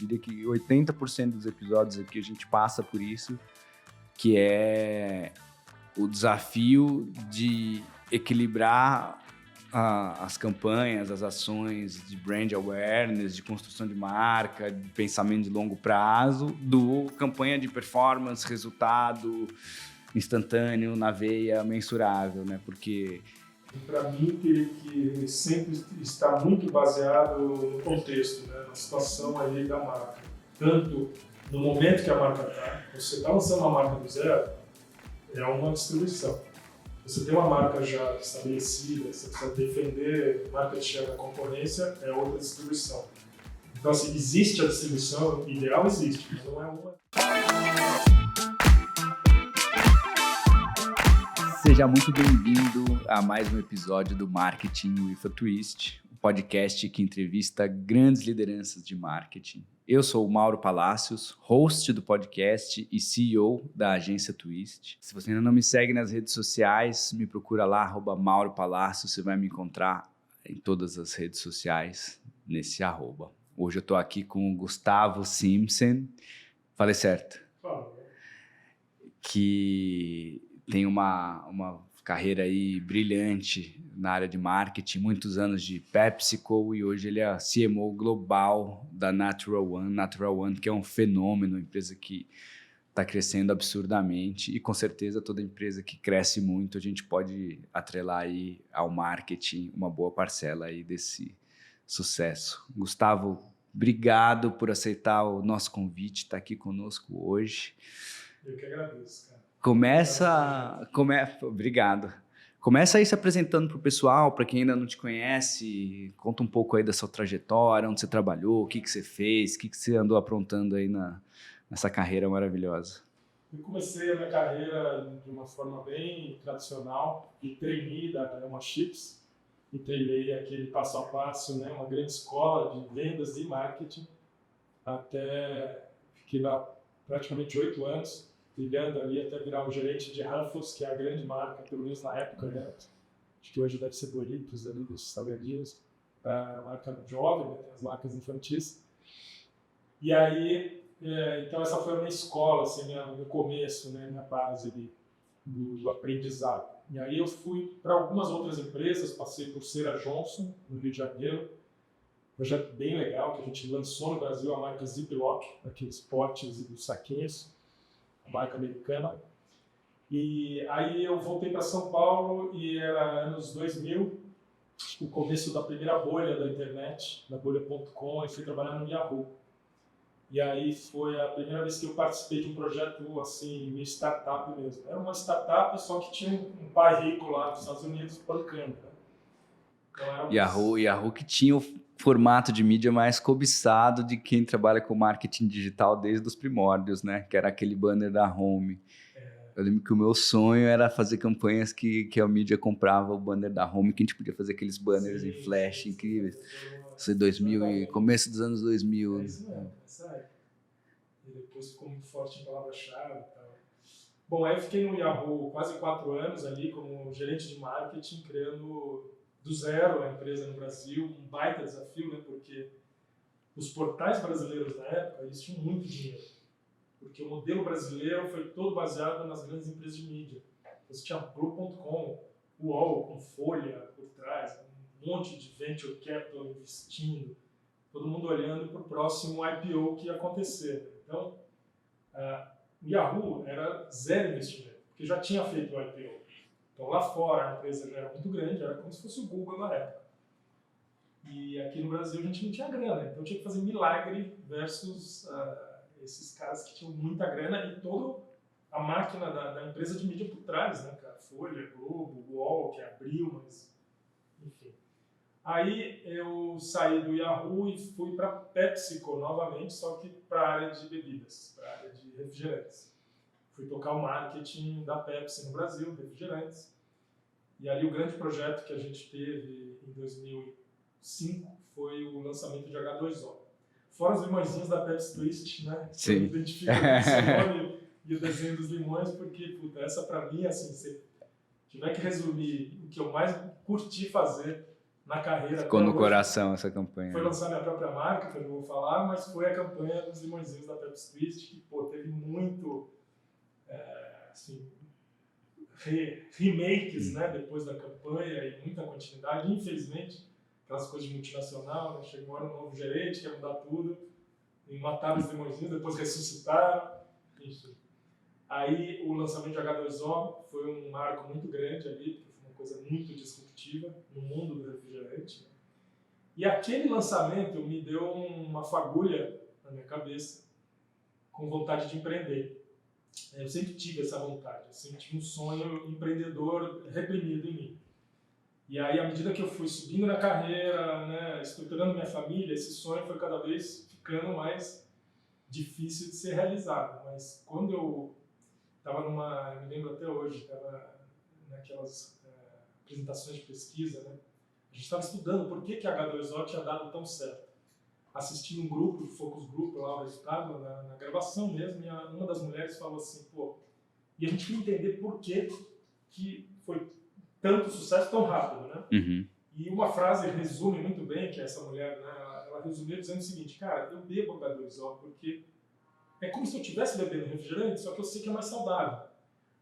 diria que 80% dos episódios aqui a gente passa por isso, que é o desafio de equilibrar as campanhas, as ações de brand awareness, de construção de marca, de pensamento de longo prazo, do campanha de performance, resultado instantâneo, na veia, mensurável, né? Porque para mim teria que sempre estar muito baseado no contexto, né? Na situação ali da marca. Tanto no momento que a marca está, você está lançando uma marca do zero, é uma distribuição. Você tem uma marca já estabelecida, você precisa defender market share da concorrência, é outra distribuição. Então, assim, existe a distribuição, ideal existe, mas não é uma. Seja muito bem-vindo a mais um episódio do Marketing with a Twist, um podcast que entrevista grandes lideranças de marketing. Eu sou o Mauro Palacios, host do podcast e CEO da agência Twist. Se você ainda não me segue nas redes sociais, me procura lá, @Mauro Palacios, você vai me encontrar em todas as redes sociais nesse @. Hoje eu estou aqui com o Gustavo Simpson, falei certo? Que tem uma carreira aí brilhante na área de marketing, muitos anos de PepsiCo, e hoje ele é CMO global da Natural One, que é um fenômeno, uma empresa que está crescendo absurdamente, e com certeza toda empresa que cresce muito, a gente pode atrelar aí ao marketing uma boa parcela aí desse sucesso. Gustavo, obrigado por aceitar o nosso convite, estar aqui conosco hoje. Eu que agradeço, cara. Obrigado. Começa aí se apresentando para o pessoal, para quem ainda não te conhece, conta um pouco aí da sua trajetória, onde você trabalhou, o que você fez, o que você andou aprontando aí nessa carreira maravilhosa. Eu comecei a minha carreira de uma forma bem tradicional, de trainee da Elma Chips, e treinei aquele passo a passo, né, uma grande escola de vendas e marketing, fiquei lá praticamente 8 anos, brilhando ali até virar o gerente de Ruffles, que é a grande marca, pelo menos na época, né? Acho que hoje deve ser Doritos ali, dos salgadinhos, a marca jovem, né? Tem as marcas infantis. E aí, então essa foi a minha escola, assim, meu começo, né? Minha base do aprendizado. E aí eu fui para algumas outras empresas, passei por Cera Johnson, no Rio de Janeiro, projeto bem legal, que a gente lançou no Brasil a marca Ziploc, aqueles potes e dos saquinhos, marca americana. E aí eu voltei para São Paulo e era anos 2000, o começo da primeira bolha da internet, da bolha.com, e fui trabalhar no Yahoo. E aí foi a primeira vez que eu participei de um projeto assim, meio startup mesmo. Era uma startup, só que tinha um pai rico lá nos Estados Unidos bancando. Então, Yahoo que tinha o formato de mídia mais cobiçado de quem trabalha com marketing digital desde os primórdios, né? Que era aquele banner da Home. Eu lembro que o meu sonho era fazer campanhas que a mídia comprava o banner da Home, que a gente podia fazer aqueles banners em flash incríveis. Isso é 2000 e começo dos anos 2000. É isso mesmo, sabe? E depois ficou muito forte em palavra-chave e tal. Bom, aí eu fiquei no Yahoo quase 4 anos ali como gerente de marketing, criando do zero a empresa no Brasil, um baita desafio, né? Porque os portais brasileiros na época, eles tinham muito dinheiro. Porque o modelo brasileiro foi todo baseado nas grandes empresas de mídia. Você tinha Blue.com, UOL com Folha por trás, um monte de venture capital investindo, todo mundo olhando para o próximo IPO que ia acontecer. Então, o Yahoo era zero investimento, porque já tinha feito o IPO. Então, lá fora a empresa já era muito grande, era como se fosse o Google na época. E aqui no Brasil a gente não tinha grana, então tinha que fazer milagre versus esses caras que tinham muita grana e toda a máquina da empresa de mídia por trás, né, cara? Folha, Globo, UOL, que abriu, mas enfim. Aí eu saí do Yahoo e fui para PepsiCo novamente, só que para a área de bebidas, para a área de refrigerantes. Fui tocar o marketing da Pepsi no Brasil, refrigerantes. E ali o grande projeto que a gente teve em 2005 foi o lançamento de H2O. Fora os limõezinhos da Pepsi Twist, né? Sim. Eu identifico o seu nome e o desenho dos limões, porque, puta, essa pra mim, assim, se tiver que resumir o que eu mais curti fazer na carreira. Ficou até no hoje. coração essa campanha. Foi lançar minha própria marca, que eu não vou falar, mas foi a campanha dos limõezinhos da Pepsi Twist, que pô, teve muito, assim, remakes, né, depois da campanha e muita continuidade. Infelizmente, aquelas coisas de multinacional, né, chegou agora um novo gerente, quer mudar tudo, e mataram os limõezinhos, depois ressuscitaram, enfim. Aí o lançamento de H2O foi um marco muito grande ali, porque foi uma coisa muito disruptiva no mundo do refrigerante, né? E aquele lançamento me deu uma fagulha na minha cabeça, com vontade de empreender. Eu sempre tive essa vontade, eu sempre tive um sonho empreendedor reprimido em mim. E aí, à medida que eu fui subindo na carreira, né, estruturando minha família, esse sonho foi cada vez ficando mais difícil de ser realizado. Mas quando eu estava eu me lembro até hoje, estava naquelas apresentações de pesquisa, né? A gente estava estudando por que a H2O tinha dado tão certo. Assistindo um grupo, focus group lá, o resultado, na gravação mesmo, e uma das mulheres falou assim, pô, e a gente queria entender por que foi tanto sucesso tão rápido, né? Uhum. E uma frase resume muito bem que essa mulher, né, ela resumiu dizendo o seguinte, cara, eu bebo H2O porque é como se eu estivesse bebendo refrigerante, só que eu sei que é mais saudável.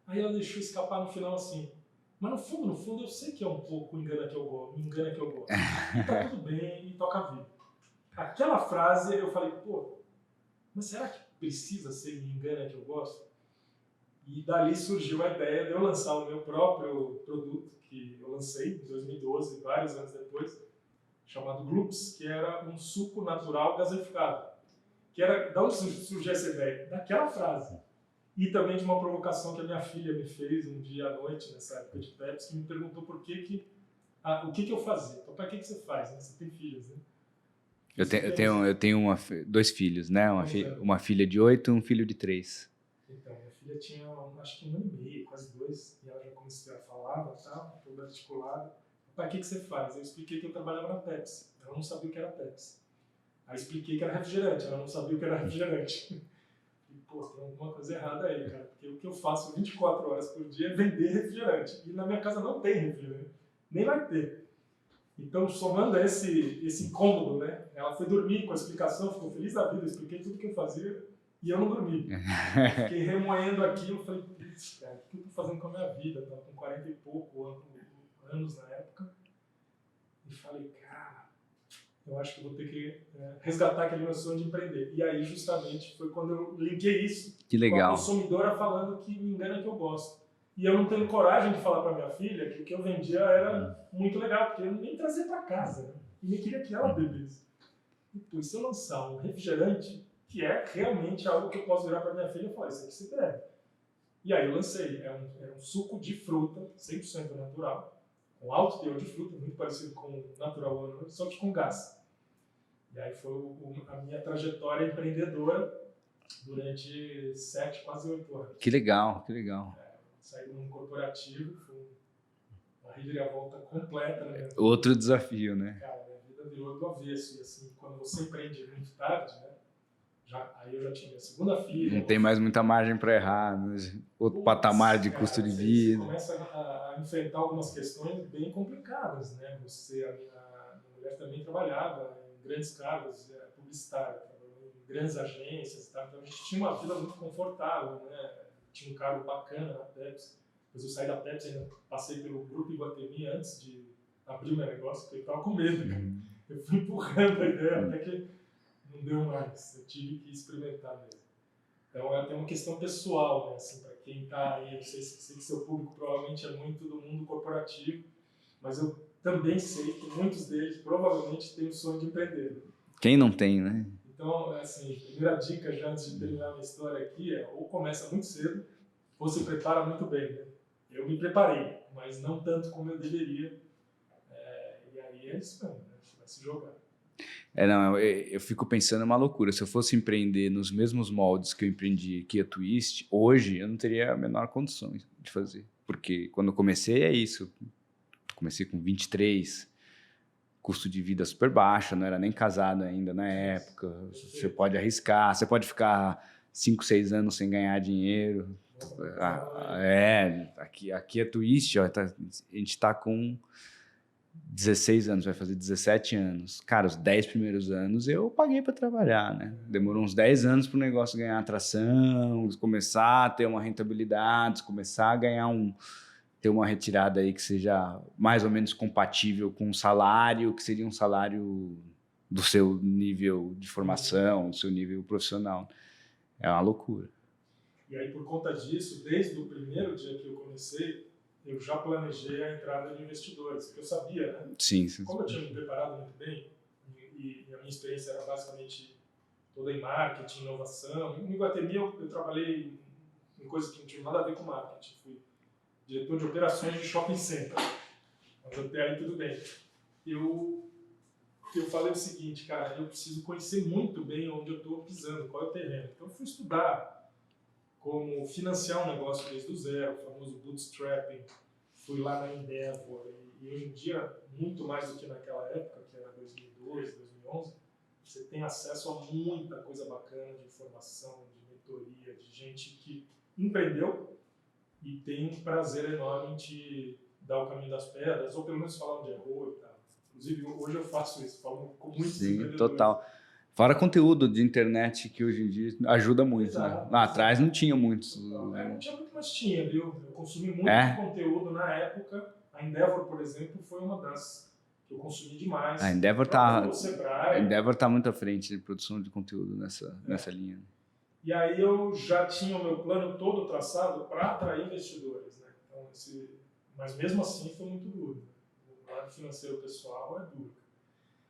Aí ela deixou escapar no final assim, mas no fundo, eu sei que é um pouco me engana que eu gosto. E tá tudo bem, e toca a vida. Aquela frase, eu falei, pô, mas será que precisa ser me engana que eu gosto? E dali surgiu a ideia de eu lançar o meu próprio produto, que eu lancei em 2012, vários anos depois, chamado Gloops, que era um suco natural gaseificado. Que era, da onde surgiu essa ideia? Daquela frase. E também de uma provocação que a minha filha me fez um dia à noite, nessa época de Pepsi, que me perguntou por que o que eu fazia. Papai, o que você faz? Né? Você tem filhos, né? Eu tenho dois filhos, né? Uma filha de 8 e um filho de 3. Então, minha filha tinha, acho que 1 ano e meio, quase 2, e ela já começou a falar, toda articulada. Papai, o que você faz? Eu expliquei que eu trabalhava na Pepsi. Ela não sabia o que era Pepsi. Aí expliquei que era refrigerante, ela não sabia o que era refrigerante. E, pô, tem alguma coisa errada aí, cara, porque o que eu faço 24 horas por dia é vender refrigerante. E na minha casa não tem refrigerante, nem vai ter. Então, somando esse incômodo, né? Ela foi dormir com a explicação, ficou feliz da vida, eu expliquei tudo o que eu fazia e eu não dormi. Eu fiquei remoendo aquilo, falei, putz, cara, o que eu tô fazendo com a minha vida? Eu tava com 40 e pouco anos na época. E falei, cara, eu acho que eu vou ter que resgatar aquele meu sonho de empreender. E aí, justamente, foi quando eu linkei isso com a consumidora falando que me engana que eu gosto. E eu não tenho coragem de falar para minha filha que o que eu vendia era muito legal, porque eu nem trazia para casa, né? E nem queria que ela bebesse. E, pô, se eu lançar um refrigerante, que é realmente algo que eu posso virar para minha filha e falar, isso aqui você bebe. E aí eu lancei, é um suco de fruta, 100% natural, com alto teor de fruta, muito parecido com o Natural One, só que com gás. E aí foi a minha trajetória empreendedora durante 7, quase 8 anos. Que legal, que legal. Saí do mundo corporativo, foi uma reviravolta completa na minha vida. Outro desafio, né? Cara, minha vida virou do avesso. E assim, quando você empreende muito tarde, né? Aí eu já tinha minha segunda filha. Não tem mais muita margem para errar, né? Outro patamar de custo de vida. Você começa a enfrentar algumas questões bem complicadas, né? A minha mulher também trabalhava em grandes cargos, publicitária, em grandes agências e tal. Então a gente tinha uma vida muito confortável, né? Tinha um cargo bacana na Pepsi. Depois eu saí da Pepsi, ainda passei pelo Grupo Iguatemi antes de abrir o meu negócio, porque eu estava com medo. Eu fui empurrando a ideia até que não deu mais. Eu tive que experimentar mesmo. Então é até uma questão pessoal, né? Assim, para quem está aí, eu sei que seu público provavelmente é muito do mundo corporativo, mas eu também sei que muitos deles provavelmente têm o sonho de empreender. Quem não tem, né? Então, assim, a primeira dica, já antes de terminar a minha história aqui, é ou começa muito cedo, ou se prepara muito bem, né? Eu me preparei, mas não tanto como eu deveria. E aí é isso mesmo, né? Você vai se jogar. Eu fico pensando uma loucura. Se eu fosse empreender nos mesmos moldes que eu empreendi aqui a Twist, hoje eu não teria a menor condição de fazer. Porque quando eu comecei é isso. Comecei com 23, custo de vida super baixo, não era nem casado ainda na época. Você pode arriscar, você pode ficar 5, 6 anos sem ganhar dinheiro. Aqui a Twist, ó, a gente está com 16 anos, vai fazer 17 anos. Cara, os 10 primeiros anos eu paguei para trabalhar, né? Demorou uns 10 anos para o negócio ganhar atração, começar a ter uma rentabilidade, começar a ganhar ter uma retirada aí que seja mais ou menos compatível com um salário, que seria um salário do seu nível de formação, do seu nível profissional. É uma loucura. E aí, por conta disso, desde o primeiro dia que eu comecei, eu já planejei a entrada de investidores, porque eu sabia, né? Sim. Como eu tinha me preparado muito bem, e a minha experiência era basicamente toda em marketing, inovação. No Iguatemi eu trabalhei em coisas que não tinham nada a ver com marketing. Fui diretor de operações de shopping center. Mas até aí tudo bem. Eu falei o seguinte, cara, eu preciso conhecer muito bem onde eu estou pisando, qual é o terreno. Então eu fui estudar como financiar um negócio desde o zero, o famoso bootstrapping. Fui lá na Endeavor e hoje em dia, muito mais do que naquela época, que era 2012, 2011, você tem acesso a muita coisa bacana de informação, de mentoria, de gente que empreendeu e tem um prazer enorme em te dar o caminho das pedras, ou pelo menos falar onde errou e tal. Inclusive, hoje eu faço isso, falo com muitos empreendedores. Total. Fora conteúdo de internet que hoje em dia ajuda muito, Exato, né? Lá atrás não tinha muitos. Não tinha muito, mas tinha, viu? Eu consumi muito conteúdo na época. A Endeavor, por exemplo, foi uma das que eu consumi demais. A Endeavor tá muito à frente de produção de conteúdo nessa linha. E aí eu já tinha o meu plano todo traçado para atrair investidores, né? Então, mas mesmo assim foi muito duro. O lado financeiro pessoal é duro.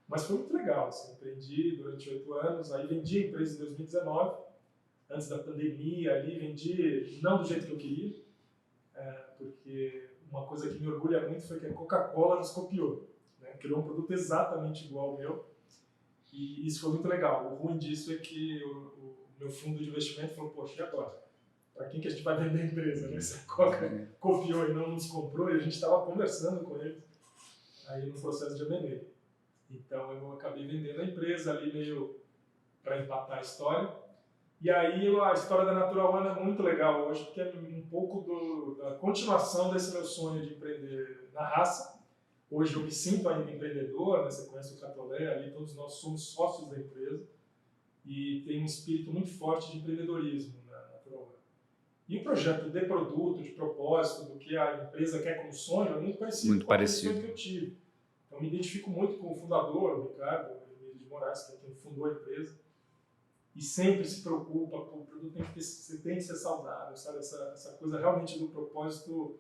Mas foi muito legal, assim, empreendi durante 8 anos, aí vendi a empresa em 2019, antes da pandemia ali, vendi não do jeito que eu queria, porque uma coisa que me orgulha muito foi que a Coca-Cola nos copiou, né? Criou um produto exatamente igual ao meu, e isso foi muito legal. O ruim disso é que o meu fundo de investimento falou, poxa, e agora? Para quem que a gente vai vender a empresa, né? Se a Coca copiou e não nos comprou, e a gente estava conversando com eles aí no processo de M&A. Então eu acabei vendendo a empresa ali meio para empatar a história. E aí a história da Natural One é muito legal hoje, porque é um pouco da continuação desse meu sonho de empreender na raça. Hoje eu me sinto ainda empreendedor, né? Você conhece o Catolé, ali todos nós somos sócios da empresa e tem um espírito muito forte de empreendedorismo na Natural One. E o projeto de produto, de propósito, do que a empresa quer como sonho, é muito parecido com aquele sonho que eu tive. Então, me identifico muito com o fundador, o Ricardo Emílio de Moraes, que é quem fundou a empresa, e sempre se preocupa, o produto você tem que ser saudável, sabe? Essa coisa realmente do propósito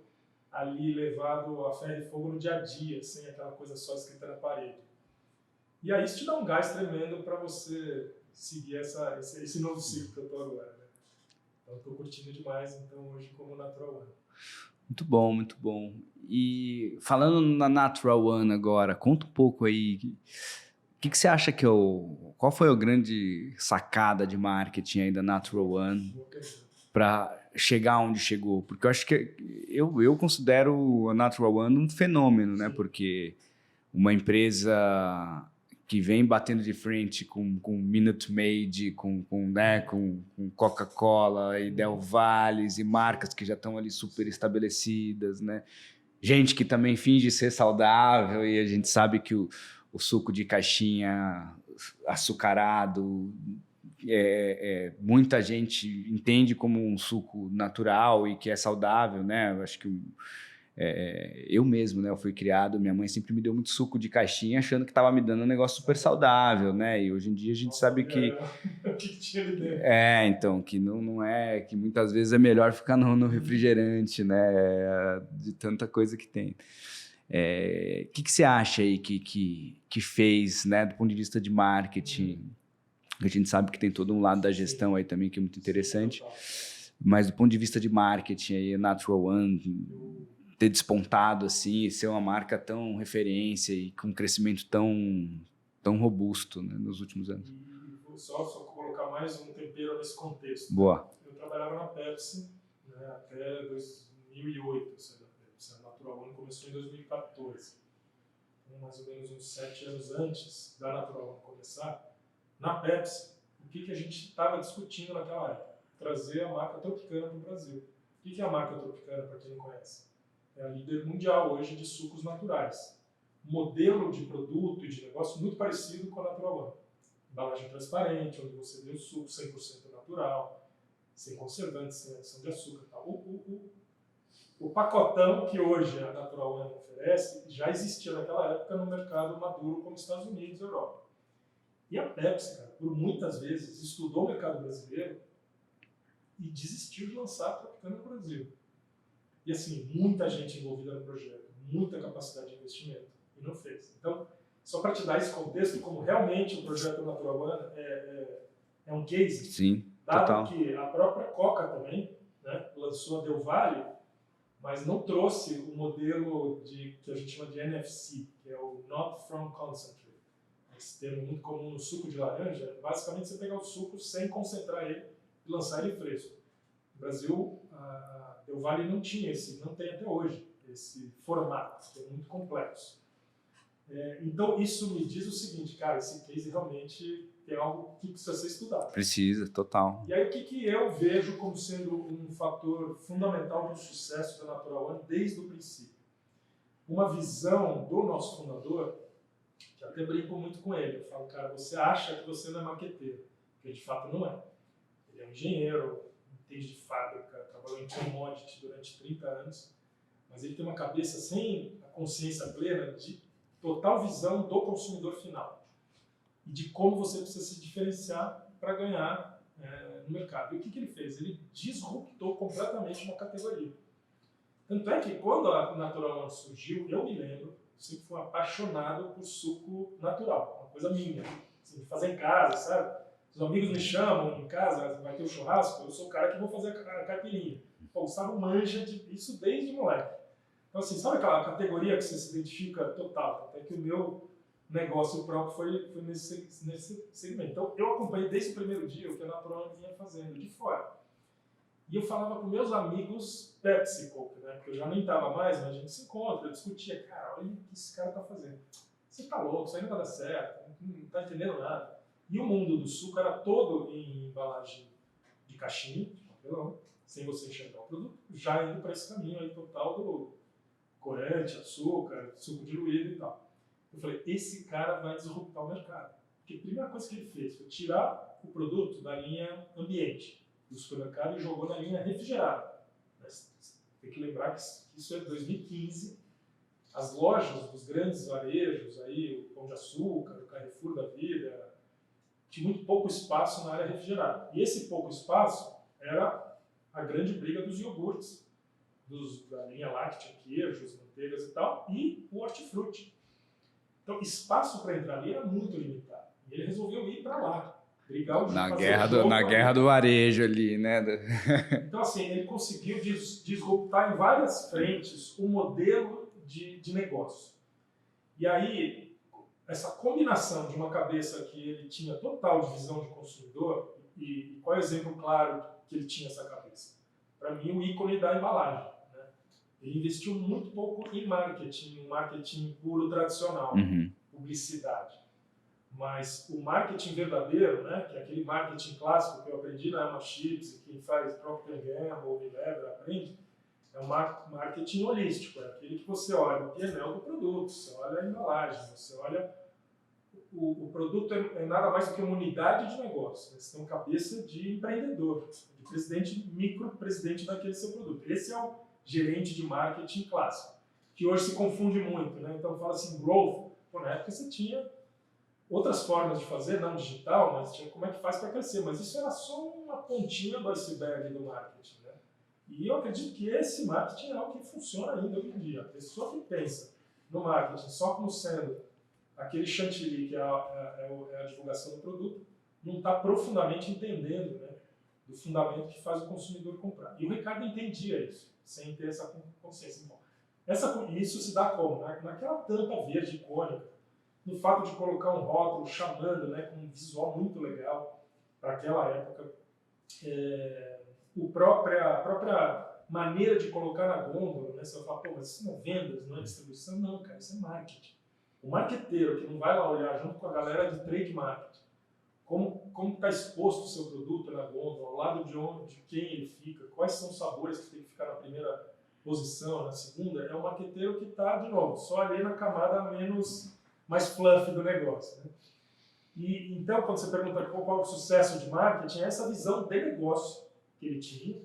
ali levado a ferro e fogo no dia a dia, sem aquela coisa só escrita na parede. E aí isso te dá um gás tremendo para você seguir esse novo ciclo que eu estou agora, né? Então, estou curtindo demais, então, hoje como Natural One. Muito bom, muito bom. E falando na Natural One agora, conta um pouco aí, o que você acha qual foi a grande sacada de marketing aí da Natural One para chegar onde chegou? Porque eu acho que eu considero a Natural One um fenômeno, né? Porque uma empresa que vem batendo de frente com Minute Maid, com Coca-Cola e Del Valles e marcas que já estão ali super estabelecidas, né? Gente que também finge ser saudável e a gente sabe que o suco de caixinha açucarado, muita gente entende como um suco natural e que é saudável, né? Eu acho que eu mesmo, né? Eu fui criado, minha mãe sempre me deu muito suco de caixinha, achando que estava me dando um negócio super saudável, né? E hoje em dia a gente sabe que o que tinha ali dentro? Então, que não é, que muitas vezes é melhor ficar no refrigerante, né? De tanta coisa que tem. O que você acha aí que fez, né? Do ponto de vista de marketing, a gente sabe que tem todo um lado da gestão aí também que é muito interessante, mas do ponto de vista de marketing aí, Natural One ter despontado assim, ser uma marca tão referência e com um crescimento tão robusto, né, nos últimos anos. E vou só colocar mais um tempero nesse contexto. Boa. Eu trabalhava na Pepsi, né, até 2008, assim, na Pepsi. A Natural One começou em 2014. Então, mais ou menos uns 7 anos antes da Natural One começar, na Pepsi, o que a gente estava discutindo naquela época? Trazer a marca Tropicana para o Brasil. O que é a marca Tropicana, para quem não conhece? É a líder mundial hoje de sucos naturais. modelo de produto e de negócio muito parecido com a Natural One. Embalagem transparente, onde você vê o suco 100% natural, sem conservantes, sem adição de açúcar. Tal. O pacotão que hoje a Natural One oferece já existia naquela época no mercado maduro como Estados Unidos e Europa. E a Pepsi, cara, por muitas vezes estudou o mercado brasileiro e desistiu de lançar a Tropicana no Brasil. E assim, muita gente envolvida no projeto, muita capacidade de investimento, e não fez. Então, só para te dar esse contexto, como realmente o projeto Natural One é um case, Sim, dado total. que a própria Coca também, né, lançou a Del Valle, mas não trouxe o modelo que a gente chama de NFC, que é o Not From Concentrate. Esse termo muito comum no suco de laranja, basicamente você pegar o suco sem concentrar ele e lançar ele fresco. No Brasil, a Del Valle não tinha não tem até hoje, esse formato, que é muito complexo. Então, isso me diz o seguinte, cara, esse case realmente é algo que precisa ser estudado. Precisa, total. E aí, o que eu vejo como sendo um fator fundamental do sucesso da Natural One desde o princípio? Uma visão do nosso fundador, que até brinco muito com ele. Eu falo, cara, você acha que você não é marqueteiro, porque de fato não é. Ele é um engenheiro, entende de fábrica, trabalhou em commodity durante 30 anos, mas ele tem uma cabeça sem a consciência plena de total visão do consumidor final e de como você precisa se diferenciar para ganhar no mercado. E o que ele fez? Ele disruptou completamente uma categoria. Tanto é que quando a Natural One surgiu, eu me lembro, sempre fui apaixonado por suco natural, uma coisa minha, assim, de fazer em casa, sabe? Os amigos me chamam em casa, vai ter um churrasco, eu sou o cara que vou fazer a caipirinha. O Gustavo manja disso desde moleque. Então, assim, sabe aquela categoria que você se identifica total? Até que o meu negócio próprio foi nesse segmento. Então, eu acompanhei desde o primeiro dia o que a Natural vinha fazendo, de fora. E eu falava com meus amigos PepsiCo, né? Porque eu já nem estava mais, mas a gente se encontra, eu discutia, cara, olha o que esse cara está fazendo. Você está louco, isso aí não vai dar certo, não está entendendo nada. E o mundo do suco era todo em embalagem de caixinha, de papelão, sem você enxergar o produto, já indo para esse caminho aí total do corante, açúcar, suco diluído e tal. Eu falei, esse cara vai disruptar o mercado. Porque a primeira coisa que ele fez foi tirar o produto da linha ambiente do supermercado e jogou na linha refrigerada. Tem que lembrar que isso é 2015. As lojas dos grandes varejos, aí, o Pão de Açúcar, o Carrefour da vida, tinha muito pouco espaço na área refrigerada. E esse pouco espaço era a grande briga dos iogurtes, da linha láctea, queijos, manteigas e tal, e o hortifruti. Então, espaço para entrar ali era muito limitado. E ele resolveu ir para lá, brigar o na guerra do varejo ali, né? Então, assim, ele conseguiu disruptar em várias frentes o modelo de negócio. E aí, essa combinação de uma cabeça que ele tinha total de visão de consumidor, e qual é o exemplo claro que ele tinha essa cabeça? Para mim, o ícone da embalagem. Né? Ele investiu muito pouco em marketing, um marketing puro tradicional, publicidade. Mas o marketing verdadeiro, né, que é aquele marketing clássico que eu aprendi na Emma Chips e quem faz Procter & Gamble, Unilever aprende, é um marketing holístico, é aquele que você olha o painel do produto, você olha a embalagem, você olha... O produto é nada mais do que uma unidade de negócio. Né? Você tem uma cabeça de empreendedor, de presidente, micro-presidente daquele seu produto. Esse é o gerente de marketing clássico, que hoje se confunde muito. Né? Então fala assim, growth, pô, na época você tinha outras formas de fazer, não digital, mas tinha como é que faz para crescer. Mas isso era só uma pontinha do iceberg do marketing. Né? E eu acredito que esse marketing é algo que funciona ainda hoje em dia. A pessoa que pensa no marketing só como sendo aquele chantilly que é a divulgação do produto, não está profundamente entendendo, né, do fundamento que faz o consumidor comprar. E o Ricardo entendia isso, sem ter essa consciência. Então, isso se dá como? Naquela tampa verde icônica, no fato de colocar um rótulo chamando, né, com um visual muito legal para aquela época, a própria maneira de colocar na gôndola, né, você vai falar, pô, mas isso não é vendas, não é distribuição? Não, cara, isso é marketing. O marqueteiro que não vai lá olhar junto com a galera de trade marketing, como está exposto o seu produto na gôndola, ao lado de quem ele fica, quais são os sabores que tem que ficar na primeira posição, na segunda, é um marqueteiro que está, de novo, só ali na camada mais fluffy do negócio. Né? E então, quando você pergunta qual é o sucesso de marketing, é essa visão de negócio que ele tinha,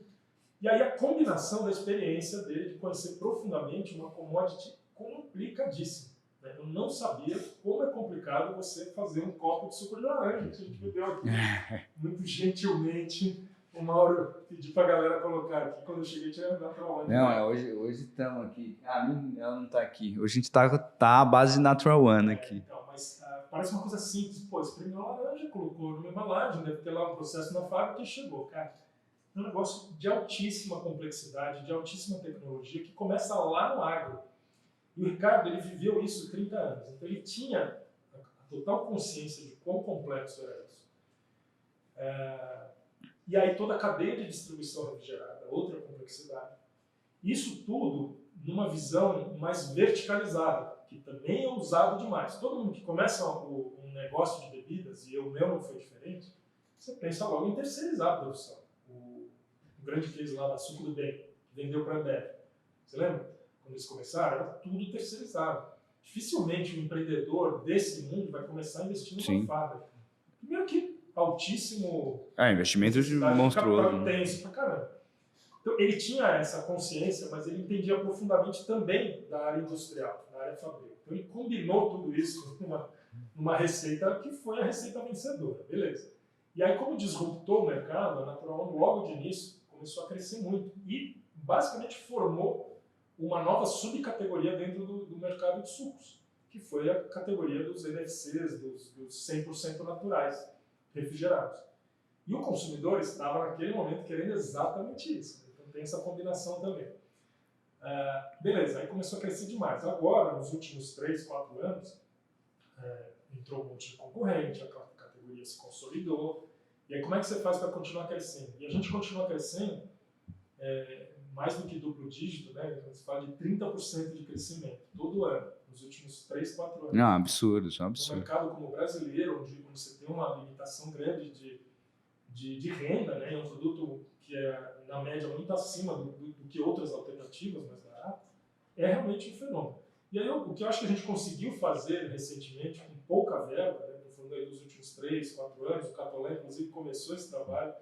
e aí a combinação da experiência dele de conhecer profundamente uma commodity complicadíssima. Né? Eu não sabia como é complicado você fazer um copo de suco de laranja, que a gente bebeu aqui. Muito gentilmente, o Mauro pediu para a galera colocar aqui. Quando eu cheguei, tinha Natural One. Não, hoje estamos aqui. Ela não está aqui. Hoje a gente tá à base de Natural One aqui. Então, mas parece uma coisa simples. Pô, espremeu a laranja, colocou numa embalagem, deve ter lá um processo na fábrica e chegou. Cara, é um negócio de altíssima complexidade, de altíssima tecnologia, que começa lá no agro. E o Ricardo, ele viveu isso 30 anos. Então, ele tinha a total consciência de quão complexo era isso. E aí, toda a cadeia de distribuição refrigerada, outra complexidade. Isso tudo numa visão mais verticalizada, que também é usado demais. Todo mundo que começa um negócio de bebidas, e o meu não foi diferente, você pensa logo em terceirizar a produção. O grande case lá da Suco do Bem, que vendeu para a Ambev. Você lembra? Quando eles começaram, era tudo terceirizado. Dificilmente um empreendedor desse mundo vai começar a investir numa fábrica. Primeiro que altíssimo... investimento monstruoso. Intenso pra caramba. Então, ele tinha essa consciência, mas ele entendia profundamente também da área industrial, da área fabril. Então, ele combinou tudo isso numa receita que foi a receita vencedora. Beleza. E aí, como disruptou o mercado, a Natural One, logo de início, começou a crescer muito e, basicamente, formou uma nova subcategoria dentro do mercado de sucos, que foi a categoria dos NFCs, dos 100% naturais, refrigerados. E o consumidor estava, naquele momento, querendo exatamente isso. Então, tem essa combinação também. Beleza, aí começou a crescer demais. Agora, nos últimos 3, 4 anos, entrou um monte de concorrente, a categoria se consolidou. E aí, como é que você faz para continuar crescendo? E a gente continua crescendo mais do que duplo dígito, né? A gente fala de 30% de crescimento todo ano, nos últimos 3, 4 anos. Não, absurdo, isso é um absurdo. No mercado como o brasileiro, onde você tem uma limitação grande de renda, né? É um produto que é, na média, muito acima do que outras alternativas mais baratas, é realmente um fenômeno. E aí, o que eu acho que a gente conseguiu fazer recentemente, com pouca verba, né? Estou falando aí dos últimos 3, 4 anos, o Catolé, inclusive, começou esse trabalho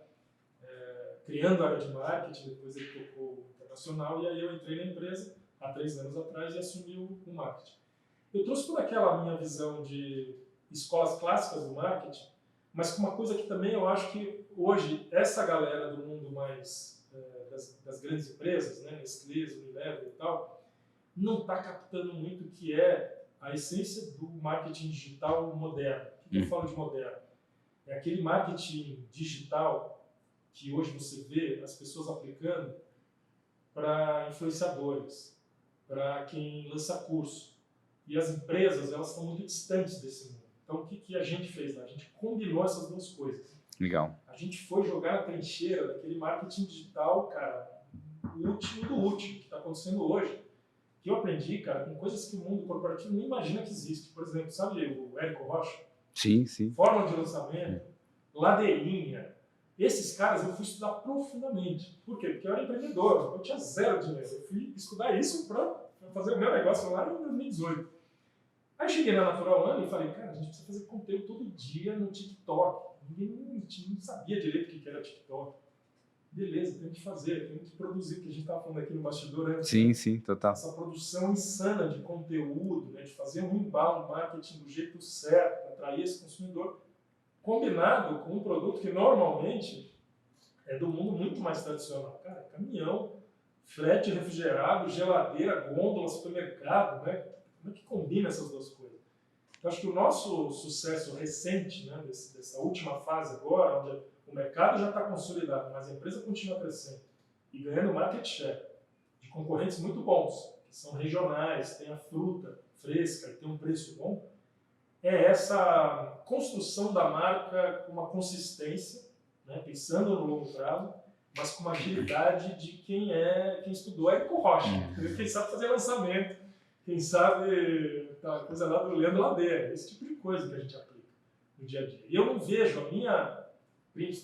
criando a área de marketing, depois ele tocou o internacional, e aí eu entrei na empresa há 3 anos atrás e assumi o marketing. Eu trouxe toda aquela minha visão de escolas clássicas do marketing, mas com uma coisa que também eu acho que hoje essa galera do mundo mais das grandes empresas, né, Nestlé, Unilever e tal, não está captando muito o que é a essência do marketing digital moderno. O que eu falo de moderno? É aquele marketing digital que hoje você vê as pessoas aplicando para influenciadores, para quem lança curso. E as empresas, elas estão muito distantes desse mundo. Então, o que a gente fez lá? A gente combinou essas duas coisas. Legal. A gente foi jogar na trincheira daquele marketing digital, cara, o último do último, que está acontecendo hoje. Que eu aprendi, cara, com coisas que o mundo corporativo nem imagina que existe. Por exemplo, sabe o Érico Rocha? Sim, sim. Fórmula de lançamento, ladeirinha. Esses caras eu fui estudar profundamente. Por quê? Porque eu era empreendedor, eu tinha zero dinheiro. Eu fui estudar isso para fazer o meu negócio lá em 2018. Aí cheguei na Natural One e falei, cara, a gente precisa fazer conteúdo todo dia no TikTok. Ninguém não sabia direito o que era TikTok. Beleza, tem que fazer, tem que produzir, o que a gente estava falando aqui no bastidor antes. Sim, né? sim, total. Essa produção insana de conteúdo, né, de fazer um inbound marketing do jeito certo, para atrair esse consumidor, combinado com um produto que normalmente é do mundo muito mais tradicional. Cara, caminhão, frete refrigerado, geladeira, gôndola, supermercado, né? Como é que combina essas duas coisas? Eu acho que o nosso sucesso recente, né, dessa última fase agora, onde o mercado já está consolidado, mas a empresa continua crescendo e ganhando market share de concorrentes muito bons, que são regionais, tem a fruta fresca e tem um preço bom, é essa construção da marca com uma consistência, né, pensando no longo prazo, mas com uma agilidade de quem estudou Érico Rocha, quem sabe fazer lançamento, quem sabe coisa lá do Leandro Ladeira, esse tipo de coisa que a gente aplica no dia a dia. E eu não vejo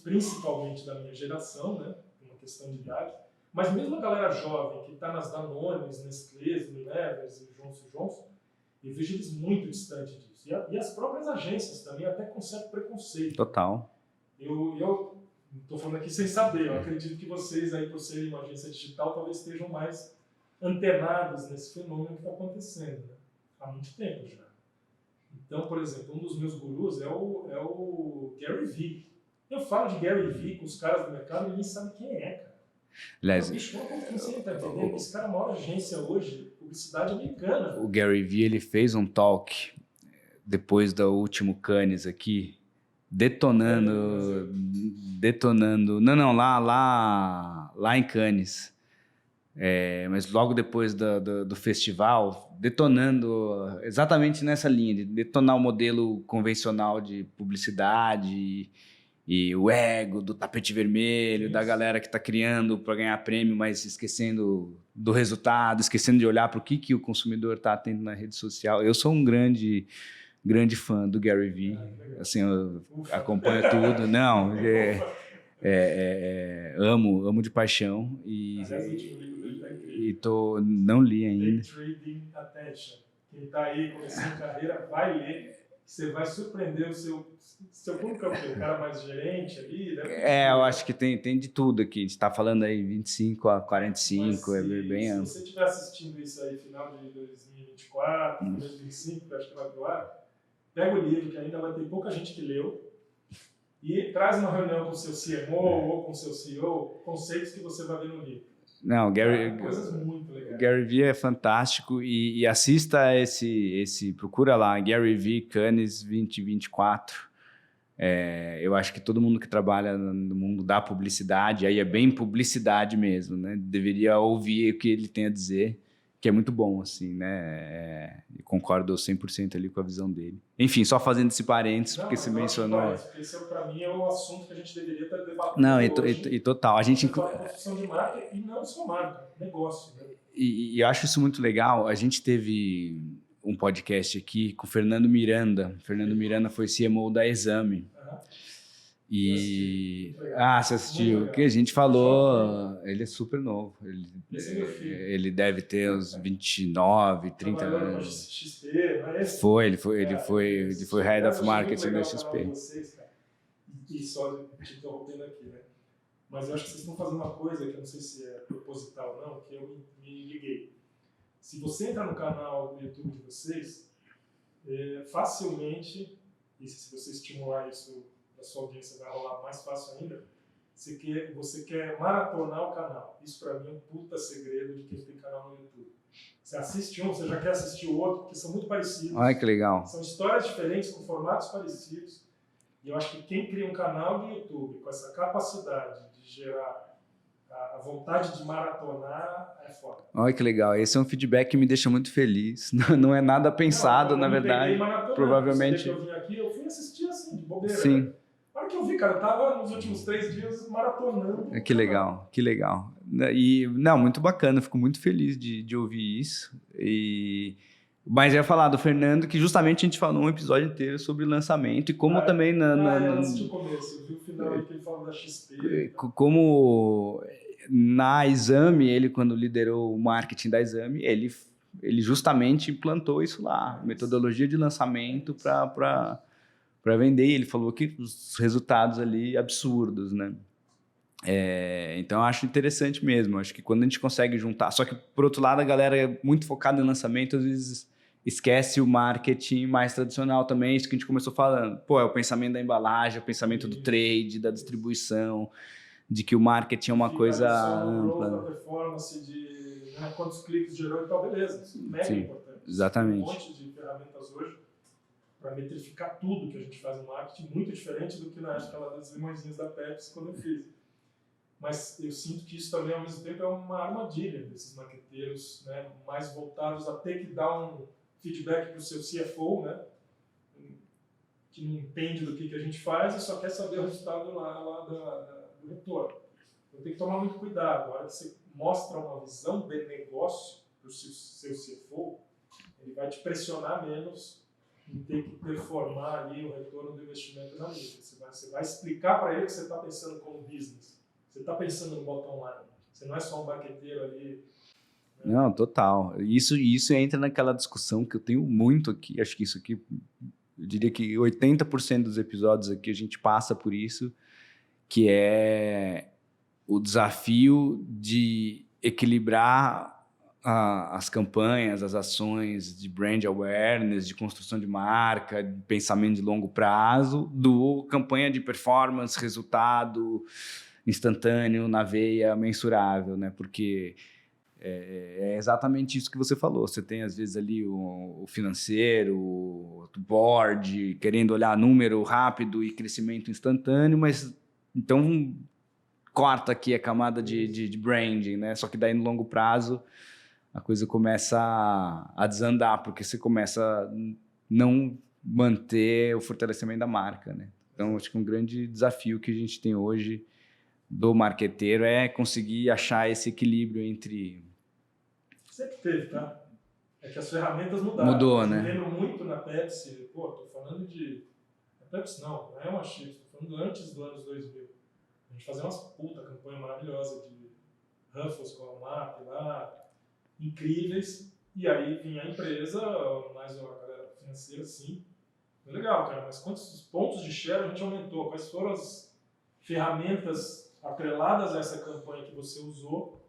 principalmente da minha geração, né, uma questão de idade, Mas mesmo a galera jovem que está nas Danones, Nestlés, Unilevers e Johnson, eu vejo eles muito distantes disso. E as próprias agências também, até com certo preconceito. Total. Eu estou falando aqui sem saber, eu acredito que vocês aí, por serem uma agência digital, talvez estejam mais antenados nesse fenômeno que está acontecendo, né? Há muito tempo já. Então, por exemplo, um dos meus gurus é o Gary Vee. Eu falo de Gary Vee com os caras do mercado e ninguém sabe quem é, cara. Aliás, Bicho, você tá entendendo? Esse cara é a maior agência hoje, publicidade americana. o Gary Vee, ele fez um talk depois do último Cannes aqui, detonando, não, lá em Cannes, mas logo depois do festival, detonando exatamente nessa linha, de detonar o modelo convencional de publicidade e o ego do tapete vermelho, Isso. da galera que está criando para ganhar prêmio, mas esquecendo do resultado, esquecendo de olhar para o que o consumidor está tendo na rede social. Eu sou um grande fã do Gary Vee, assim, eu acompanho tudo, não, amo de paixão e não li ainda. Trading Attention. Quem está aí começando carreira vai ler, você vai surpreender o seu público, é o cara mais gerente ali. Eu acho que tem de tudo aqui, a gente está falando aí 25 a 45, bem amplo. Se você estiver assistindo isso aí final de 2024, 2025, que eu acho que vai pro ar, pega o livro, que ainda vai ter pouca gente que leu, e traz uma reunião com o seu CMO ou com o seu CEO, conceitos que você vai ver no livro. Não, coisas muito legais. Gary Vee é fantástico e assista procura lá, Gary Vee Cannes 2024. Eu acho que todo mundo que trabalha no mundo da publicidade, aí é bem publicidade mesmo, né? Deveria ouvir o que ele tem a dizer, que é muito bom, assim, né? Concordo 100% ali com a visão dele. Enfim, só fazendo esse parênteses, porque você mencionou... Esse, para mim, é o assunto que a gente deveria estar debatendo. Não, e total. A gente construção de marca e não só marca, negócio. Né? E eu acho isso muito legal. A gente teve um podcast aqui com o Fernando Miranda. O Fernando Miranda foi CMO da Exame. E você assistiu? O que a gente falou, ele é super novo. Ele deve ter uns 29, 30 anos. XP, não é esse? Ele foi Head of Marketing da XP. Vocês, e só te interrompendo aqui, né? Mas eu acho que vocês estão fazendo uma coisa que eu não sei se é proposital ou não, que eu me liguei. Se você entrar no canal do YouTube de vocês, facilmente, e se você estimular isso da sua audiência vai rolar mais fácil ainda, você quer maratonar o canal. Isso para mim é um puta segredo de quem tem canal no YouTube. Você assiste um, você já quer assistir o outro, porque são muito parecidos. Olha que legal. São histórias diferentes, com formatos parecidos. E eu acho que quem cria um canal de YouTube com essa capacidade de gerar a vontade de maratonar é foda. Olha que legal. Esse é um feedback que me deixa muito feliz. Não é nada pensado, na verdade. Provavelmente. Eu vim aqui, eu fui assistir assim, de bobeira. Sim. A hora que eu vi, cara, eu tava nos últimos 3 dias maratonando. Que legal, que legal. E, muito bacana, fico muito feliz de ouvir isso. Mas eu ia falar do Fernando, que justamente a gente falou um episódio inteiro sobre lançamento e como também... eu assisti o começo, eu vi o final aí que ele falou da XP. Como na Exame, ele quando liderou o marketing da Exame, ele justamente implantou isso lá, metodologia de lançamento para vender, e ele falou que os resultados ali absurdos, né? Então eu acho interessante mesmo, acho que quando a gente consegue juntar, só que por outro lado a galera é muito focada em lançamento, às vezes esquece o marketing mais tradicional também, isso que a gente começou falando, é o pensamento da embalagem, o pensamento do trade, da distribuição, de que o marketing é uma coisa ampla. A performance de quantos cliques gerou e tal, beleza, isso é mega importante. Exatamente. Tem um monte de ferramentas hoje para metrificar tudo que a gente faz no marketing, muito diferente do que na época lá das limõezinhas da Pepsi, quando eu fiz. Mas eu sinto que isso também, ao mesmo tempo, é uma armadilha desses marqueteiros, né, mais voltados a ter que dar um feedback para o seu CFO, né, que não entende do que a gente faz e só quer saber o resultado lá do retorno. Então tem que tomar muito cuidado. Na hora que você mostra uma visão de negócio para o seu CFO, ele vai te pressionar menos em ter que performar ali o retorno do investimento na mídia. Você vai explicar para ele que você está pensando como business. Você está pensando no bottom line. Você não é só um marqueteiro ali. Né? Não, total. Isso entra naquela discussão que eu tenho muito aqui. Acho que isso aqui, eu diria que 80% dos episódios aqui a gente passa por isso, que é o desafio de equilibrar as campanhas, as ações de brand awareness, de construção de marca, de pensamento de longo prazo, do campanha de performance, resultado instantâneo, na veia, mensurável, né? Porque é exatamente isso que você falou. Você tem, às vezes, ali o financeiro, o board, querendo olhar número rápido e crescimento instantâneo, mas então corta aqui a camada de branding, né? Só que daí no longo prazo a coisa começa a desandar, porque você começa a não manter o fortalecimento da marca, né? Então, acho que um grande desafio que a gente tem hoje do marqueteiro é conseguir achar esse equilíbrio entre... Sempre teve, tá? É que as ferramentas mudaram. Mudou, Eu né? me lembro muito na Pepsi, tô falando de... A Pepsi não é uma chips, tô falando antes do anos 2000. A gente fazia umas puta campanha maravilhosa de Ruffles com a MAP lá, incríveis, e aí vinha a empresa, mais a galera financeira, sim. Foi legal, cara, mas quantos pontos de share a gente aumentou? Quais foram as ferramentas atreladas a essa campanha que você usou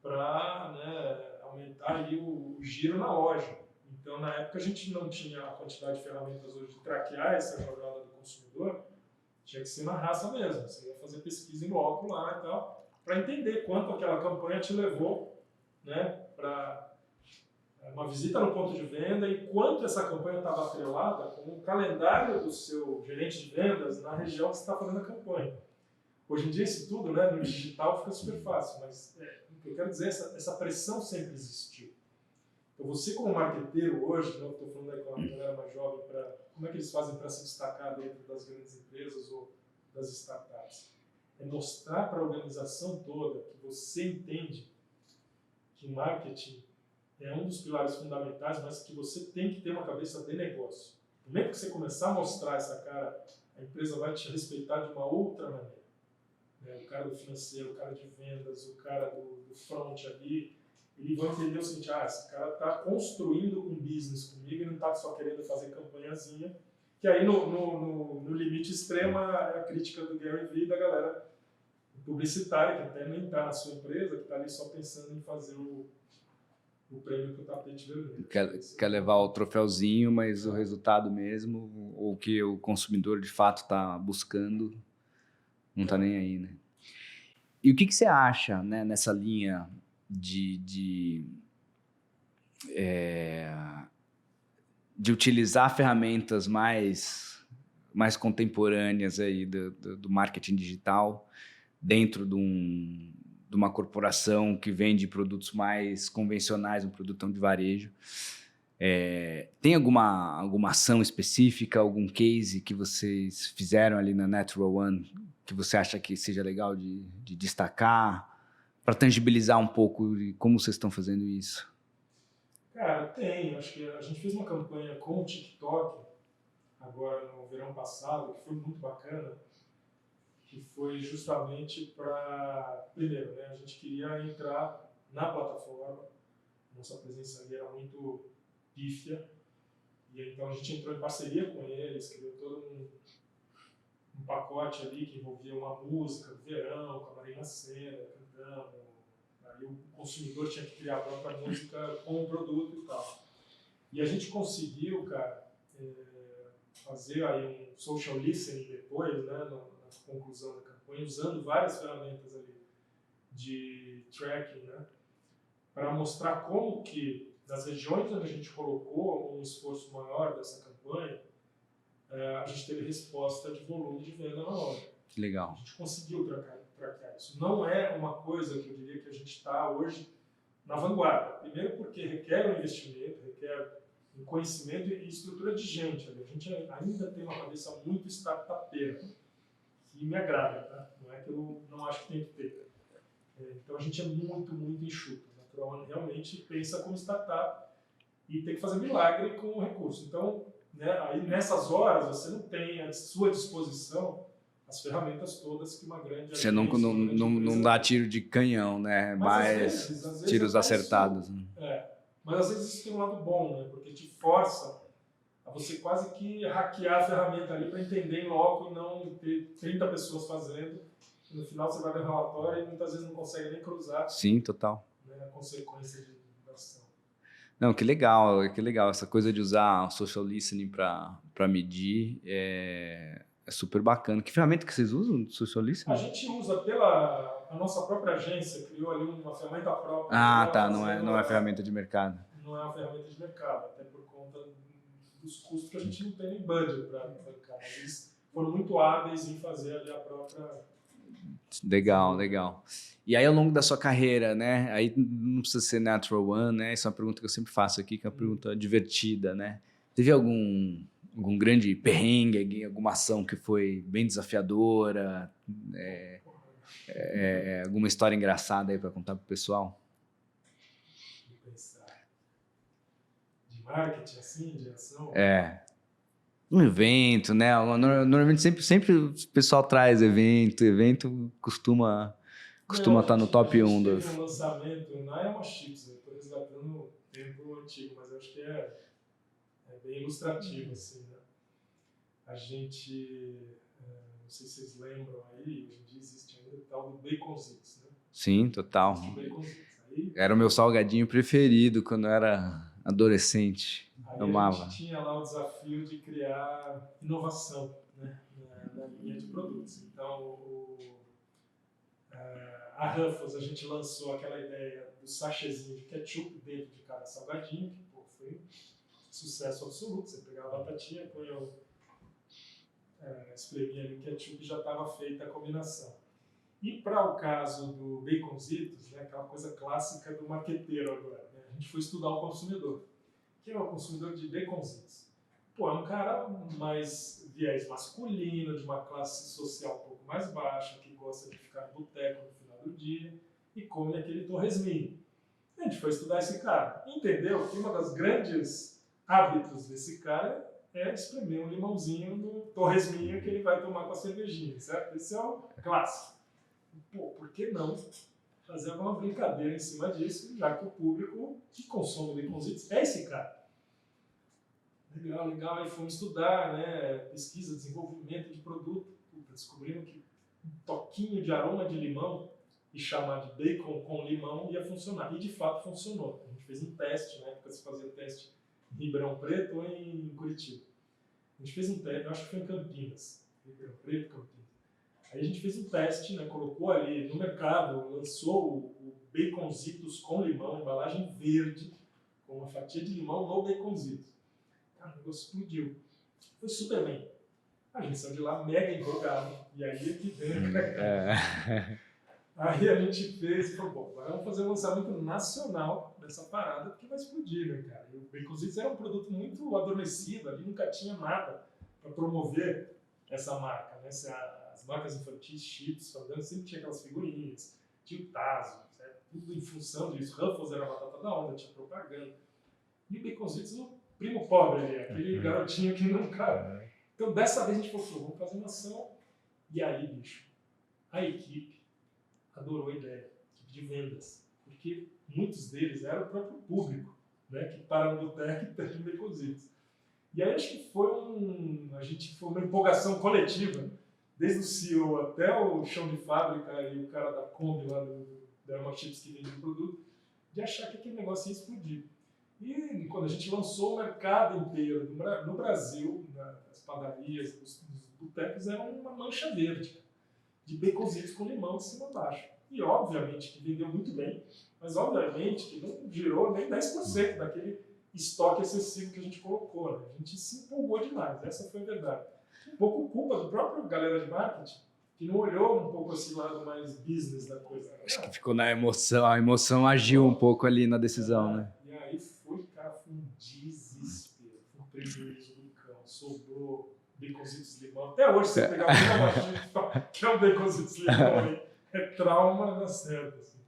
para, né, aumentar aí o giro na loja? Então, na época, a gente não tinha a quantidade de ferramentas hoje de traquear essa jornada do consumidor, tinha que ser na raça mesmo. Você ia fazer pesquisa em loco lá e tal, para entender quanto aquela campanha te levou, né, para uma visita no ponto de venda e quanto essa campanha estava atrelada com o calendário do seu gerente de vendas na região que você está fazendo a campanha. Hoje em dia isso tudo, né, no digital fica super fácil, mas o que eu quero dizer é essa pressão sempre existiu. Então você como marqueteiro hoje, né, eu estou falando aí com a galera mais jovem, como é que eles fazem para se destacar dentro das grandes empresas ou das startups? É mostrar para a organização toda que você entende que o marketing é um dos pilares fundamentais, mas que você tem que ter uma cabeça de negócio. No momento que você começar a mostrar essa cara, a empresa vai te respeitar de uma outra maneira. O cara do financeiro, o cara de vendas, o cara do front ali, ele vai entender o seguinte, esse cara está construindo um business comigo e não está só querendo fazer campanhazinha, que aí no limite extremo é a crítica do Gary Vee e da galera publicitária, que até nem está na sua empresa, que está ali só pensando em fazer o prêmio com o tapete vermelho. Quer levar o troféuzinho, mas o resultado mesmo, ou que o consumidor de fato está buscando, não está nem aí, né? E o que você acha, né, nessa linha de utilizar ferramentas mais contemporâneas aí do marketing digital dentro de uma corporação que vende produtos mais convencionais, um produtão de varejo? Tem alguma ação específica, algum case que vocês fizeram ali na Natural One que você acha que seja legal de destacar para tangibilizar um pouco de como vocês estão fazendo isso? Cara, tem. Acho que a gente fez uma campanha com o TikTok agora no verão passado, que foi muito bacana, que foi justamente para... Primeiro, né, a gente queria entrar na plataforma, nossa presença ali era muito pífia, e então a gente entrou em parceria com eles, criou todo um pacote ali que envolvia uma música do verão, com a Marina Sena cantando, aí o consumidor tinha que criar a própria música com o produto e tal. E a gente conseguiu, cara, fazer aí um social listening depois, né, na conclusão da campanha, usando várias ferramentas ali de tracking, né, para mostrar como que nas regiões onde a gente colocou um esforço maior dessa campanha, a gente teve resposta de volume de venda na hora. Que legal. A gente conseguiu traquear isso. Não é uma coisa que eu diria que a gente está hoje na vanguarda. Primeiro porque requer um investimento, requer um conhecimento e estrutura de gente. A gente ainda tem uma cabeça muito startupeira, que me agrada, tá? Não é que eu não acho que tem que ter. Então a gente é muito, muito enxuto. A Natural One realmente pensa como startup e tem que fazer milagre com o recurso. Então, né, aí nessas horas você não tem à sua disposição as ferramentas todas que uma grande Você não, agência, não, uma grande não, não empresa dá tem. tiro de canhão, né? Mas Mais às vezes tiros até acertados. isso, mas às vezes isso tem um lado bom, né? Porque te força a você quase que hackear a ferramenta ali para entender em loco e não ter 30 pessoas fazendo. E no final você vai ver o relatório e muitas vezes não consegue nem cruzar, Sim, total. né, a consequência de ação. Não, que legal, que legal. Essa coisa de usar o social listening para medir é super bacana. Que ferramenta que vocês usam do social A listening? gente usa a nossa própria agência, criou ali uma ferramenta própria Ah, para tá, fazer não é ferramenta de mercado. não é uma ferramenta de mercado, até por conta dos custos que a gente não tem nem budget para bancar. Mas eles foram muito hábeis em fazer ali a própria. Legal, legal. E aí, ao longo da sua carreira, né? Aí não precisa ser Natural One, né? Isso é uma pergunta que eu sempre faço aqui, que é uma pergunta divertida, né? Teve algum grande perrengue, alguma ação que foi bem desafiadora? Alguma história engraçada aí para contar pro pessoal? Pensar. De marketing, assim, de ação. Um evento, né? Normalmente sempre o pessoal traz evento costuma estar no top 1 teve dos... um lançamento na Elma Chips, estou resgatando o tempo antigo, mas eu acho que é bem ilustrativo, assim, né? A gente, não sei se vocês lembram aí, hoje em dia existe ainda o tal do Baconzitos, né? Sim, total. Aí, era o meu salgadinho preferido quando eu era adolescente. aí Amava. a gente tinha lá o desafio de criar inovação, né, na linha de produtos. Então, a Ruffles, a gente lançou aquela ideia do sachêzinho de ketchup dentro de cada salgadinho, que foi um sucesso absoluto. Você pegava a batatinha, põe espremia ali o ketchup e já estava feita a combinação. E para o caso do Baconzitos, né, aquela coisa clássica do marqueteiro agora, né, a gente foi estudar o consumidor. Quem é o consumidor de Baconzitos? Pô, é um cara mais viés masculino, de uma classe social um pouco mais baixa, que gosta de ficar no boteco no final do dia e come aquele torresminho. A gente foi estudar esse cara e entendeu que uma das grandes hábitos desse cara é espremer um limãozinho no torresminho que ele vai tomar com a cervejinha, certo? Esse é o clássico. Pô, por que não fazer alguma brincadeira em cima disso, já que o público que consome Baconzitos é esse cara? Legal, aí fomos estudar, né, pesquisa, desenvolvimento de produto. Descobrimos que um toquinho de aroma de limão e chamar de bacon com limão ia funcionar. E de fato funcionou. A gente fez um teste, na época se fazia teste em Ribeirão Preto ou em Curitiba. A gente fez um teste, eu acho que foi em Campinas. Ribeirão Preto, Campinas. Aí a gente fez um teste, né, colocou ali no mercado, lançou o Baconzitos com limão, embalagem verde, com uma fatia de limão no Baconzitos. Cara, o negócio explodiu. Foi super bem. A gente saiu de lá mega empolgado. E aí é que vem. Aí a gente fez e falou, bom, agora vamos fazer um lançamento nacional dessa parada, porque vai explodir, né, cara? E o Baconzitos era um produto muito adormecido, ali nunca tinha nada para promover essa marca, né? As marcas infantis, chips, sempre tinha aquelas figurinhas, tinha o Tazo, certo? Tudo em função disso. Ruffles era a batata da onda, tinha propaganda. E o Baconzitos, o primo pobre ali, aquele garotinho que nunca... Então, dessa vez a gente falou, vamos fazer uma ação. E aí, bicho, a equipe adorou a ideia, equipe de vendas, porque muitos deles eram o próprio público, né, que para no boteco e pede Baconzitos. E aí acho que foi uma empolgação coletiva, desde o CEO até o chão de fábrica e o cara da Kombi lá da Elma Chips que vende o produto, de achar que aquele negócio ia explodir. E quando a gente lançou o mercado inteiro no Brasil, as padarias, os botecos, era uma mancha verde de Baconzitos com limão de cima a baixo. E obviamente que vendeu muito bem, mas obviamente que não girou nem 10% daquele estoque excessivo que a gente colocou. Né? A gente se empolgou demais, essa foi a verdade. Um pouco culpa do próprio galera de marketing, que não olhou um pouco esse lado mais business da coisa. Acho que ficou na emoção, a emoção agiu um pouco ali na decisão, né? E aí foi, cara, foi um desespero, foi um prejuízo do cão, sobrou Baconzitos limão. Até hoje, você pegar uma lojinha que é um Baconzitos limão aí, é trauma na certa. Assim.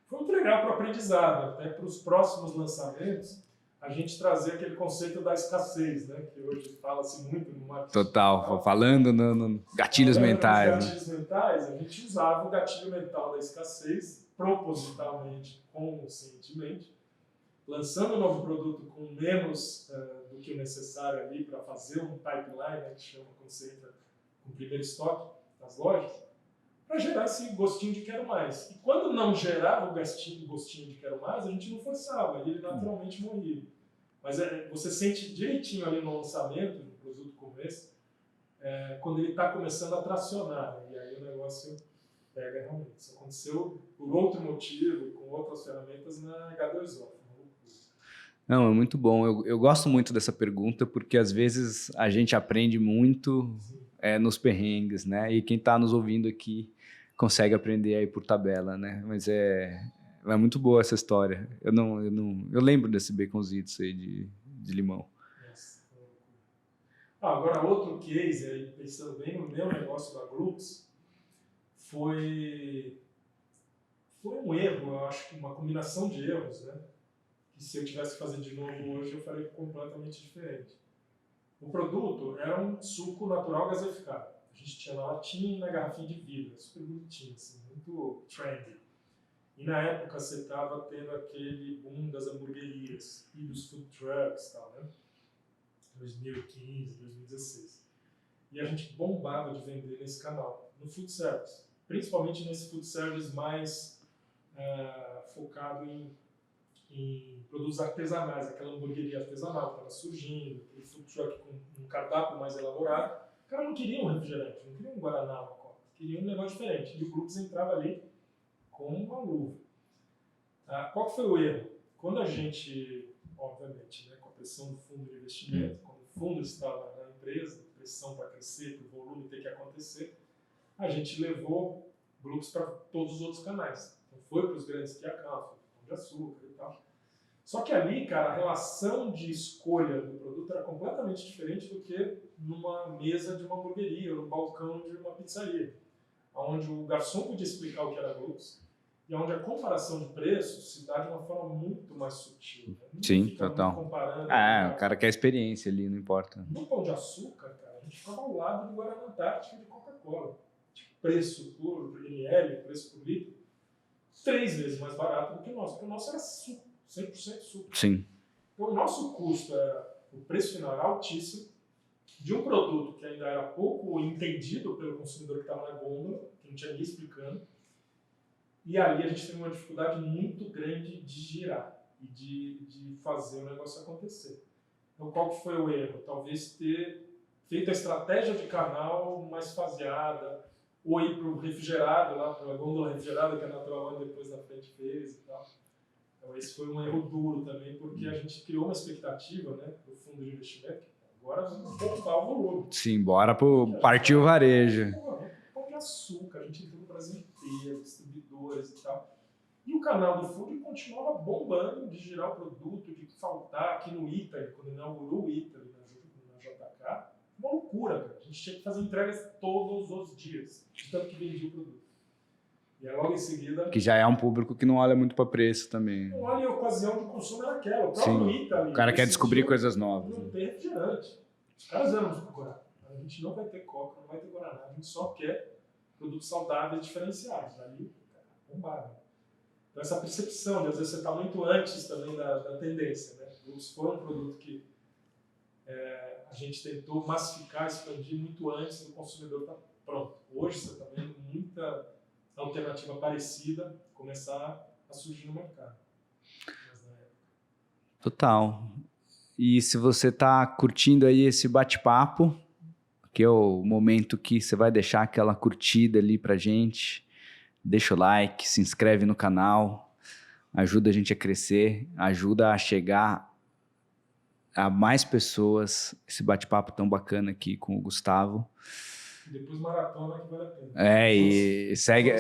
Foi muito legal para o aprendizado, até para os próximos lançamentos. a gente trazer aquele conceito da escassez, né? Que hoje fala-se muito no marketing. Total, falando no gatilhos mentais. Nos gatilhos mentais, a gente usava o gatilho mental da escassez propositalmente, conscientemente, lançando um novo produto com menos do que o necessário ali para fazer um pipeline, né, que chama quando você entra com o primeiro estoque nas lojas, para gerar esse gostinho de quero mais. E quando não gerava o gostinho de quero mais, a gente não forçava, ele naturalmente morria. Mas você sente direitinho ali no lançamento, no produto como esse, quando ele está começando a tracionar, né? E aí o negócio pega realmente. Isso aconteceu por outro motivo, com outras ferramentas na H2O. Não, é muito bom. Eu gosto muito dessa pergunta porque às vezes a gente aprende muito nos perrengues, né? E quem está nos ouvindo aqui consegue aprender aí por tabela, né? Mas é muito boa essa história. Eu lembro desse baconzitos aí de limão. Agora, outro case, aí, pensando bem no meu negócio da Groups, foi um erro, eu acho que uma combinação de erros, né? Que se eu tivesse que fazer de novo hoje, eu faria completamente diferente. O produto era um suco natural gaseificado. A gente tinha na latinha e na garrafinha de vidro, super bonitinho, assim, muito trendy. E na época você estava tendo aquele boom das hamburguerias e dos food trucks e tal, né? 2015, 2016. E a gente bombava de vender nesse canal, no food service. Principalmente nesse food service mais focado em produtos artesanais, aquela hamburgueria artesanal que estava surgindo, aquele food truck com um cardápio mais elaborado. O cara não queria um refrigerante, não queria um Guaraná, uma Coca, queria um negócio diferente. E o Groups entrava ali com uma luva. Qual foi o erro? Quando a gente, obviamente, né, com a pressão do fundo de investimento, quando o fundo estava na empresa, pressão para crescer, para o volume ter que acontecer, a gente levou Groups para todos os outros canais. Então foi para os grandes key accounts, Pão de Açúcar e tal. Só que ali, cara, a relação de escolha do produto era completamente diferente do que numa mesa de uma hamburgueria ou no balcão de uma pizzaria, onde o garçom podia explicar o que era Groups e onde a comparação de preços se dá de uma forma muito mais sutil. Né? Sim, total. O cara quer experiência ali, não importa. No Pão de Açúcar, cara, a gente ficava ao lado do Guaraná Antártica e de Coca-Cola. Tipo, preço por ml, preço por litro, 3 vezes mais barato do que o nosso, porque o nosso era suco. 100% suco. Sim. Então, o nosso custo, o preço final era altíssimo, de um produto que ainda era pouco entendido pelo consumidor que estava na gôndola, que não tinha ninguém explicando, e ali a gente teve uma dificuldade muito grande de girar e de fazer o negócio acontecer. Então, qual que foi o erro? Talvez ter feito a estratégia de canal mais faseada, ou ir para o refrigerado, lá para a gôndola refrigerada que a Natural One depois na frente fez e tal. Então, esse foi um erro duro também, porque a gente criou uma expectativa, né, do fundo de investimento, que agora vamos voltar o volume. Sim, bora partir o varejo. Pão de Açúcar, a gente entrou no Brasil inteiro, distribuidores e tal. E o canal do fundo continuava bombando de girar o produto, de faltar aqui no Italy, quando inaugurou o Italy na JK. Uma loucura, cara. A gente tinha que fazer entregas todos os dias, de tanto que vendia o produto. E aí, logo em seguida... Que já é um público que não olha muito para preço também. Não olha a ocasião de consumo era aquela. O próprio Italy... O cara quer descobrir coisas novas. Não tem refrigerante. Os caras vão nos procurar. A gente não vai ter Coca, não vai ter Guaraná. A gente só quer produtos saudáveis diferenciados. Ali, cara, bombaram. Então, essa percepção de, às vezes, você está muito antes também da tendência. Né? Isso foi um produto que a gente tentou massificar, expandir muito antes do consumidor estar pronto. Hoje, você está vendo muita alternativa parecida começar a surgir no mercado. Total. E se você está curtindo aí esse bate-papo, que é o momento que você vai deixar aquela curtida ali pra gente, deixa o like, se inscreve no canal, ajuda a gente a crescer, ajuda a chegar a mais pessoas, esse bate-papo tão bacana aqui com o Gustavo. Depois maratona que vale a pena. E segue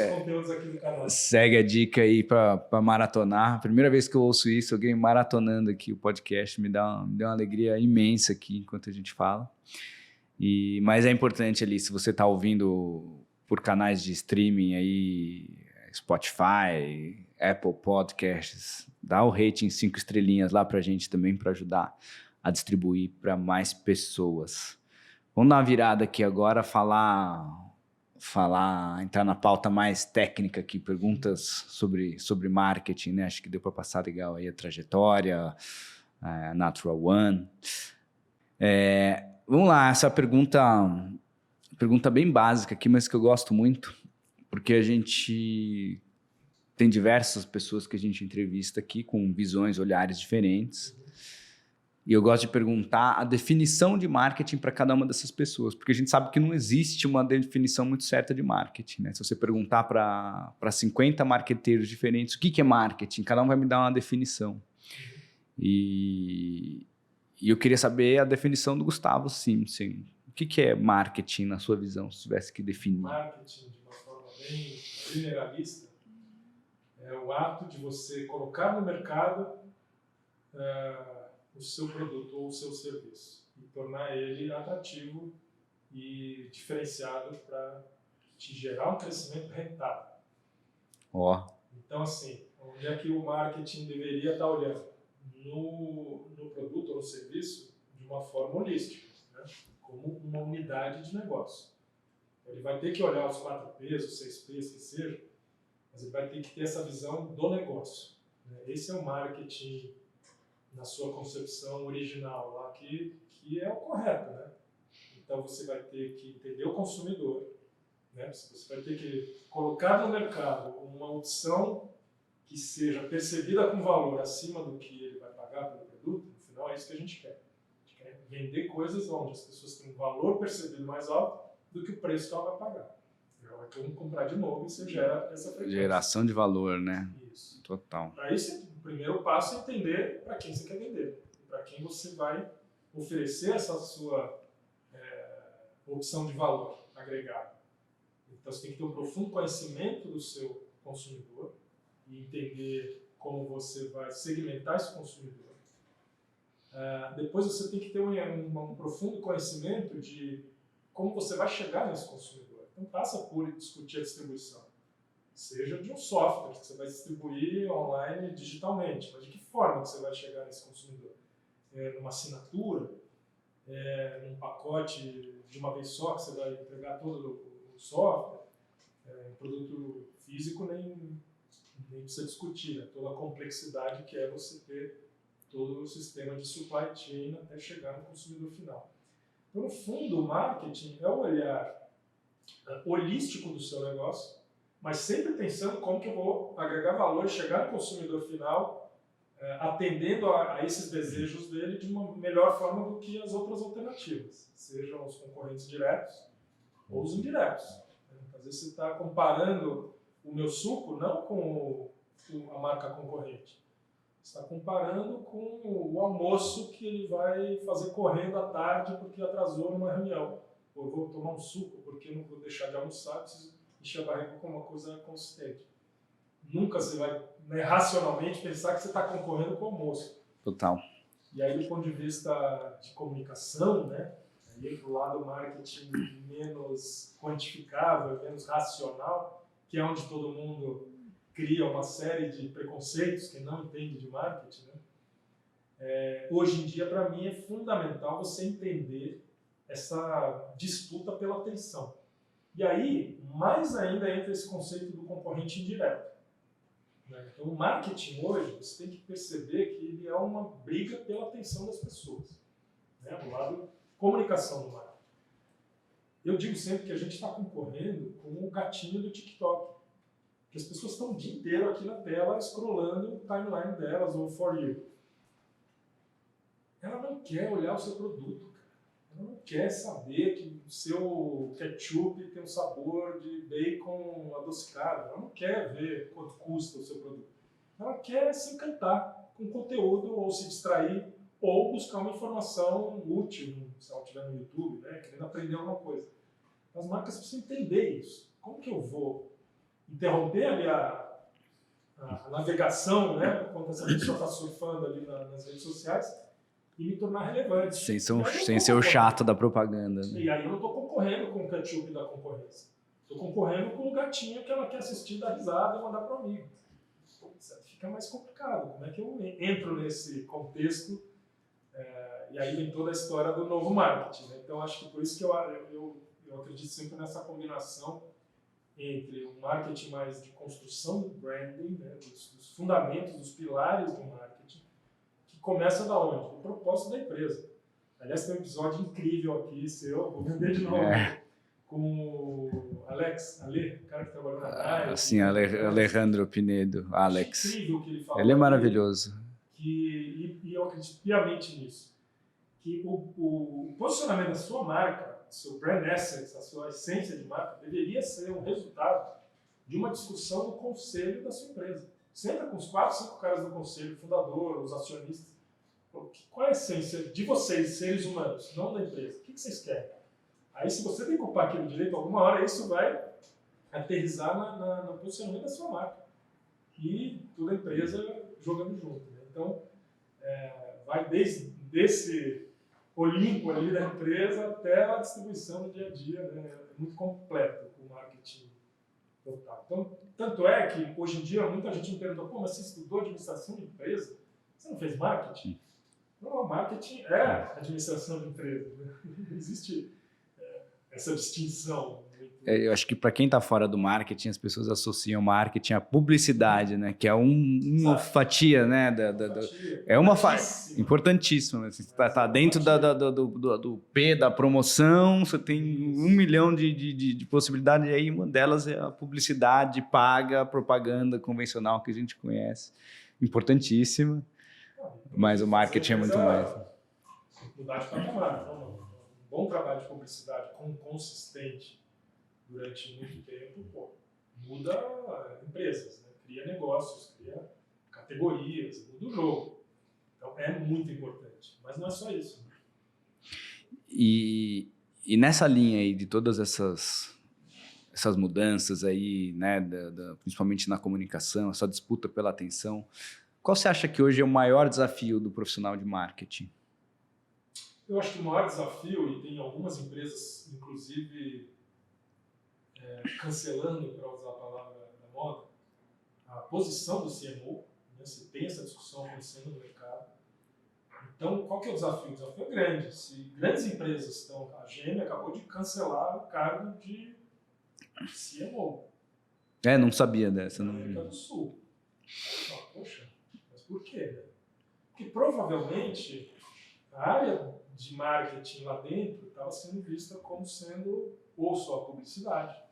a dica aí para maratonar. Primeira vez que eu ouço isso, alguém maratonando aqui o podcast, me deu uma alegria imensa aqui enquanto a gente fala. Mas é importante ali, se você está ouvindo por canais de streaming aí, Spotify, Apple Podcasts. Dá o rating 5 estrelinhas lá pra gente também, para ajudar a distribuir para mais pessoas. Vamos dar uma virada aqui agora, entrar na pauta mais técnica aqui, perguntas sobre marketing, né? Acho que deu para passar legal aí a trajetória, a Natural One. Vamos lá, essa pergunta bem básica aqui, mas que eu gosto muito, porque a gente tem diversas pessoas que a gente entrevista aqui com visões, olhares diferentes. E eu gosto de perguntar a definição de marketing para cada uma dessas pessoas, porque a gente sabe que não existe uma definição muito certa de marketing, né? Se você perguntar para 50 marqueteiros diferentes o que é marketing, cada um vai me dar uma definição. E eu queria saber a definição do Gustavo Simpson. O que é marketing na sua visão, se tivesse que definir? Marketing, de uma forma bem generalista, é o ato de você colocar no mercado o seu produto ou o seu serviço e tornar ele atrativo e diferenciado para te gerar um crescimento rentável. Então, assim, onde é que o marketing deveria estar olhando? No produto ou no serviço de uma forma holística, né? Como uma unidade de negócio. Ele vai ter que olhar os 4Ps, os 6Ps, que seja, mas ele vai ter que ter essa visão do negócio, né? Esse é o marketing na sua concepção original lá, que é o correto, né? Então você vai ter que entender o consumidor, né? Você vai ter que colocar no mercado uma opção que seja percebida com valor acima do que ele vai pagar pelo produto. No final é isso que a gente quer. A gente quer vender coisas onde as pessoas têm um valor percebido mais alto do que o preço que ela vai pagar. Ela vai ter que comprar de novo e você gera essa frequência. Geração de valor, né? Isso. Total. Para isso, o primeiro passo é entender para quem você quer vender, para quem você vai oferecer essa sua opção de valor agregado. Então você tem que ter um profundo conhecimento do seu consumidor e entender como você vai segmentar esse consumidor. Depois você tem que ter um profundo conhecimento de como você vai chegar nesse consumidor. Então passa por discutir a distribuição. Seja de um software que você vai distribuir online digitalmente, mas de que forma que você vai chegar nesse consumidor? Numa assinatura, num pacote de uma vez só que você vai entregar todo o software, um produto físico nem precisa discutir, né? Toda a complexidade que é você ter todo o sistema de supply chain até chegar no consumidor final. Então, no fundo, o marketing é o olhar holístico do seu negócio, mas sempre pensando como que eu vou agregar valor e chegar no consumidor final, atendendo a esses desejos dele de uma melhor forma do que as outras alternativas, sejam os concorrentes diretos ou os indiretos. Às vezes você está comparando o meu suco não com a marca concorrente, você está comparando com o almoço que ele vai fazer correndo à tarde porque atrasou numa reunião. Ou eu vou tomar um suco porque eu não vou deixar de almoçar, preciso encher a barriga com uma coisa consistente. Nunca você vai, né, racionalmente pensar que você está concorrendo com o almoço. Total. E aí, do ponto de vista de comunicação, né, aí do lado do marketing menos quantificável, menos racional, que é onde todo mundo cria uma série de preconceitos, quem não entende de marketing, né? Hoje em dia, para mim, é fundamental você entender essa disputa pela atenção. E aí, mais ainda entra esse conceito do concorrente indireto. Então, o marketing hoje, você tem que perceber que ele é uma briga pela atenção das pessoas, né? Do lado comunicação do marketing. Eu digo sempre que a gente está concorrendo com o gatinho do TikTok. Que as pessoas estão o dia inteiro aqui na tela, scrollando o timeline delas, ou For You. Ela não quer olhar o seu produto, cara. Ela não quer saber que o seu ketchup tem um sabor de bacon adocicado. Ela não quer ver quanto custa o seu produto. Ela quer se encantar com o conteúdo, ou se distrair, ou buscar uma informação útil, se ela estiver no YouTube, né, querendo aprender alguma coisa. As marcas precisam entender isso. Como que eu vou interromper ali a navegação, né, quando essa pessoa está surfando ali nas redes sociais, e me tornar relevante. Sem ser o chato da propaganda. Né? E aí eu não estou concorrendo com o ketchup da concorrência. Estou concorrendo com o gatinho que ela quer assistir, dar risada e mandar para o amigo. Fica mais complicado. Como é que eu entro nesse contexto? E aí vem toda a história do novo marketing, né? Então, acho que por isso que eu acredito sempre nessa combinação entre um marketing mais de construção do branding, né? dos fundamentos, dos pilares do marketing, que começa da onde? Do propósito da empresa. Aliás, tem um episódio incrível aqui, seu, vou vender de novo, com o Ale, o cara que trabalhou na Nike. Sim, Alejandro Pinedo, Alex. É incrível o que ele fala. Ele é maravilhoso. E eu acredito piamente nisso. Que o posicionamento da sua marca, seu brand assets, a sua essência de marca, deveria ser um resultado de uma discussão no conselho da sua empresa. Senta com os 4, 5 caras do conselho, fundador, os acionistas. Qual é a essência de vocês, seres humanos, não da empresa? O que vocês querem? Aí, se você decupar aquilo direito, alguma hora isso vai aterrissar no posicionamento da sua marca. E toda a empresa jogando junto. Né? Então, vai desde esse Olimpo ali da empresa até a distribuição no dia a dia. Né? É muito completo o marketing total. Então, tanto é que, hoje em dia, muita gente me pergunta, pô, mas você estudou administração de empresa? Você não fez marketing? Não, marketing é administração de empresa. Né? Não existe essa distinção. Eu acho que para quem está fora do marketing, as pessoas associam marketing à publicidade, né? Que é uma fatia, né? É uma fatia importantíssima. Né? Você está dentro do P da promoção, você tem 1 milhão de possibilidades, e aí uma delas é a publicidade paga, a propaganda convencional que a gente conhece. Importantíssima, mas o marketing é muito mais. Mudar de patamar. Então, um bom trabalho de publicidade consistente durante muito tempo, muda empresas, né? Cria negócios, cria categorias, muda o jogo. Então é muito importante, mas não é só isso. E nessa linha aí de todas essas mudanças aí, né, principalmente na comunicação, essa disputa pela atenção, qual você acha que hoje é o maior desafio do profissional de marketing? Eu acho que o maior desafio, e tem algumas empresas, inclusive, cancelando, para usar a palavra da moda, a posição do CMO, né? Você tem essa discussão acontecendo no mercado. Então, qual que é o desafio? O desafio é grande. Se grandes empresas estão... A GM acabou de cancelar o cargo de CMO. Não sabia dessa. Na América do Sul. Poxa, mas por quê? Porque provavelmente a área de marketing lá dentro estava sendo vista como sendo ou só publicidade.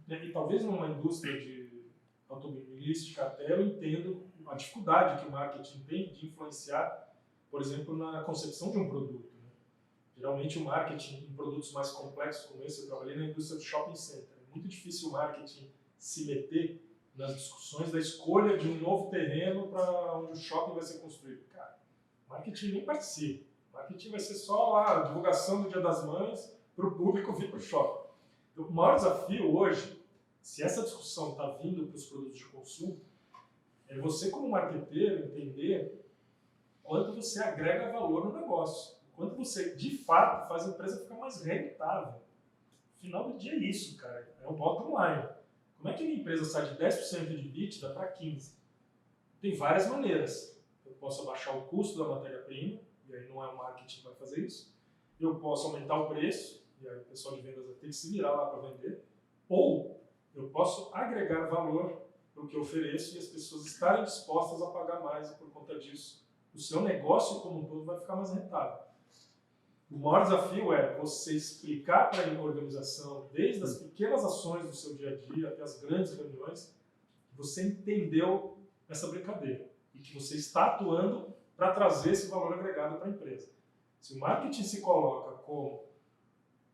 E talvez numa indústria de automobilística até eu entendo a dificuldade que o marketing tem de influenciar, por exemplo, na concepção de um produto. Né? Geralmente o marketing em produtos mais complexos como esse, eu trabalhei na indústria do shopping center. É muito difícil o marketing se meter nas discussões da escolha de um novo terreno para onde o shopping vai ser construído. Cara, marketing nem participa. Marketing vai ser só lá a divulgação do Dia das Mães para o público vir para o shopping. Então, o maior desafio hoje, se essa discussão está vindo para os produtos de consumo, é você, como marqueteiro, entender quanto você agrega valor no negócio. Quanto você, de fato, faz a empresa ficar mais rentável. No final do dia é isso, cara. É o bottom line. Como é que a minha empresa sai de 10% de EBITDA para 15%? Tem várias maneiras. Eu posso abaixar o custo da matéria-prima, e aí não é o marketing que vai fazer isso. Eu posso aumentar o preço, e aí o pessoal de vendas vai ter que se virar lá para vender. Ou eu posso agregar valor para o que eu ofereço e as pessoas estarem dispostas a pagar mais, e por conta disso o seu negócio como um todo vai ficar mais rentável. O maior desafio é você explicar para a organização, desde as pequenas ações do seu dia a dia até as grandes reuniões, que você entendeu essa brincadeira e que você está atuando para trazer esse valor agregado para a empresa. Se o marketing se coloca como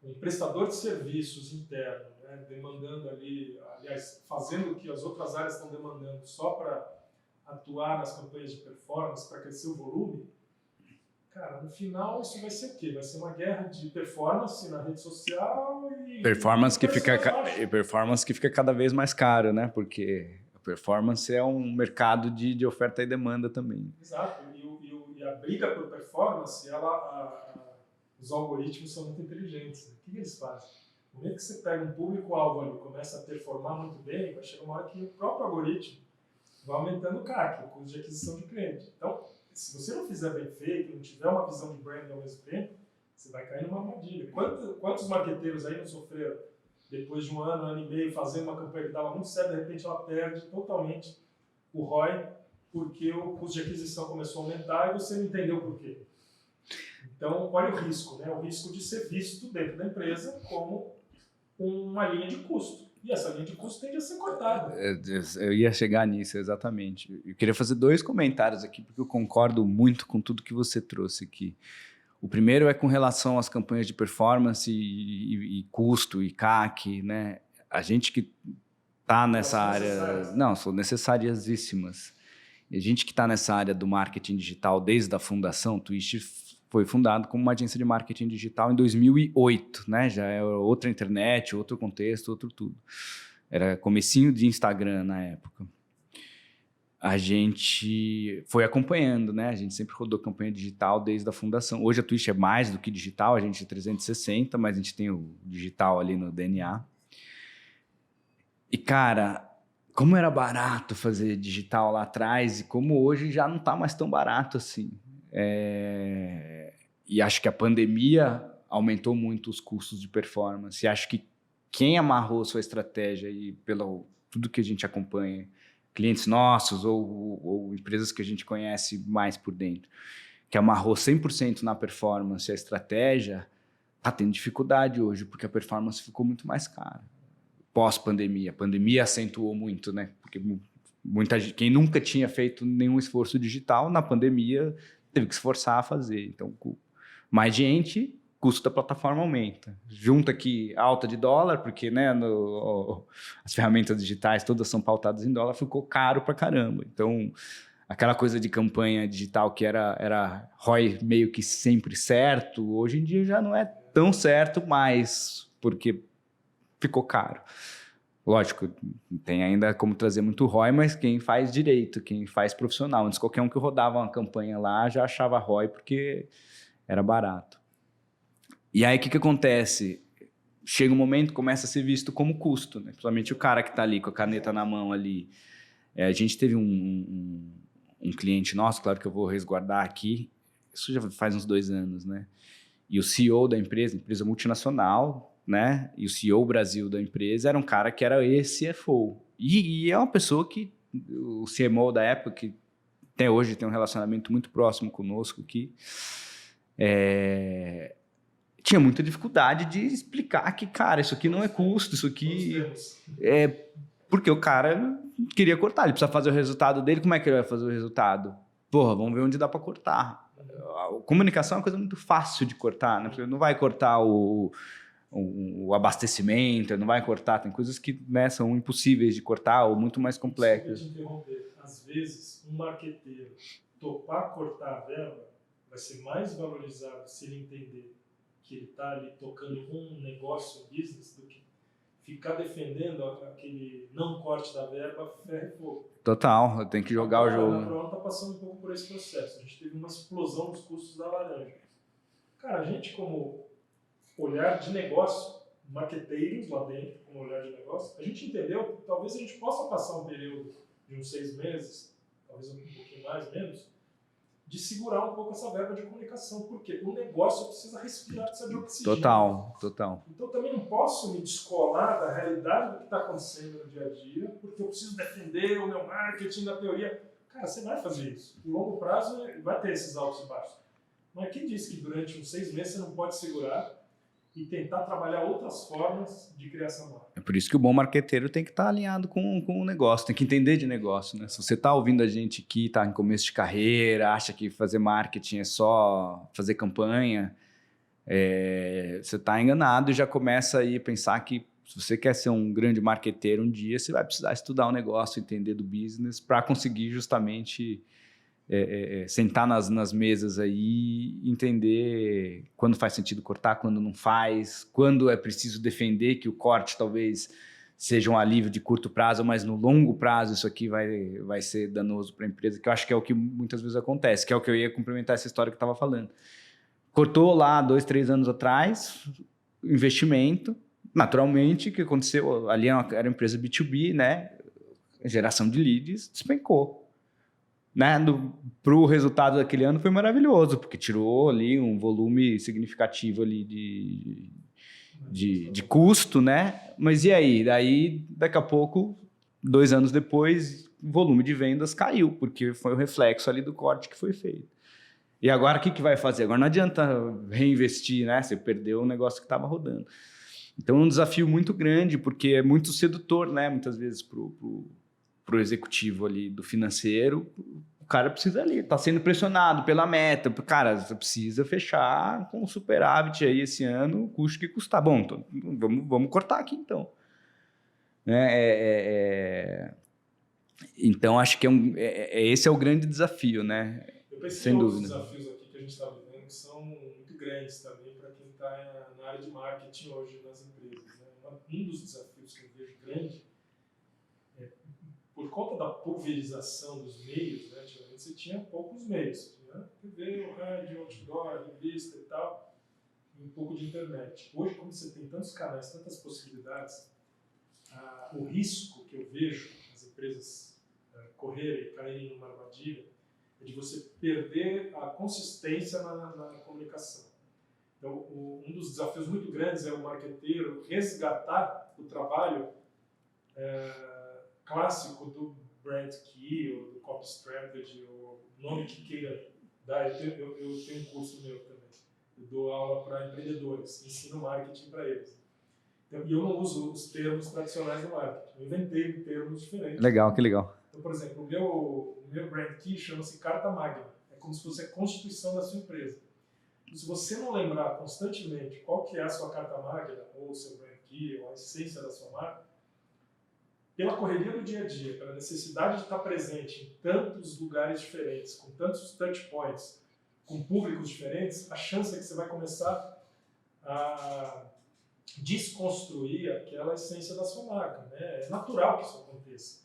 um prestador de serviços interno, né, demandando ali, aliás, fazendo o que as outras áreas estão demandando só para atuar nas campanhas de performance, para crescer o volume, cara, no final isso vai ser o quê? Vai ser uma guerra de performance na rede social e... Performance que fica cada vez mais caro, né? Porque a performance é um mercado de oferta e demanda também. Exato. E a briga por performance, os algoritmos são muito inteligentes. O que eles fazem? No momento que você pega um público-alvo ali e começa a performar muito bem, vai chegar uma hora que o próprio algoritmo vai aumentando o CAC, o custo de aquisição de cliente. Então, se você não fizer bem feito, não tiver uma visão de brand ao mesmo tempo, você vai cair numa armadilha. Quantos marqueteiros aí não sofreram depois de um ano e meio, fazendo uma campanha que dava muito certo, de repente ela perde totalmente o ROI, porque o custo de aquisição começou a aumentar e você não entendeu por quê. Então, olha o risco, né? O risco de ser visto dentro da empresa como uma linha de custo. E essa linha de custo tende a ser cortada. Eu ia chegar nisso, exatamente. Eu queria fazer 2 comentários aqui, porque eu concordo muito com tudo que você trouxe aqui. O primeiro é com relação às campanhas de performance e custo e CAC, né? A gente que está nessa área... Não, são necessariíssimas. E a gente que está nessa área do marketing digital desde a fundação, o Twist foi fundado como uma agência de marketing digital em 2008, né? Já é outra internet, outro contexto, outro tudo. Era comecinho de Instagram na época. A gente foi acompanhando, né? A gente sempre rodou campanha digital desde a fundação. Hoje a Twitch é mais do que digital, a gente é 360, mas a gente tem o digital ali no DNA. E, cara, como era barato fazer digital lá atrás e como hoje já não está mais tão barato assim. E acho que a pandemia aumentou muito os custos de performance. E acho que quem amarrou sua estratégia e pelo tudo que a gente acompanha, clientes nossos ou empresas que a gente conhece mais por dentro, que amarrou 100% na performance a estratégia, está tendo dificuldade hoje, porque a performance ficou muito mais cara. Pós-pandemia. A pandemia acentuou muito, né? Porque muita gente, quem nunca tinha feito nenhum esforço digital, na pandemia teve que se forçar a fazer. Então, mais gente, custo da plataforma aumenta. Junta aqui alta de dólar, porque né, as ferramentas digitais todas são pautadas em dólar, ficou caro pra caramba. Então, aquela coisa de campanha digital que era ROI meio que sempre certo, hoje em dia já não é tão certo mais, porque ficou caro. Lógico, tem ainda como trazer muito ROI, mas quem faz direito, quem faz profissional. Antes, qualquer um que rodava uma campanha lá já achava ROI porque era barato. E aí, o que acontece? Chega um momento, começa a ser visto como custo, né? Principalmente o cara que está ali com a caneta na mão ali. A gente teve um cliente nosso, claro que eu vou resguardar aqui, isso já faz uns 2 anos, né? E o CEO da empresa multinacional, né? E o CEO Brasil da empresa era um cara que era ex-CFO. E é uma pessoa que, o CMO da época, que até hoje tem um relacionamento muito próximo conosco aqui, tinha muita dificuldade de explicar que, cara, isso aqui não é custo, isso aqui é porque o cara queria cortar, ele precisa fazer o resultado dele, como é que ele vai fazer o resultado? Porra, vamos ver onde dá para cortar. A comunicação é uma coisa muito fácil de cortar, né? Porque não vai cortar o abastecimento, não vai cortar, tem coisas que né, são impossíveis de cortar ou muito mais complexas. Desculpa te interromper. Às vezes, um marqueteiro topar cortar a verba vai ser mais valorizado se ele entender que ele está ali tocando um negócio, um business, do que ficar defendendo aquele não corte da verba ferro e fogo. Total, tem que jogar o jogo. A Natural está passando um pouco por esse processo. A gente teve uma explosão dos custos da laranja. Cara, a gente como olhar de negócio, marqueteiros lá dentro, como olhar de negócio, a gente entendeu que talvez a gente possa passar um período de uns 6 meses, talvez um pouquinho mais, menos, de segurar um pouco essa verba de comunicação, porque o negócio precisa respirar, precisa de oxigênio. Total. Então também não posso me descolar da realidade do que está acontecendo no dia a dia, porque eu preciso defender o meu marketing da teoria. Cara, você vai fazer isso. No longo prazo vai ter esses altos e baixos. Mas quem disse que durante uns 6 meses você não pode segurar e tentar trabalhar outras formas de criação marca? É por isso que o bom marqueteiro tem que estar alinhado com o negócio, tem que entender de negócio, né? Se você está ouvindo a gente aqui, está em começo de carreira, acha que fazer marketing é só fazer campanha, você está enganado e já começa aí a pensar que se você quer ser um grande marqueteiro um dia, você vai precisar estudar o negócio, entender do business para conseguir justamente sentar nas mesas aí e entender quando faz sentido cortar, quando não faz, quando é preciso defender que o corte talvez seja um alívio de curto prazo, mas no longo prazo isso aqui vai ser danoso para a empresa, que eu acho que é o que muitas vezes acontece, que é o que eu ia complementar essa história que eu estava falando. Cortou lá 2, 3 anos atrás, investimento, Naturalmente, o que aconteceu? Ali era uma empresa B2B, né? Geração de leads despencou. Né? Para o resultado daquele ano foi maravilhoso, porque tirou ali um volume significativo ali de custo, né? Mas e aí? Daí, daqui a pouco, 2 anos depois, o volume de vendas caiu, porque foi o reflexo ali do corte que foi feito. E agora, o que vai fazer? Agora não adianta reinvestir, né? Você perdeu um negócio que estava rodando. Então, é um desafio muito grande, porque é muito sedutor, né? Muitas vezes, para o executivo ali do financeiro, o cara precisa ali, está sendo pressionado pela meta. Cara, você precisa fechar com superávit aí esse ano, custe que custar. Bom, então, vamos cortar aqui então. Então, acho que esse é o grande desafio, né? Eu pensei Sem em outros dúvida. desafios aqui que a gente está vivendo que são muito grandes também para quem está na área de marketing hoje nas empresas. Né? Um dos desafios que eu vejo grande por conta da pulverização dos meios, né? Antigamente você tinha poucos meios, você tinha TV, o rádio, outdoor, revista e tal, e um pouco de internet. Hoje, como você tem tantos canais, tantas possibilidades, o risco que eu vejo as empresas correrem e caírem numa armadilha é de você perder a consistência na comunicação. Então, um dos desafios muito grandes é o marqueteiro resgatar o trabalho clássico do brand key, ou do copy strategy, ou nome que queira dar. Eu tenho um curso meu também. Eu dou aula para empreendedores, ensino marketing para eles. Então, e eu não uso os termos tradicionais do marketing. Eu inventei termos diferentes. Legal, que legal. Então, por exemplo, o meu brand key chama-se Carta Magna. É como se fosse a constituição da sua empresa. Então, se você não lembrar constantemente qual que é a sua Carta Magna, ou o seu brand key, ou a essência da sua marca, pela correria do dia a dia, pela necessidade de estar presente em tantos lugares diferentes, com tantos touch points, com públicos diferentes, a chance é que você vai começar a desconstruir aquela essência da sua marca. Né? É natural que isso aconteça.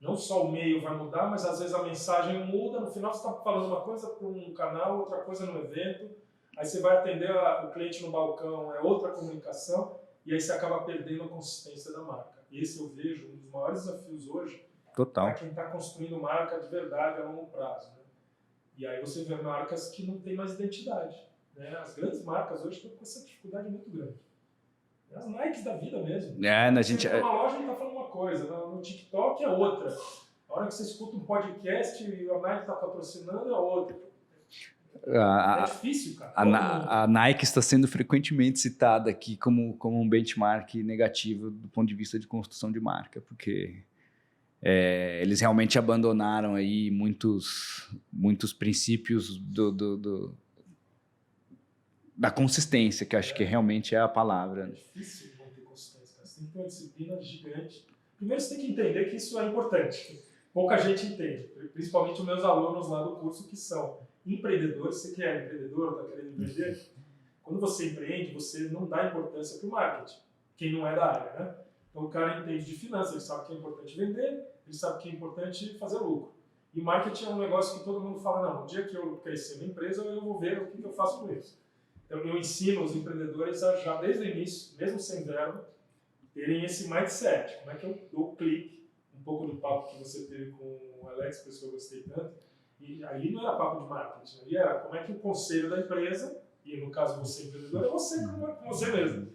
Não só o meio vai mudar, mas às vezes a mensagem muda, no final você está falando uma coisa para um canal, outra coisa no evento, aí você vai atender o cliente no balcão, é outra comunicação, e aí você acaba perdendo a consistência da marca. Esse eu vejo um dos maiores desafios hoje para quem está construindo marca de verdade a longo prazo. Né? E aí você vê marcas que não têm mais identidade. Né? As grandes marcas hoje estão com essa dificuldade muito grande. As Nikes da vida mesmo. Você vai numa loja e está falando uma coisa, no TikTok é outra. A hora que você escuta um podcast e a Nike está patrocinando é outra. É difícil, cara. A Nike está sendo frequentemente citada aqui como um benchmark negativo do ponto de vista de construção de marca, porque eles realmente abandonaram aí muitos princípios da consistência, que acho que realmente é a palavra. É difícil manter consistência. Você tem que ter uma disciplina gigante. Primeiro você tem que entender que isso é importante. Pouca gente entende, principalmente os meus alunos lá do curso que são empreendedores. Você que é empreendedor, está querendo empreender, quando você empreende, você não dá importância para o marketing, quem não é da área, né? Então o cara entende de finanças, ele sabe que é importante vender, ele sabe que é importante fazer lucro. E marketing é um negócio que todo mundo fala, não, no dia que eu crescer minha empresa, eu vou ver o que eu faço com isso. Então eu ensino os empreendedores a já desde o início, mesmo sem verba, terem esse mindset. Como é que eu dou clique, um pouco do papo que você teve com o Alex, por isso que eu gostei tanto. E aí não era papo de marketing, ali era como é que o conselho da empresa, e no caso você empreendedor, é você com você mesmo.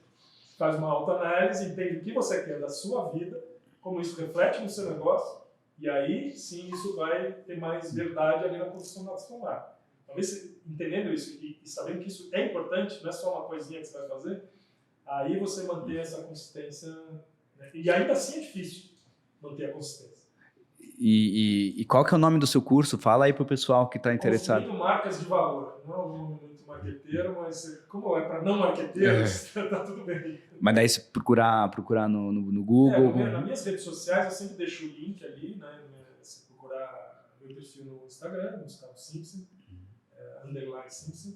Faz uma autoanálise, entende o que você quer da sua vida, como isso reflete no seu negócio, e aí sim isso vai ter mais verdade ali na construção da sua marca. Talvez entendendo isso e sabendo que isso é importante, não é só uma coisinha que você vai fazer, aí você mantém essa consistência, né? E ainda assim é difícil manter a consistência. E qual que é o nome do seu curso? Fala aí para o pessoal que está interessado. Construindo marcas de valor. Não é um nome muito marqueteiro, mas como é para não marqueteiros, tá tudo bem. Mas daí se procurar no Google... Nas minhas redes sociais eu sempre deixo o link ali, né? Se procurar meu perfil no Instagram, Gustavo Simpson, _ Simpson,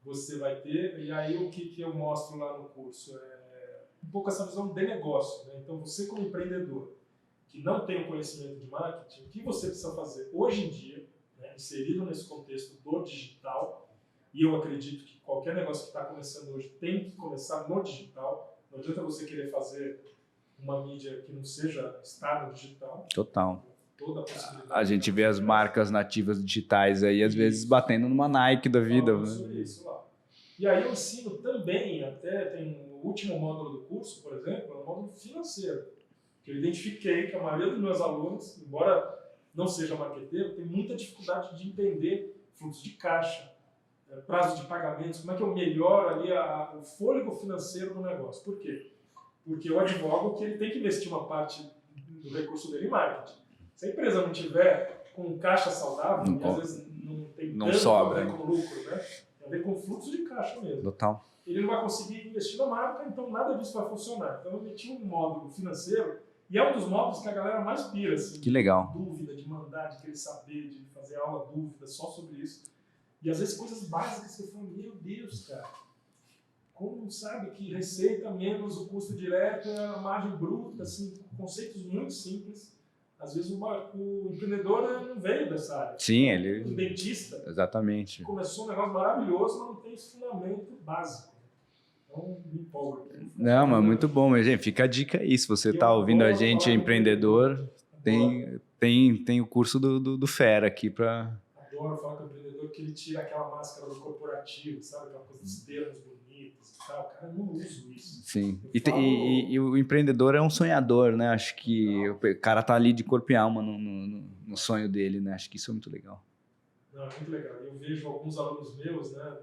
você vai ter. E aí o que eu mostro lá no curso é um pouco essa visão de negócio. Né? Então você como empreendedor, que não tem o conhecimento de marketing, o que você precisa fazer hoje em dia, né, inserido nesse contexto do digital, e eu acredito que qualquer negócio que está começando hoje tem que começar no digital, Não adianta você querer fazer uma mídia que não seja estar no digital. Total. Toda a possibilidade. A gente vê as marcas nativas digitais aí, às vezes, batendo numa Nike da vida. Falando sobre isso lá. E aí eu ensino também, até tem o último módulo do curso, por exemplo, é um módulo financeiro. Que eu identifiquei que a maioria dos meus alunos, embora não seja marqueteiro, tem muita dificuldade de entender fluxo de caixa, prazo de pagamentos, como é que eu melhoro ali o fôlego financeiro do negócio. Por quê? Porque eu advogo que ele tem que investir uma parte do recurso dele em marketing. Se a empresa não tiver com caixa saudável, e às vezes não tem tanto sobra, a ver com lucro, né? Tem a ver com fluxo de caixa mesmo. Total. Ele não vai conseguir investir na marca, então nada disso vai funcionar. Então eu meti um módulo financeiro, e é um dos módulos que a galera mais pira, assim. Que legal. De dúvida, de mandar, de querer saber, de fazer aula dúvida, só sobre isso. E às vezes coisas básicas que você fala, meu Deus, cara, como sabe que receita menos o custo direto é a margem bruta, assim, conceitos muito simples. Às vezes o empreendedor não veio dessa área. Sim, ele... Um dentista. Exatamente. Começou um negócio maravilhoso, mas não tem esse fundamento básico. Então, me empolga. Não, mas muito bom. Mas, gente, fica a dica aí. Se você está ouvindo a gente, empreendedor, tem o curso do Fera aqui para... Adoro falar com o empreendedor que ele tira aquela máscara do corporativo, sabe? Aquela coisa dos termos bonitos e tal. Cara, eu não uso isso. Sim. E o empreendedor é um sonhador, né? Acho que o cara tá ali de corpo e alma no sonho dele, né? Acho que isso é muito legal. Não, é muito legal. Eu vejo alguns alunos meus, né?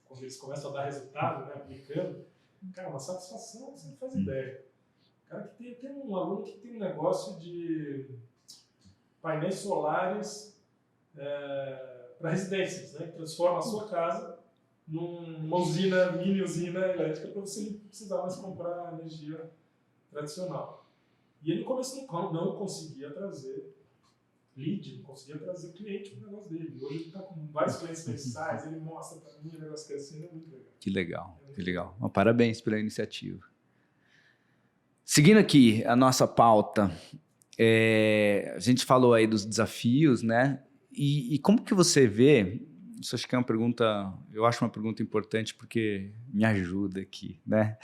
Quando eles começam a dar resultado, né? Aplicando, cara, uma satisfação, você não faz ideia. Cara, que tem um aluno que tem um negócio de painéis solares para residências, né? Que transforma a sua casa numa usina, mini usina elétrica para você não precisar mais comprar energia tradicional. E ele no começo não conseguia trazer lead, não conseguia trazer cliente para o negócio dele. Hoje ele está com vários clientes mensais, ele mostra para mim o negócio crescendo, é muito legal. Que legal, que legal. Bom, parabéns pela iniciativa. Seguindo aqui a nossa pauta, a gente falou aí dos desafios, né? E como que você vê, isso acho que é uma pergunta, eu acho uma pergunta importante porque me ajuda aqui, né?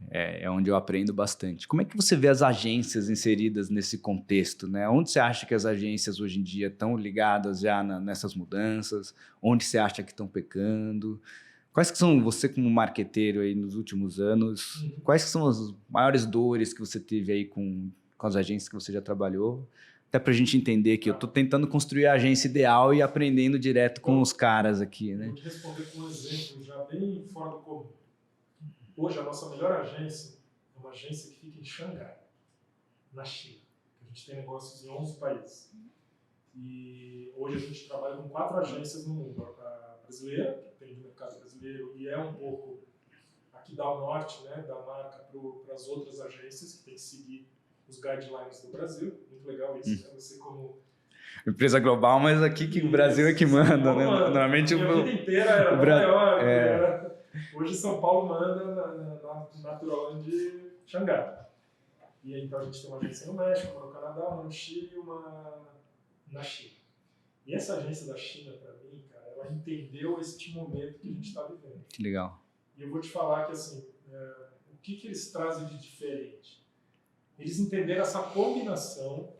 É onde eu aprendo bastante. Como é que você vê as agências inseridas nesse contexto, né? Onde você acha que as agências hoje em dia estão ligadas já nessas mudanças? Onde você acha que estão pecando? Quais que são, você como marqueteiro aí nos últimos anos, quais que são as maiores dores que você teve aí com as agências que você já trabalhou? Até para a gente entender que eu estou tentando construir a agência ideal e aprendendo direto com os caras aqui, né? Vou te responder com um exemplo já bem fora do comum. Hoje, a nossa melhor agência é uma agência que fica em Xangai, na China. A gente tem negócios em 11 países. E hoje a gente trabalha com 4 agências no mundo. A brasileira, que atende o mercado brasileiro e é um pouco aqui dá o norte, né, da marca para as outras agências que tem que seguir os guidelines do Brasil. Muito legal isso, né? Você como... Empresa global, mas aqui que o Brasil é que manda, né? Normalmente a vida inteira era maior. Hoje São Paulo manda na Naturalândia de Xangai. E aí, então a gente tem uma agência no México, uma no Canadá, uma no Chile e uma na China. E essa agência da China, para mim, cara, ela entendeu este momento que a gente está vivendo. Que legal. E eu vou te falar que, assim, o que eles trazem de diferente? Eles entenderam essa combinação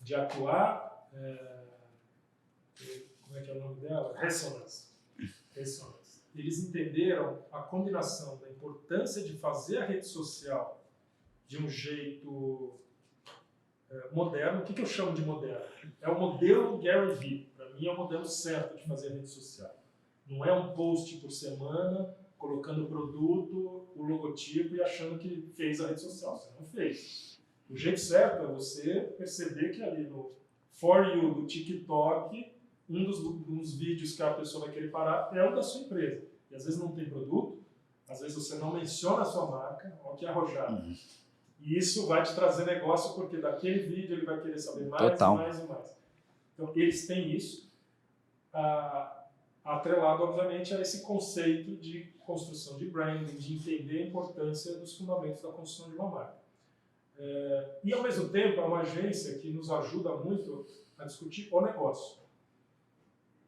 de atuar... como é que é o nome dela? Ressonance. Eles entenderam a combinação da importância de fazer a rede social de um jeito moderno. O que eu chamo de moderno? É o modelo Gary Vee. Para mim é o modelo certo de fazer a rede social. Não é um post por semana, colocando o produto, o logotipo e achando que fez a rede social. Você não fez. O jeito certo é você perceber que ali no For You do TikTok, um dos vídeos que a pessoa vai querer parar é o da sua empresa. E às vezes não tem produto, às vezes você não menciona a sua marca, olha que arrojado. E isso vai te trazer negócio, porque daquele vídeo ele vai querer saber mais e mais e mais. Então, eles têm isso, atrelado, obviamente, a esse conceito de construção de branding, de entender a importância dos fundamentos da construção de uma marca. E, ao mesmo tempo, é uma agência que nos ajuda muito a discutir o negócio.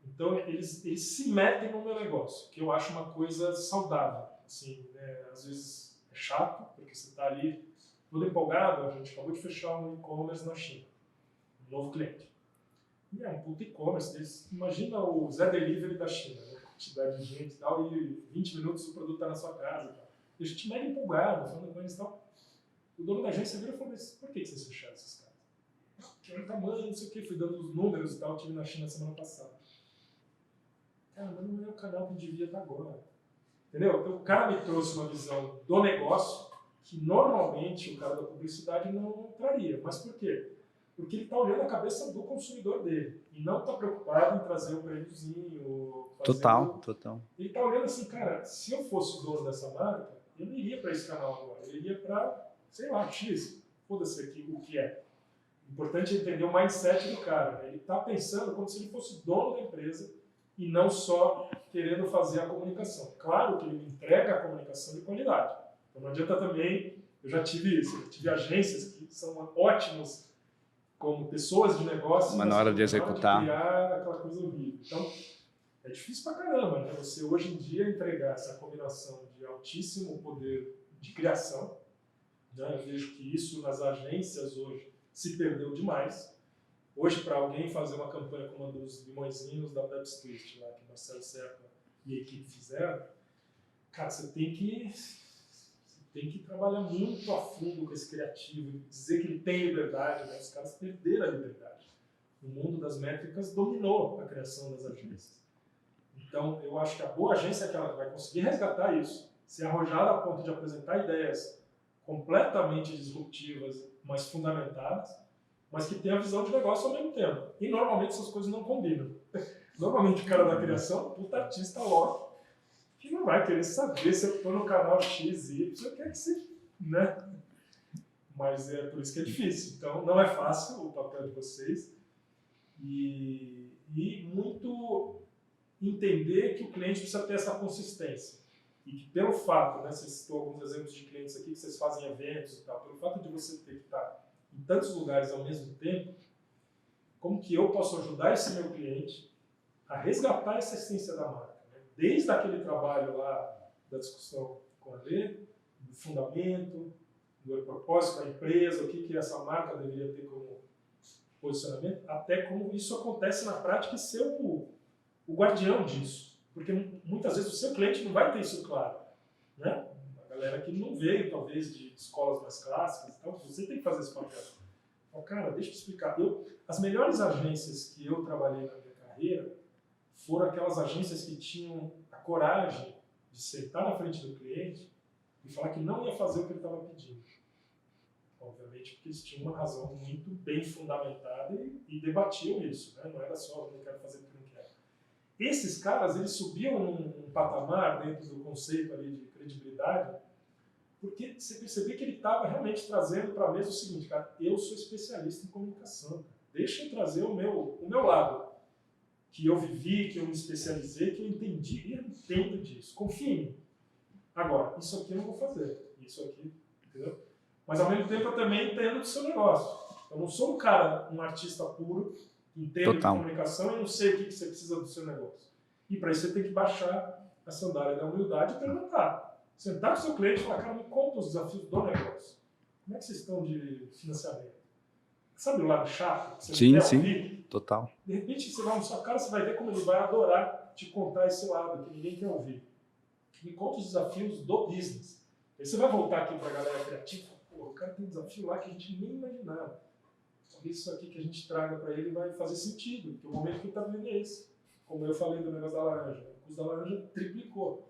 Então, eles se metem no meu negócio, que eu acho uma coisa saudável. assim, né? Às vezes é chato, porque você está ali todo empolgado, a gente acabou de fechar um e-commerce na China, um novo cliente. E é um puto e-commerce, imagina o Zé Delivery da China, né? Quantidade de gente e tal, e 20 minutos o produto está na sua casa e tal. E a gente mega empolgado, falando com eles e tal. O dono da agência virou e falou, mas por que vocês fecharam esses caras? Porque era o tamanho, não sei o que, fui dando os números e tal, tive na China semana passada. Cara, mas não é o canal que devia estar agora. Entendeu? Então o cara me trouxe uma visão do negócio que normalmente o cara da publicidade não traria. Mas por quê? Porque ele está olhando a cabeça do consumidor dele e não está preocupado em trazer o prêmiozinho. Total. Ele está olhando assim, cara, se eu fosse o dono dessa marca, eu não iria para esse canal agora, eu iria para, sei lá, X, foda-se aqui o que é. O importante é entender o mindset do cara. Né? Ele está pensando como se ele fosse dono da empresa e não só querendo fazer a comunicação. Claro que ele me entrega a comunicação de qualidade. Então não adianta também, eu já tive isso, eu tive agências que são ótimos como pessoas de negócio, mas na hora de executar, de criar aquela coisa horrível. Então, é difícil pra caramba, né? Você hoje em dia entregar essa combinação de altíssimo poder de criação, né? Eu vejo que isso nas agências hoje se perdeu demais. Hoje, para alguém fazer uma campanha como a dos limõezinhos da Pepsi Twist, lá que o Marcelo Serpa e a equipe fizeram, cara, você tem que trabalhar muito a fundo com esse criativo, dizer que ele tem liberdade, né? Os caras perderam a liberdade. O mundo das métricas dominou a criação das agências. Então, eu acho que a boa agência é aquela que vai conseguir resgatar isso, ser arrojada a ponto de apresentar ideias completamente disruptivas, mas fundamentadas, mas que tem a visão de negócio ao mesmo tempo. E normalmente essas coisas não combinam. Normalmente o cara da criação, puta artista logo, que não vai querer saber se eu estou no canal X, Y, quer que se, né? Mas é por isso que é difícil. Então não é fácil o papel de vocês e muito entender que o cliente precisa ter essa consistência. E que pelo fato, né, vocês citou alguns exemplos de clientes aqui que vocês fazem eventos e tal, pelo fato de você ter que estar em tantos lugares ao mesmo tempo, como que eu posso ajudar esse meu cliente a resgatar essa essência da marca? Né? Desde aquele trabalho lá da discussão com a Lê, do fundamento, do propósito da empresa, o que essa marca deveria ter como posicionamento, até como isso acontece na prática e ser o guardião disso. Porque muitas vezes o seu cliente não vai ter isso claro. Né? A galera que não veio, talvez, de escolas mais clássicas, então você tem que fazer esse papel. Então, cara, deixa eu te explicar. As melhores agências que eu trabalhei na minha carreira foram aquelas agências que tinham a coragem de sentar na frente do cliente e falar que não ia fazer o que ele estava pedindo. Obviamente, porque eles tinham uma razão muito bem fundamentada e debatiam isso. Né? Não era só, eu não quero fazer porque não quero. Esses caras, eles subiam num patamar dentro do conceito ali de credibilidade, porque você percebia que ele estava realmente trazendo para a mesa o seguinte, cara, eu sou especialista em comunicação, cara. Deixa eu trazer o meu lado, que eu vivi, que eu me especializei, que eu entendi e eu entendo disso. Confia em mim. Agora, isso aqui eu não vou fazer, isso aqui, entendeu? Mas ao mesmo tempo eu também entendo do seu negócio. Eu não sou um artista puro, entendo de comunicação e não sei o que você precisa do seu negócio. E para isso você tem que baixar a sandália da humildade e perguntar. Sentar com o seu cliente e falar, cara, me conta os desafios do negócio. Como é que vocês estão de financiamento? Sabe o lado chato? Que você não quer ouvir? Total. De repente você vai no seu cara, você vai ver como ele vai adorar te contar esse lado que ninguém quer ouvir. Me conta os desafios do business. Aí você vai voltar aqui para a galera criativa, pô, o cara tem um desafio lá que a gente nem imaginava. Isso aqui que a gente traga para ele vai fazer sentido, porque o momento que ele está vivendo é esse. Como eu falei do negócio da laranja, o custo da laranja triplicou.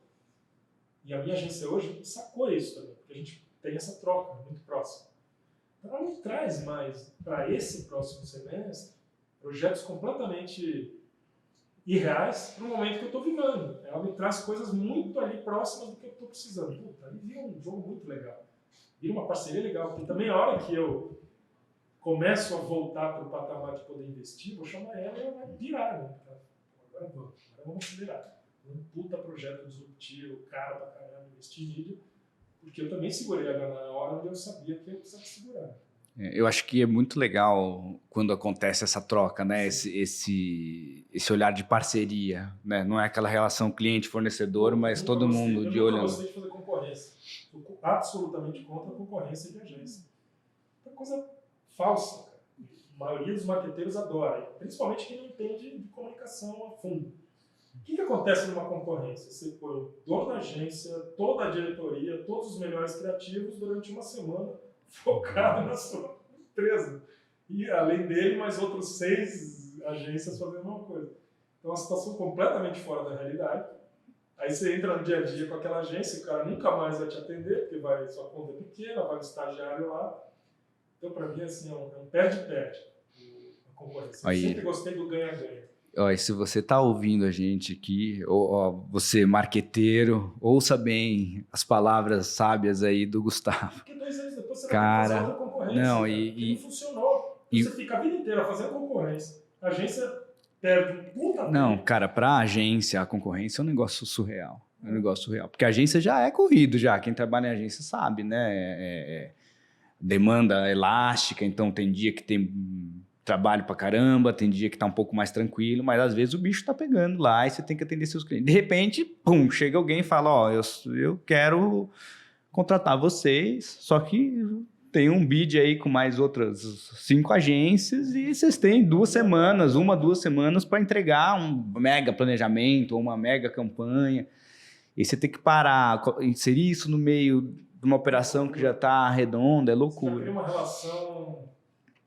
E a minha agência hoje sacou isso também, porque a gente tem essa troca muito próxima. Então ela me traz mais para esse próximo semestre projetos completamente irreais para o momento que eu estou vivendo. Ela me traz coisas muito ali próximas do que eu estou precisando. Puta, ali vira um jogo muito legal. Vira uma parceria legal, porque também a hora que eu começo a voltar para o patamar de poder investir, vou chamar ela e ela vai virar, né? Agora vamos acelerar. Um puta projeto disruptivo, cara pra caramba, investir em mídia, porque eu também segurei a grana na hora onde eu sabia que eu precisava segurar. Eu acho que é muito legal quando acontece essa troca, né? Esse olhar de parceria, né? Não é aquela relação cliente-fornecedor, mas todo mundo de olho. Eu nunca gostei de fazer absolutamente contra a concorrência de agência. É uma coisa falsa, cara. A maioria dos marqueteiros adora, principalmente quem não entende de comunicação a fundo. O que acontece numa concorrência? Você põe o dono da agência, toda a diretoria, todos os melhores criativos durante uma semana focado na sua empresa. E além dele, mais outros 6 agências fazendo a mesma coisa. Então, é uma situação completamente fora da realidade. Aí você entra no dia a dia com aquela agência, o cara nunca mais vai te atender, porque sua conta é pequena, vai no estagiário lá. Então, para mim, assim, é um perde-perde a concorrência. Eu sempre gostei do ganha-ganha. Ó, e se você tá ouvindo a gente aqui, ou você marqueteiro, ouça bem as palavras sábias aí do Gustavo. Porque 2 anos depois você cara, vai ter que fazer outra concorrência, não, não funcionou. Você fica a vida inteira fazendo concorrência. A agência perde um puta Não, tempo. cara, pra agência, a concorrência é um negócio surreal. É um negócio surreal. Porque a agência já é corrido, já. Quem trabalha em agência sabe, né? Demanda elástica, então tem dia que tem trabalho pra caramba, tem dia que tá um pouco mais tranquilo, mas às vezes o bicho tá pegando lá e você tem que atender seus clientes. De repente, pum, chega alguém e fala, ó, eu quero contratar vocês, só que tem um bid aí com mais outras 5 agências e vocês têm 2 semanas, 2 semanas para entregar um mega planejamento ou uma mega campanha. E você tem que parar, inserir isso no meio de uma operação que já está redonda, é loucura. Você já cria uma relação...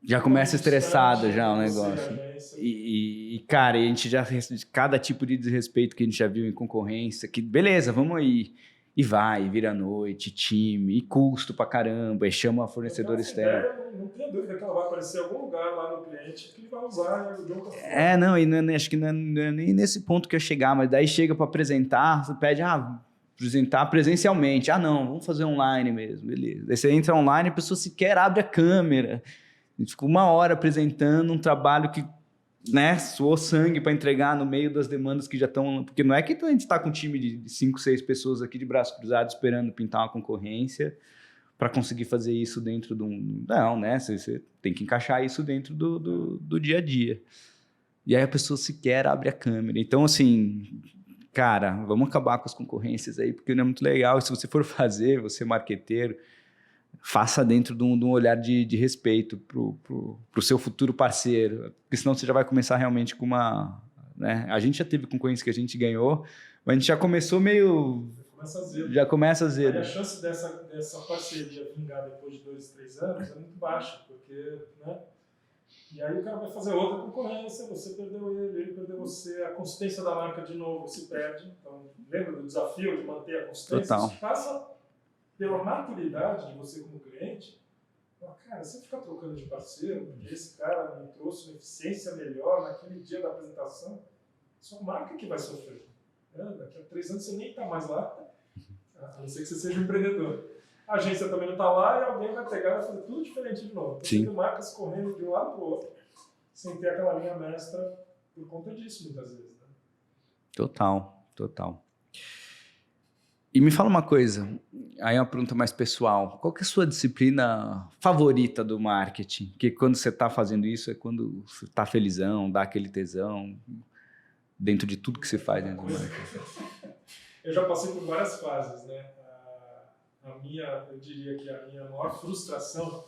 Já começa estressado já o negócio. Cara, a gente já... Cada tipo de desrespeito que a gente já viu em concorrência, que beleza, vamos aí. E vai, vira a noite, time, e custo pra caramba, e chama fornecedor externo. Não tenho dúvida que ela vai aparecer em algum lugar lá no cliente que ele vai usar de outra forma. Acho que não é nem nesse ponto que eu chegar, mas daí chega para apresentar, você pede, apresentar presencialmente. Não, vamos fazer online mesmo, beleza. Aí você entra online, a pessoa sequer abre a câmera. A gente ficou 1 hora apresentando um trabalho que, né, suou sangue para entregar no meio das demandas que já estão... Porque não é que a gente está com um time de 5, 6 pessoas aqui de braço cruzado esperando pintar uma concorrência para conseguir fazer isso dentro de um... Não, né? Você tem que encaixar isso dentro do dia a dia. E aí a pessoa sequer abre a câmera. Então, assim, cara, vamos acabar com as concorrências aí, porque não é muito legal. Se você for fazer, você é marqueteiro, faça dentro de um olhar de respeito pro seu futuro parceiro, porque senão você já vai começar realmente com uma... Né? A gente já teve concorrência que a gente ganhou, mas a gente já começou meio... Já começa azedo. Aí a chance dessa parceria vingar depois de 2, 3 anos é muito baixa, porque, né? E aí o cara vai fazer outra concorrência, você perdeu ele perdeu você, a consistência da marca de novo se perde. Então, lembra do desafio de manter a consistência? Total. Isso passa pela maturidade de você como cliente. Cara, você ficar trocando de parceiro, porque esse cara me trouxe uma eficiência melhor naquele dia da apresentação, sua marca que vai sofrer. Daqui a 3 anos você nem está mais lá, a não ser que você seja um empreendedor. A agência também não está lá e alguém vai pegar e vai fazer tudo diferente de novo. Você vê marcas correndo de um lado para o outro, sem ter aquela linha mestra por conta disso, muitas vezes. Né? Total. E me fala uma coisa, aí é uma pergunta mais pessoal. Qual que é a sua disciplina favorita do marketing? Porque quando você está fazendo isso é quando você está felizão, dá aquele tesão dentro de tudo que você faz dentro do marketing. Eu já passei por várias fases, né? Eu diria que a minha maior frustração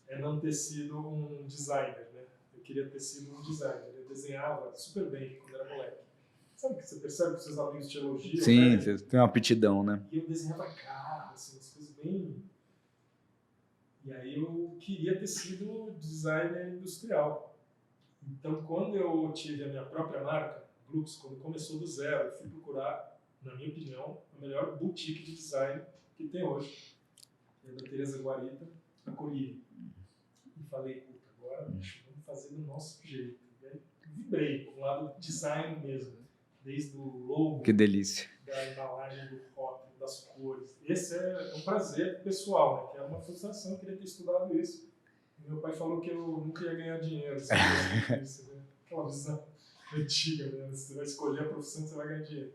é não ter sido um designer, né? Eu queria ter sido um designer. Eu desenhava super bem quando era moleque. Sabe que você percebe que seus amigos te elogiam? Sim, né? Você tem uma aptidão, né? E eu desenhava carro, assim, umas coisas bem... E aí eu queria ter sido designer industrial. Então, quando eu tive a minha própria marca, Brooks, quando começou do zero, eu fui procurar, na minha opinião, a melhor boutique de design que tem hoje, que é da Teresa Guarita, a Colline. E falei, puta, agora vamos fazer do nosso jeito. E aí vibrei com o lado design mesmo. Desde o logo, que delícia, da embalagem, do rótulo, das cores. Esse é um prazer pessoal, né? Que é uma frustração, eu queria ter estudado isso. E meu pai falou que eu nunca ia ganhar dinheiro. Isso, né? Aquela visão antiga, né? Você vai escolher a profissão que você vai ganhar dinheiro.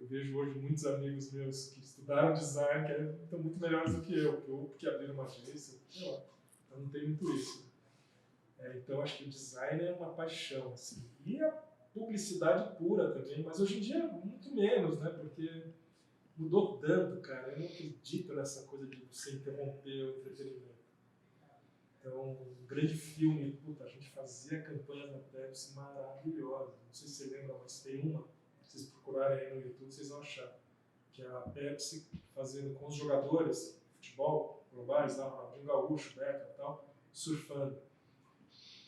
Eu vejo hoje muitos amigos meus que estudaram design que estão muito melhores do que eu, ou porque abriram uma agência, sei lá. Então não tem muito isso. Então acho que o design é uma paixão, assim. E a publicidade pura também, mas hoje em dia muito menos, né? Porque mudou tanto, cara. Eu não acredito nessa coisa de você interromper o entretenimento. Então, um grande filme, puta, a gente fazia campanhas na Pepsi maravilhosas. Não sei se você lembra, mas tem uma, se vocês procurarem aí no YouTube, vocês vão achar. Que é a Pepsi fazendo com os jogadores de futebol globais, lá, Ronaldinho Gaúcho, Beckham e tal, surfando.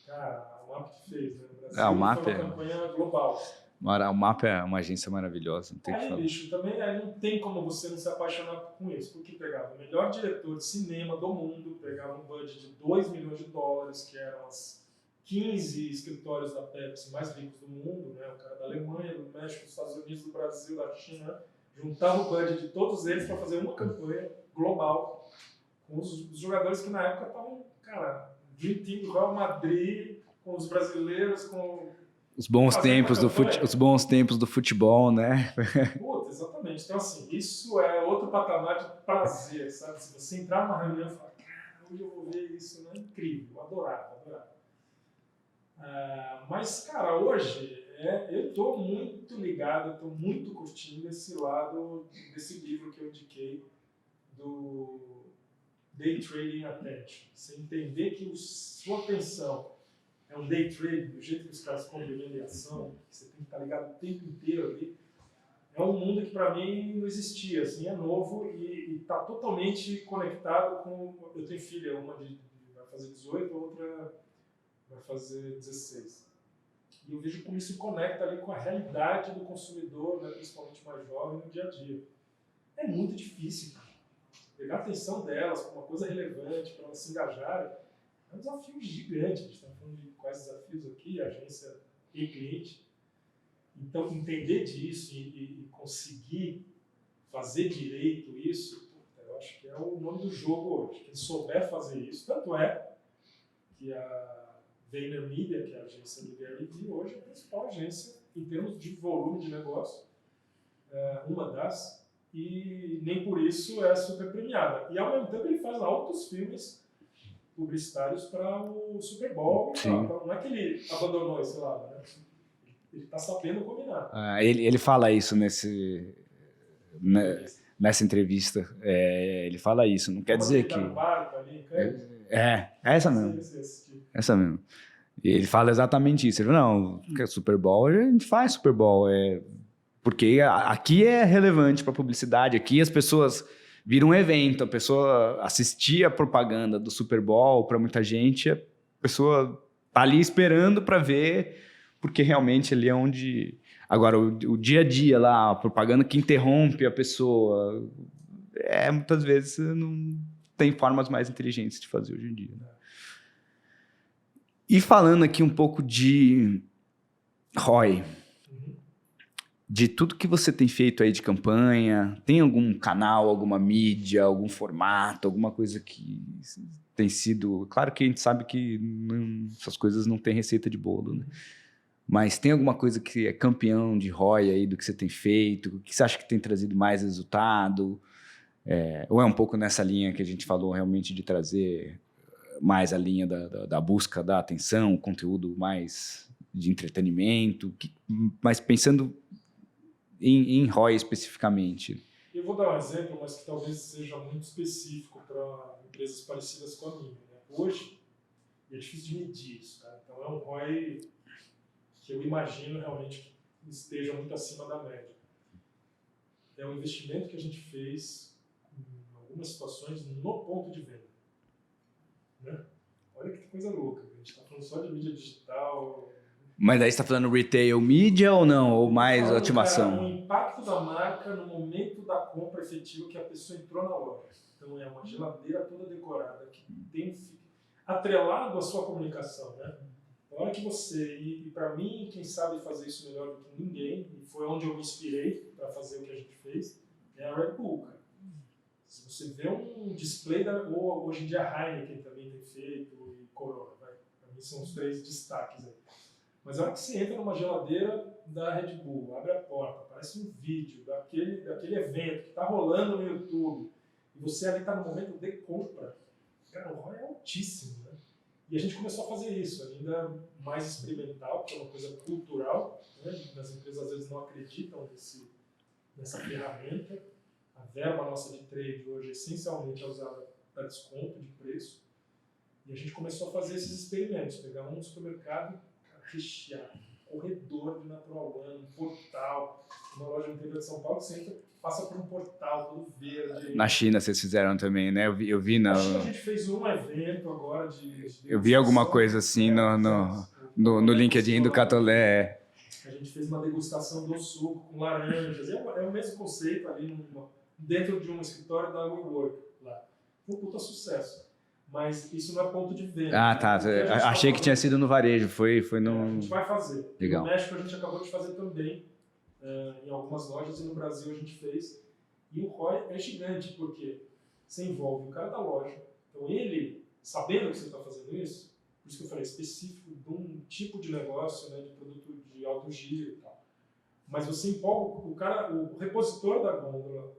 Cara, o MAP que fez, né, no Brasil, O MAP foi uma campanha global. O MAP é uma agência maravilhosa, não tem o que Aí, falar. bicho, também não tem como você não se apaixonar com isso, porque pegava o melhor diretor de cinema do mundo, pegava um budget de $2 milhões, que eram as 15 escritórios da Pepsi mais ricos do mundo, né? O cara da Alemanha, do México, dos Estados Unidos, do Brasil, da China, juntava o budget de todos eles para fazer uma campanha global com os jogadores que na época estavam, cara, Dream Team do Real Madrid, com os brasileiros, com... Os bons tempos do futebol, né? Puta, exatamente. Então, assim, isso é outro patamar de prazer, sabe? Se você entrar numa reunião e falar, cara, hoje eu vou ver isso, né? Incrível, eu adorava. Mas, cara, hoje eu tô muito ligado, eu tô muito curtindo esse lado desse livro que eu indiquei, do Day Trading Attention. Você entender que sua atenção é um day trade, do jeito que os caras compram ação, que você tem que estar ligado o tempo inteiro ali. É um mundo que para mim não existia, assim, é novo e está totalmente conectado com... Eu tenho filha, uma vai fazer 18, a outra vai fazer 16. E eu vejo como isso conecta ali com a realidade do consumidor, né, principalmente mais jovem, no dia a dia. É muito difícil, cara. Pegar a atenção delas para uma coisa relevante, para elas se engajarem, é um desafio gigante. A gente está falando de quais desafios aqui, agência e cliente. Então, entender disso e conseguir fazer direito isso, eu acho que é o nome do jogo hoje. Quem souber fazer isso, tanto é que a VaynerMedia, que é a agência do Gary Vee, hoje é a principal agência em termos de volume de negócio, uma das, e nem por isso é super premiada. E ao mesmo tempo ele faz altos filmes publicitários para o Super Bowl e tal. Então, não é que ele abandonou esse lado, né? Ele está sabendo combinar. Ele fala isso nessa entrevista. Ele fala isso. Não quer dizer que... Barco ali, é essa mesmo. Essa mesmo. E ele fala exatamente isso. Ele fala, não, Super Bowl, a gente faz Super Bowl. Porque aqui é relevante para publicidade. Aqui as pessoas viram um evento. A pessoa assistia a propaganda do Super Bowl. Para muita gente, a pessoa tá ali esperando para ver, porque realmente ali é onde... Agora, o dia a dia lá, a propaganda que interrompe a pessoa, muitas vezes não tem formas mais inteligentes de fazer hoje em dia. Né? E falando aqui um pouco de ROI, de tudo que você tem feito aí de campanha, tem algum canal, alguma mídia, algum formato, alguma coisa que tem sido... Claro que a gente sabe que essas coisas não têm receita de bolo, né? Mas tem alguma coisa que é campeão de ROI aí do que você tem feito? O que você acha que tem trazido mais resultado? Ou é um pouco nessa linha que a gente falou realmente de trazer mais a linha da busca da atenção, conteúdo mais de entretenimento? Mas pensando em ROI especificamente. Eu vou dar um exemplo, mas que talvez seja muito específico para empresas parecidas com a minha. Né? Hoje, é difícil de medir isso. Tá? Então, é um ROI... que eu imagino realmente que esteja muito acima da média. É um investimento que a gente fez em algumas situações no ponto de venda. Né? Olha que coisa louca, a gente está falando só de mídia digital. Mas aí você está falando retail media ou não? Ou mais ativação? O impacto da marca no momento da compra efetiva que a pessoa entrou na loja. Então é uma geladeira toda decorada que tem atrelado à sua comunicação, né? Na hora que você, e para mim, quem sabe fazer isso melhor do que ninguém, e foi onde eu me inspirei para fazer o que a gente fez, é a Red Bull, cara. Se você vê um display, ou hoje em dia a Heineken também tem feito, e Corona, para mim são os 3 destaques aí. Mas a hora que você entra numa geladeira da Red Bull, abre a porta, aparece um vídeo daquele evento que está rolando no YouTube, e você ali está no momento de compra, cara, o ROI é altíssimo, né? E a gente começou a fazer isso, ainda mais experimental, que é uma coisa cultural, né? As empresas às vezes não acreditam nessa ferramenta, A verba nossa de trade hoje essencialmente é usada para desconto de preço. E a gente começou a fazer esses experimentos, pegar um supermercado, rechear, corredor de Natural One, um portal, uma loja no interior de São Paulo que você entra, passa por um portal todo verde. Na China vocês fizeram também, né? Eu vi na... Na China a gente fez um evento agora de Eu vi alguma coisa assim no LinkedIn do Catolé. A gente fez uma degustação do suco com laranjas. É o mesmo conceito ali dentro de um escritório da WeWork lá. Foi um puta sucesso. Mas isso não é ponto de venda. Ah, tá. Achei que tinha sido no varejo. Foi no... A gente vai fazer. Legal. No México a gente acabou de fazer também, em algumas lojas, e no Brasil a gente fez. E o ROI é gigante, porque você envolve o cara da loja. Então ele, sabendo que você está fazendo isso, por isso que eu falei, específico de um tipo de negócio, né, de produto de alto giro e tal. Mas você empolga o cara, o repositor da gôndola,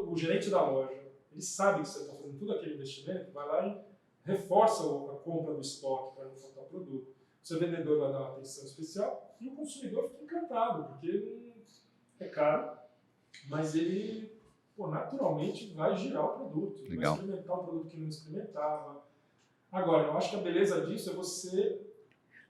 o gerente da loja, ele sabe que você está fazendo tudo aquele investimento, vai lá e reforça a compra do estoque para não faltar produto. O seu vendedor vai dar uma atenção especial e o consumidor fica encantado, porque é caro, mas ele naturalmente vai girar o produto, Legal. vai experimentar um produto que não experimentava. Agora, eu acho que a beleza disso é você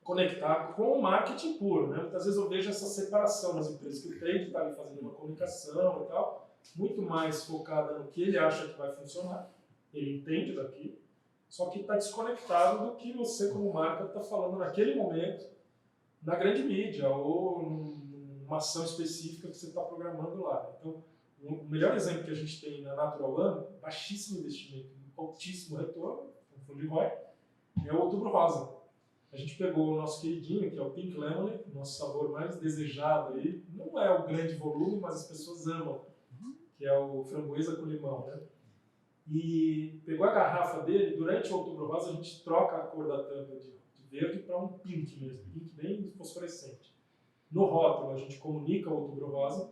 conectar com o marketing puro, né? Muitas vezes eu vejo essa separação nas empresas, que o trade está ali fazendo uma comunicação e tal, muito mais focada no que ele acha que vai funcionar, ele entende daquilo, só que está desconectado do que você, como marca, está falando naquele momento, na grande mídia, ou numa ação específica que você está programando lá. Então, o melhor exemplo que a gente tem na Natural One, baixíssimo investimento, altíssimo retorno, um fundo de ROI, é o Outubro Rosa. A gente pegou o nosso queridinho, que é o Pink Lemonade, o nosso sabor mais desejado aí. Não é o grande volume, mas as pessoas amam, que é o framboesa com limão, né? E pegou a garrafa dele, durante o Outubro Rosa a gente troca a cor da tampa de verde para um pink mesmo, pink bem fosforescente. No rótulo a gente comunica o Outubro Rosa,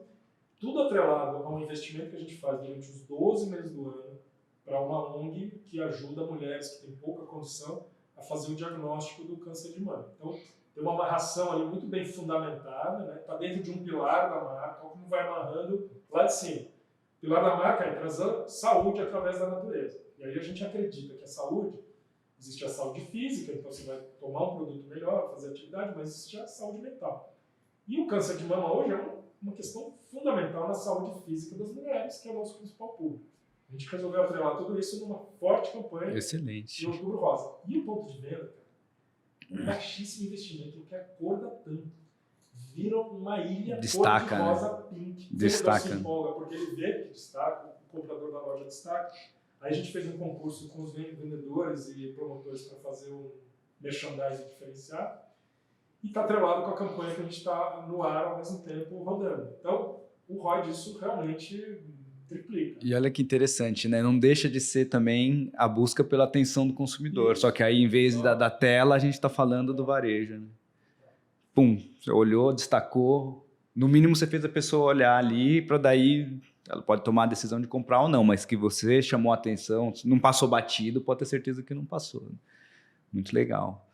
tudo atrelado a um investimento que a gente faz durante os 12 meses do ano para uma ONG que ajuda mulheres que têm pouca condição a fazer o diagnóstico do câncer de mama. Então, tem uma amarração ali muito bem fundamentada, né? Está dentro de um pilar da marca, como vai amarrando lá de cima. O pilar da marca é trazer saúde através da natureza. E aí a gente acredita que a saúde, existe a saúde física, então você vai tomar um produto melhor, fazer atividade, mas existe a saúde mental. E o câncer de mama hoje é uma questão fundamental na saúde física das mulheres, que é o nosso principal público. A gente resolveu atrelar tudo isso numa forte campanha. Excelente. De Outubro Rosa. E o ponto de venda, cara, baixíssimo investimento, que a cor da tampa vira uma ilha destaca, cor de rosa, né? Pink. Destaca. Se empolga porque ele vê que destaca, o comprador da loja destaca. Aí a gente fez um concurso com os vendedores e promotores para fazer um merchandising diferenciado. E está atrelado com a campanha que a gente está no ar ao mesmo tempo rodando. Então, o ROI disso realmente triplica. E olha que interessante, né? Não deixa de ser também a busca pela atenção do consumidor. Isso. Só que aí, em vez da tela, a gente está falando do varejo, né? Pum, você olhou, destacou. No mínimo, você fez a pessoa olhar ali para daí... Ela pode tomar a decisão de comprar ou não, mas que você chamou a atenção, não passou batido, pode ter certeza que não passou. Muito legal.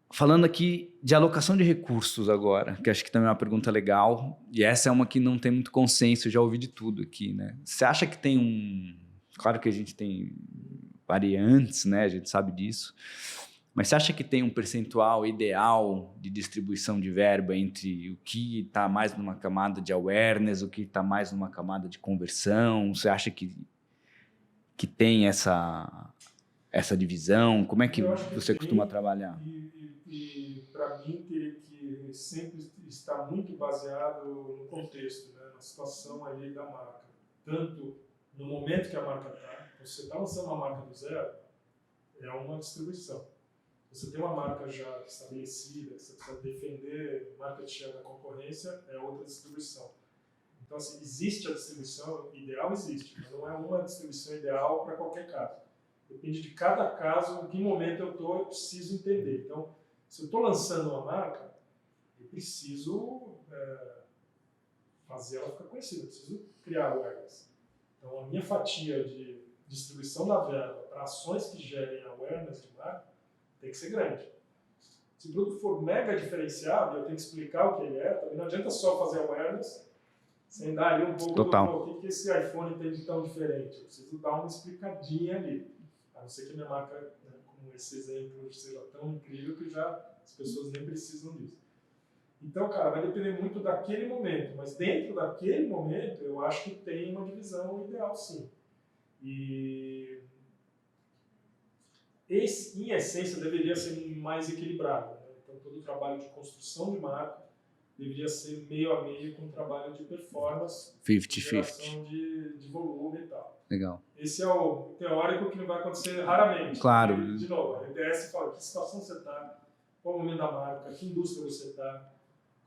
Falando aqui de alocação de recursos agora, que acho que também é uma pergunta legal, e essa é uma que não tem muito consenso, eu já ouvi de tudo aqui, né? Você acha que tem um... Claro que a gente tem variantes, né? A gente sabe disso, mas você acha que tem um percentual ideal de distribuição de verba entre o que está mais numa camada de awareness, o que está mais numa camada de conversão? Você acha que tem essa divisão? Como é que você costuma trabalhar? E para mim, teria que sempre estar muito baseado no contexto, né? Na situação ali da marca. Tanto no momento que a marca está, você está lançando uma marca do zero, é uma distribuição. Você tem uma marca já estabelecida, que você precisa defender market share da concorrência, é outra distribuição. Então, assim, existe a distribuição ideal, existe, mas não é uma distribuição ideal para qualquer caso. Depende de cada caso, em que momento eu estou, eu preciso entender. Então, se eu estou lançando uma marca, eu preciso fazer ela ficar conhecida, eu preciso criar awareness. Então, a minha fatia de distribuição da verba para ações que gerem awareness de marca tem que ser grande. Se o produto for mega diferenciado, eu tenho que explicar o que ele é, também não adianta só fazer awareness Você ainda ali um pouco Total. o que esse iPhone tem de tão diferente? Eu preciso dar uma explicadinha ali. A não ser que a minha marca, né, como esse exemplo, seja tão incrível que já as pessoas nem precisam disso. Então, cara, vai depender muito daquele momento. Mas dentro daquele momento, eu acho que tem uma divisão ideal, sim. E esse, em essência, deveria ser mais equilibrado, né? Então, todo o trabalho de construção de marca deveria ser meio a meio com o trabalho de performance, 50-50. geração de volume e tal. Legal. Esse é o teórico que não vai acontecer raramente. Claro. Porque, de novo, a EDS fala que situação você está, qual o momento da marca, que indústria você está,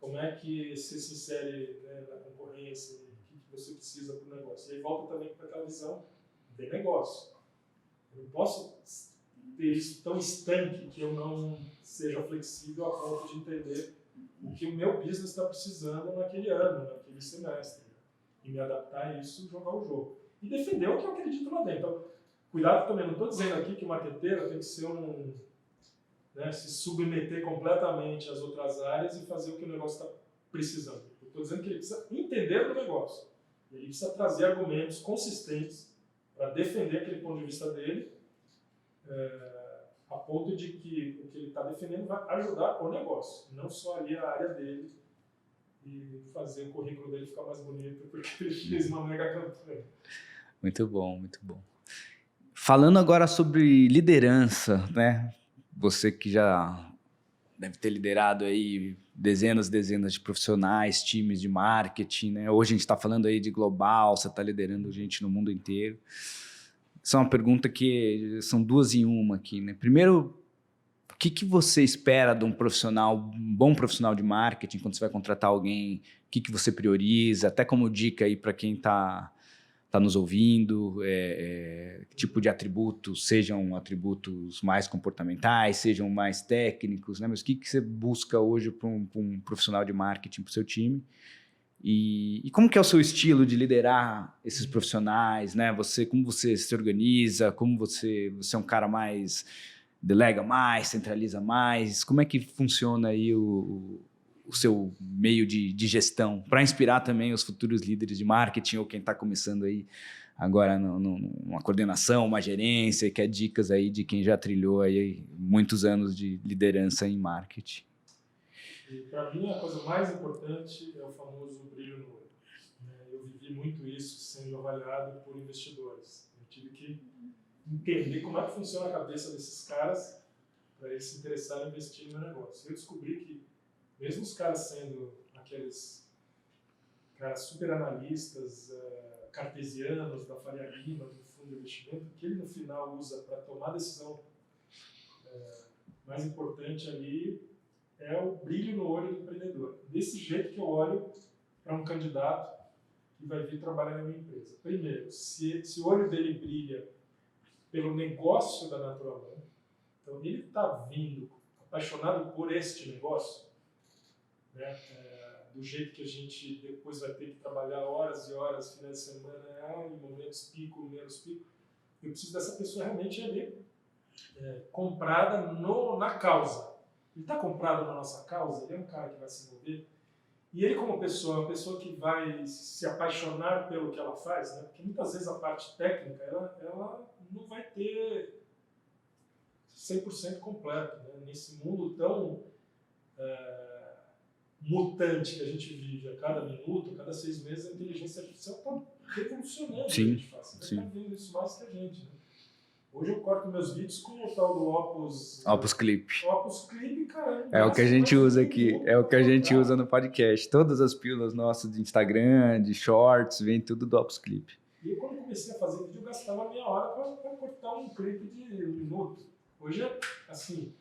como é que você se insere, né, na concorrência, o que você precisa para o negócio. E aí volta também para aquela visão de negócio. Eu não posso ter isso tão estanque que eu não seja flexível a ponto de entender o que o meu business está precisando naquele ano, naquele semestre. E me adaptar a isso e jogar o jogo. E defender o que eu acredito lá dentro. Então, cuidado também, não estou dizendo aqui que o marqueteiro tem que ser né, se submeter completamente às outras áreas e fazer o que o negócio está precisando. Eu estou dizendo que ele precisa entender do negócio. E ele precisa trazer argumentos consistentes para defender aquele ponto de vista dele, a ponto de que o que ele está defendendo vai ajudar o negócio, não só ali a área dele e fazer o currículo dele ficar mais bonito porque ele fez uma mega campanha. Muito bom, muito bom. Falando agora sobre liderança, né? Você que já deve ter liderado aí dezenas de profissionais, times de marketing, né? Hoje a gente está falando aí de global, você está liderando gente no mundo inteiro. Essa é uma pergunta que são duas em uma aqui, né? Primeiro, o que você espera de um bom profissional de marketing, quando você vai contratar alguém? O que você prioriza? Até como dica aí para quem está nos ouvindo, que tipo de atributos, sejam atributos mais comportamentais, sejam mais técnicos, né? Mas o que você busca hoje para um profissional de marketing para o seu time? E como que é o seu estilo de liderar esses profissionais, né? Como você se organiza, como você é um cara mais delega mais, centraliza mais, como é que funciona aí o seu meio de gestão, para inspirar também os futuros líderes de marketing ou quem está começando aí agora numa coordenação, uma gerência, quer dicas aí de quem já trilhou aí muitos anos de liderança em marketing. E para mim a coisa mais importante é o famoso brilho no olho. Eu vivi muito isso sendo avaliado por investidores. Eu tive que entender como é que funciona a cabeça desses caras para eles se interessarem em investir no meu negócio. Eu descobri que mesmo os caras sendo aqueles caras super analistas, cartesianos da Faria Lima, do fundo de investimento, o que ele no final usa para tomar a decisão mais importante ali é o brilho no olho do empreendedor. Desse jeito que eu olho para um candidato que vai vir trabalhar na minha empresa. Primeiro, se o olho dele brilha pelo negócio da Natural One, então ele está vindo apaixonado por este negócio, né? Do jeito que a gente depois vai ter que trabalhar horas e horas, finais de semana, em momentos pico, menos pico. Eu preciso dessa pessoa realmente ali, comprada na causa. Ele está comprado na nossa causa, ele é um cara que vai se envolver. E ele como pessoa, é uma pessoa que vai se apaixonar pelo que ela faz, né? Porque muitas vezes a parte técnica, ela não vai ter 100% completo, né? Nesse mundo tão mutante que a gente vive a cada minuto, a cada 6 meses, a inteligência artificial está revolucionando o que a gente faz. Você está vendo isso mais que a gente, né? Hoje eu corto meus vídeos com o tal do Opus Clip. Opus Clip, caramba. É o que a gente usa aqui, é o que a gente usa no podcast. Todas as pílulas nossas de Instagram, de shorts, vem tudo do Opus Clip. E eu, quando comecei a fazer vídeo, eu gastava meia hora para cortar um clipe de 1 minuto. Hoje é assim.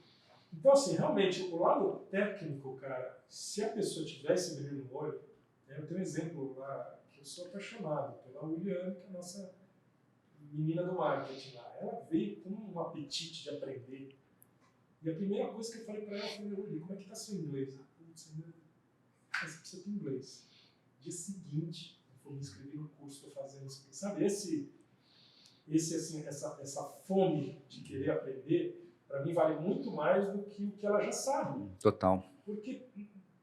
Então, assim, realmente, o lado técnico, cara, se a pessoa tivesse brilho no olho, eu tenho um exemplo lá, que eu sou apaixonado pela Williane, que é a nossa menina do marketing lá. Ela veio com um apetite de aprender. E a primeira coisa que eu falei para ela foi, Williane, como é que tá seu inglês? Você precisa ter inglês. Dia seguinte, eu me inscrevi no curso, estou fazendo isso. Sabe, assim, essa fome de querer aprender, para mim vale muito mais do que o que ela já sabe. Total. Porque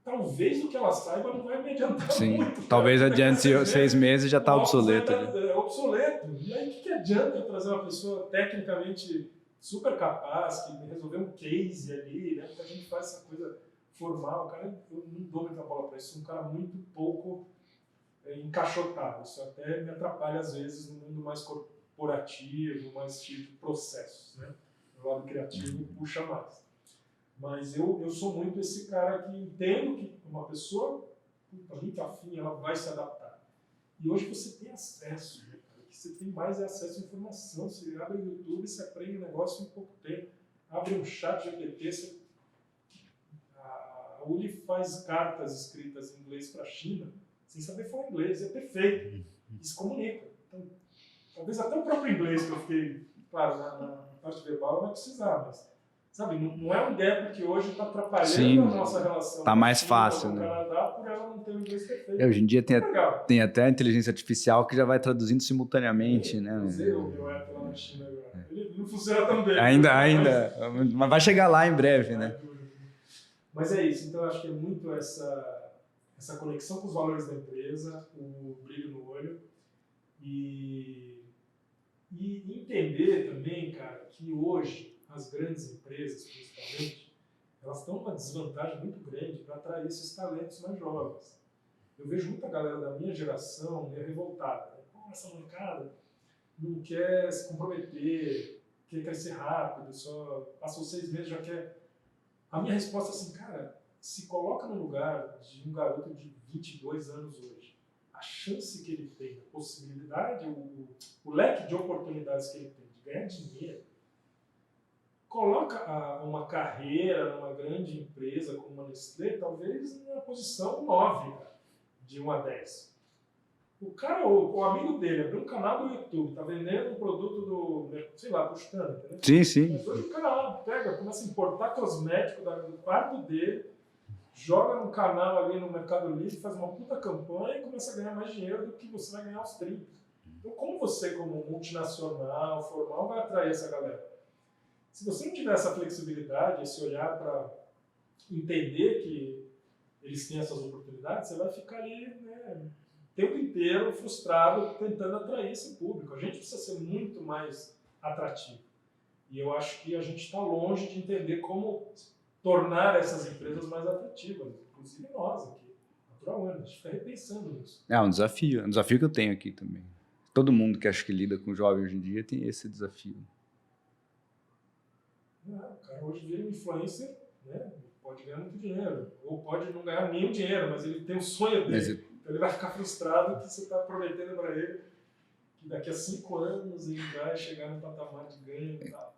talvez o que ela saiba não vai me adiantar Sim. muito. Talvez Daqui a adiante 6 meses já está o óculos obsoleto. É obsoleto. E aí o que adianta eu trazer uma pessoa tecnicamente super capaz, que resolveu um case ali, né? Porque a gente faz essa coisa formal, cara, eu não dou muita bola para isso, sou um cara muito pouco encaixotado. Isso até me atrapalha às vezes no mundo mais corporativo, mais de processos, né? O lado criativo puxa mais. Mas eu sou muito esse cara que entendo que uma pessoa muito afim, ela vai se adaptar. E hoje você tem acesso, né, cara? O que você tem mais é acesso à informação. Você abre o YouTube, você aprende um negócio em pouco tempo. Abre um chat GPT, a Uli faz cartas escritas em inglês para a China, sem saber falar inglês, é perfeito. E se comunica. Então, talvez até o próprio inglês que eu fiquei, claro, na parte verbal não vai precisar, mas sabe, não é um gap que hoje está atrapalhando Sim, a nossa relação. Está mais China, fácil, com o né? Canadá, por ela não ter o inglês perfeito. Hoje em dia Legal. tem até a inteligência artificial que já vai traduzindo simultaneamente, né? Eu usei o meu app lá na China agora. Ele não funciona tão bem. Mas vai chegar lá em breve, né? Mas é isso, então eu acho que é muito essa conexão com os valores da empresa, o brilho no olho e entender também, cara, que hoje as grandes empresas, principalmente, elas estão numa desvantagem muito grande para atrair esses talentos mais jovens. Eu vejo muita galera da minha geração meio revoltada. Né? Pô, essa molecada não quer se comprometer, quer crescer rápido, só passou 6 meses já quer. A minha resposta é assim, cara, se coloca no lugar de um garoto de 22 anos hoje. A chance que ele tem, a possibilidade, o leque de oportunidades que ele tem de ganhar dinheiro, coloca uma carreira numa grande empresa como uma Nestlé, talvez na posição 9, cara, de 1 a 10. O cara, o amigo dele, abriu um canal do YouTube, tá vendendo um produto do, sei lá, do chutando, entendeu? Sim, sim. Mas hoje o cara pega, começa a importar cosmético do quarto dele, joga no canal ali no Mercado Livre, faz uma puta campanha e começa a ganhar mais dinheiro do que você vai ganhar aos 30. Então, como você, como multinacional, formal, vai atrair essa galera? Se você não tiver essa flexibilidade, esse olhar para entender que eles têm essas oportunidades, você vai ficar ali, né, o tempo inteiro frustrado tentando atrair esse público. A gente precisa ser muito mais atrativo. E eu acho que a gente está longe de entender como tornar essas empresas mais atrativas, inclusive nós aqui, Natural One. A gente fica repensando nisso. É um desafio que eu tenho aqui também. Todo mundo que acho que lida com jovem hoje em dia tem esse desafio. O cara hoje vira um influencer, né? Pode ganhar muito dinheiro, ou pode não ganhar nenhum dinheiro, mas ele tem um sonho dele. Então ele vai ficar frustrado que você está prometendo para ele que daqui a 5 anos ele vai chegar no patamar de ganho e tal.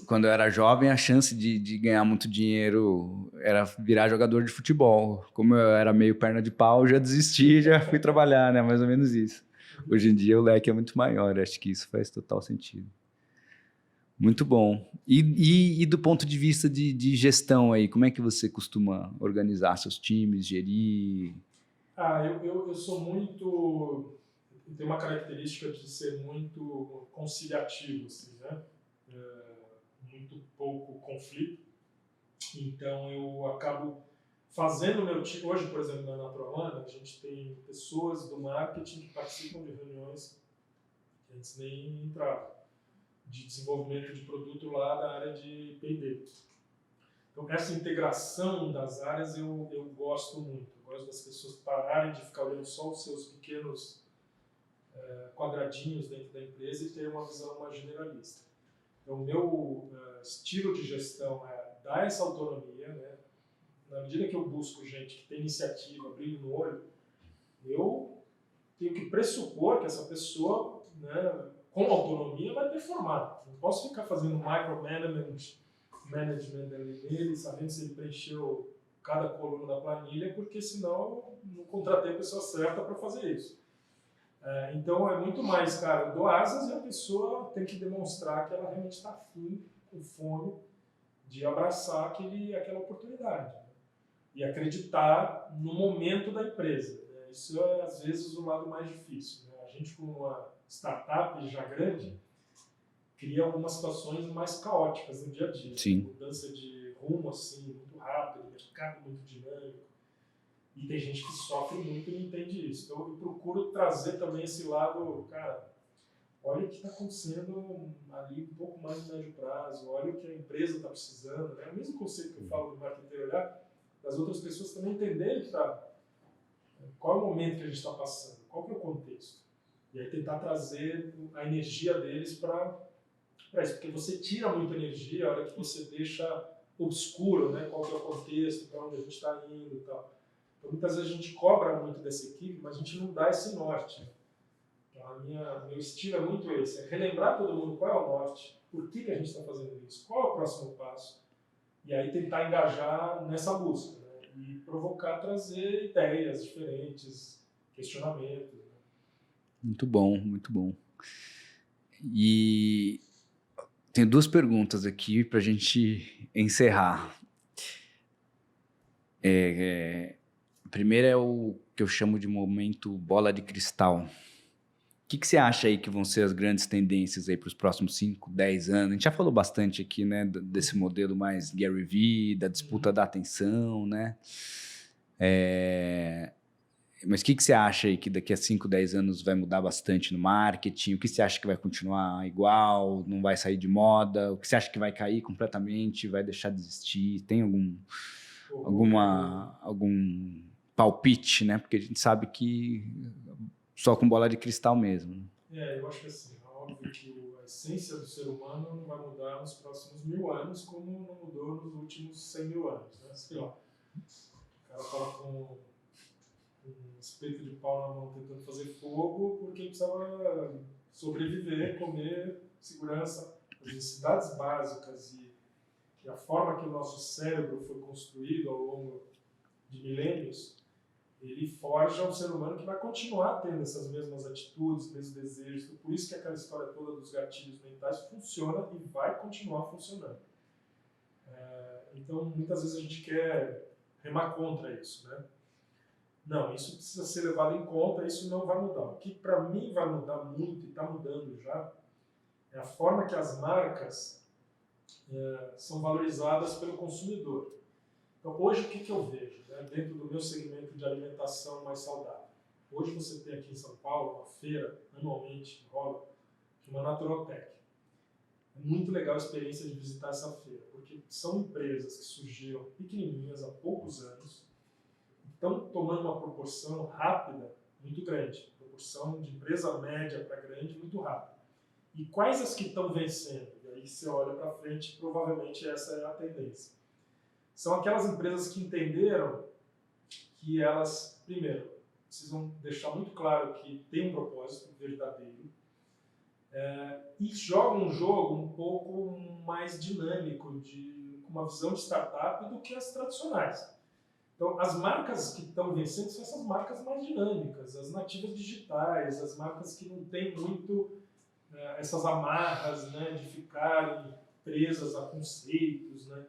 Quando eu era jovem, a chance de ganhar muito dinheiro era virar jogador de futebol. Como eu era meio perna de pau, já desisti e já fui trabalhar, né? Mais ou menos isso. Hoje em dia o leque é muito maior, acho que isso faz total sentido. Muito bom. E do ponto de vista de gestão aí, como é que você costuma organizar seus times, gerir? Eu sou muito... Eu tenho uma característica de ser muito conciliativo, assim, né? Muito pouco conflito. Então eu acabo fazendo o meu time. Hoje, por exemplo, na Natural One, a gente tem pessoas do marketing que participam de reuniões que antes nem entravam, de desenvolvimento de produto lá da área de P&D. Então, essa integração das áreas eu gosto muito. Eu gosto das pessoas pararem de ficar olhando só os seus pequenos quadradinhos dentro da empresa e ter uma visão mais generalista. Então, o meu estilo de gestão é dar essa autonomia, né? Na medida que eu busco gente que tem iniciativa, brilho no olho, eu tenho que pressupor que essa pessoa, né, com autonomia, vai performar. Não posso ficar fazendo micromanagement nele, sabendo se ele preencheu cada coluna da planilha, porque senão eu não contratei a pessoa certa para fazer isso. Então é muito mais, cara, eu dou asas e a pessoa tem que demonstrar que ela realmente está afim, com fome, de abraçar aquela oportunidade, né? E acreditar no momento da empresa, né? Isso é, às vezes, o lado mais difícil, né? A gente, como uma startup já grande, cria algumas situações mais caóticas no dia a dia. Sim. Mudança de rumo assim, muito rápido, mercado muito dinâmico. E tem gente que sofre muito e não entende isso. Então eu procuro trazer também esse lado, cara, olha o que está acontecendo ali um pouco mais no médio prazo, olha o que a empresa está precisando. Né? O mesmo conceito que eu falo do marketing, olhar das outras pessoas também entenderem que qual é o momento que a gente está passando, qual que é o contexto. E aí tentar trazer a energia deles para isso, porque você tira muita energia a hora que você deixa obscuro, né, qual que é o contexto, para onde a gente está indo e tal. Então, muitas vezes a gente cobra muito dessa equipe, mas a gente não dá esse norte. Então, meu estilo é muito esse, é relembrar todo mundo qual é o norte, por que a gente está fazendo isso, qual é o próximo passo, e aí tentar engajar nessa busca, né, e provocar, trazer ideias diferentes, questionamentos. Né. Muito bom, muito bom. E tenho duas perguntas aqui para a gente encerrar. A primeira é o que eu chamo de momento bola de cristal. O que você acha aí que vão ser as grandes tendências aí para os próximos 5, 10 anos? A gente já falou bastante aqui, né, desse modelo mais Gary Vee, da disputa da atenção, né? Mas o que você acha aí que daqui a 5, 10 anos vai mudar bastante no marketing? O que você acha que vai continuar igual, não vai sair de moda? O que você acha que vai cair completamente, vai deixar de existir? Tem algum palpite, né? Porque a gente sabe que só com bola de cristal mesmo. Eu acho que assim, é óbvio que a essência do ser humano não vai mudar nos próximos 1000 anos como não mudou nos últimos 100 mil anos. Né? Sei lá, o cara fala com um espeto de pau na mão tentando fazer fogo porque precisava sobreviver, comer, segurança, as necessidades básicas e a forma que o nosso cérebro foi construído ao longo de milênios, ele forja um ser humano que vai continuar tendo essas mesmas atitudes, mesmos desejos. Por isso que aquela história toda dos gatilhos mentais funciona e vai continuar funcionando. Então, muitas vezes a gente quer remar contra isso, né? Não, isso precisa ser levado em conta, isso não vai mudar. O que para mim vai mudar muito, e está mudando já, é a forma que as marcas são valorizadas pelo consumidor. Então, hoje, o que eu vejo, né, dentro do meu segmento de alimentação mais saudável? Hoje você tem aqui em São Paulo uma feira, anualmente, rola, chama Naturotech. É muito legal a experiência de visitar essa feira, porque são empresas que surgiram pequenininhas há poucos anos, estão tomando uma proporção rápida muito grande, proporção de empresa média para grande muito rápida. E quais as que estão vencendo? E aí você olha para frente, provavelmente essa é a tendência. São aquelas empresas que entenderam que elas, primeiro, precisam deixar muito claro que tem um propósito verdadeiro e jogam um jogo um pouco mais dinâmico, com uma visão de startup do que as tradicionais. Então, as marcas que estão vencendo são essas marcas mais dinâmicas, as nativas digitais, as marcas que não têm muito essas amarras, né, de ficarem presas a conceitos, né?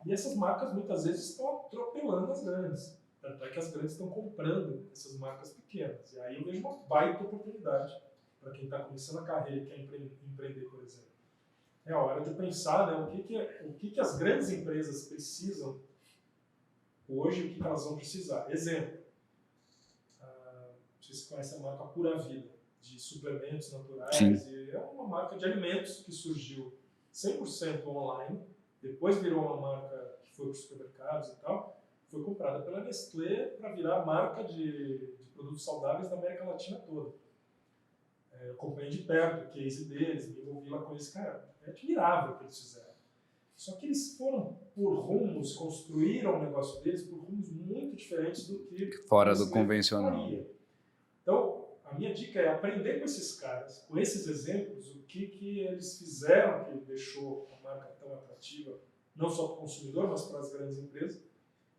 E essas marcas muitas vezes estão atropelando as grandes. Tanto é que as grandes estão comprando essas marcas pequenas. E aí eu vejo uma baita oportunidade para quem está começando a carreira e quer empreender, por exemplo. É a hora de pensar, né, o que as grandes empresas precisam hoje e o que elas vão precisar. Exemplo, não sei se você conhece a marca Pura Vida, de suplementos naturais. Sim. E é uma marca de alimentos que surgiu 100% online, depois virou uma marca que foi para os supermercados e tal, foi comprada pela Nestlé para virar a marca de produtos saudáveis da América Latina toda. Eu acompanhei de perto o case deles, me envolvi lá com eles, cara, é admirável o que eles fizeram. Só que eles foram por rumos, construíram o negócio deles por rumos muito diferentes do que fora do convencional. faria. Então, a minha dica é aprender com esses caras, com esses exemplos, o que eles fizeram que deixou a marca tão atrativa, não só para o consumidor, mas para as grandes empresas,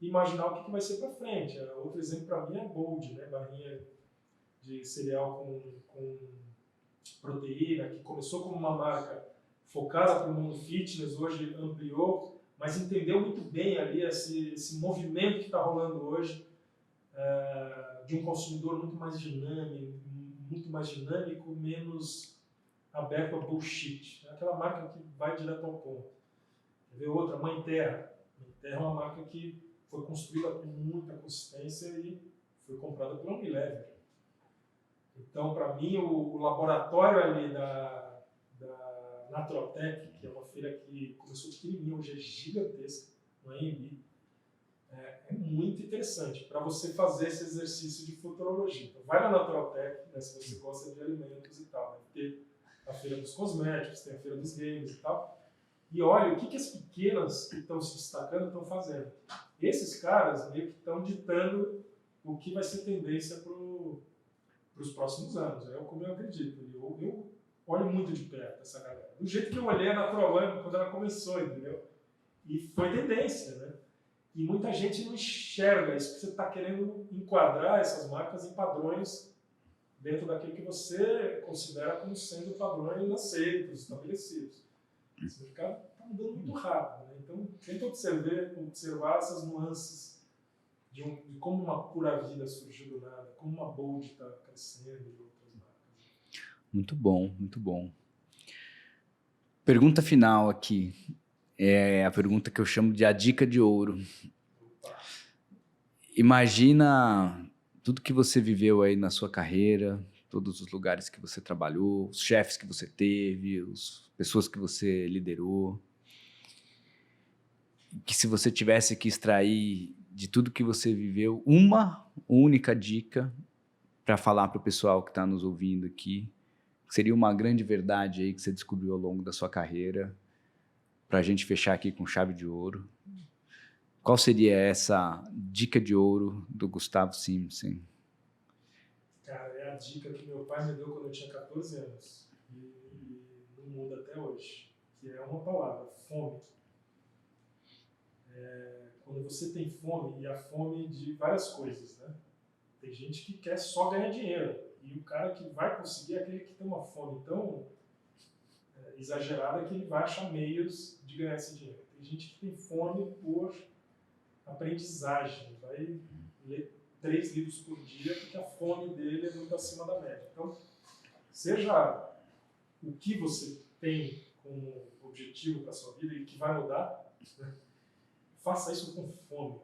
e imaginar o que vai ser para frente. Outro exemplo para mim é a Bold, né? Barrinha de cereal com proteína, que começou como uma marca focada para o mundo fitness, hoje ampliou, mas entendeu muito bem ali esse movimento que está rolando hoje de um consumidor muito mais dinâmico, menos aberto a bullshit. É aquela marca que vai direto ao ponto. Quer ver outra? Mãe Terra. Mãe Terra é uma marca que foi construída com muita consistência e foi comprada pela Unilever. Então, para mim, o laboratório ali da Naturaltech, que é uma feira que começou pequenininha, hoje é gigantesca, no AMB, é muito interessante para você fazer esse exercício de futurologia. Então, vai na Naturaltech, né, se você gosta de alimentos e tal. Né? Tem a feira dos cosméticos, tem a feira dos games e tal. E olha o que as pequenas que estão se destacando estão fazendo. Esses caras meio que estão ditando o que vai ser tendência para os próximos anos. É como eu acredito. Eu olho muito de perto essa galera. Do jeito que eu olhei a Natural One quando ela começou, entendeu? E foi tendência, né? E muita gente não enxerga isso, porque você está querendo enquadrar essas marcas em padrões dentro daquilo que você considera como sendo padrões aceitos, estabelecidos. Esse mercado está mudando muito rápido, né? Então, tenta observar essas nuances de como uma Pura Vida surgiu do nada, como uma Bold está crescendo e outras marcas. Muito bom, muito bom. Pergunta final aqui. É a pergunta que eu chamo de a dica de ouro. Opa. Imagina tudo que você viveu aí na sua carreira, todos os lugares que você trabalhou, os chefes que você teve, as pessoas que você liderou. Que se você tivesse que extrair de tudo que você viveu, uma única dica para falar para o pessoal que está nos ouvindo aqui, seria uma grande verdade aí que você descobriu ao longo da sua carreira, para a gente fechar aqui com chave de ouro. Qual seria essa dica de ouro do Gustavo Simpson? Cara, é a dica que meu pai me deu quando eu tinha 14 anos e não muda até hoje, que é uma palavra, fome. Quando você tem fome, e a fome de várias coisas, né? Tem gente que quer só ganhar dinheiro, e o cara que vai conseguir é aquele que tem uma fome tão exagerada que ele vai achar meios de ganhar esse dinheiro. Tem gente que tem fome por aprendizagem, vai ler 3 livros por dia porque a fome dele é muito acima da média. Então, seja o que você tem como objetivo para a sua vida e que vai mudar, né? Faça isso com fome.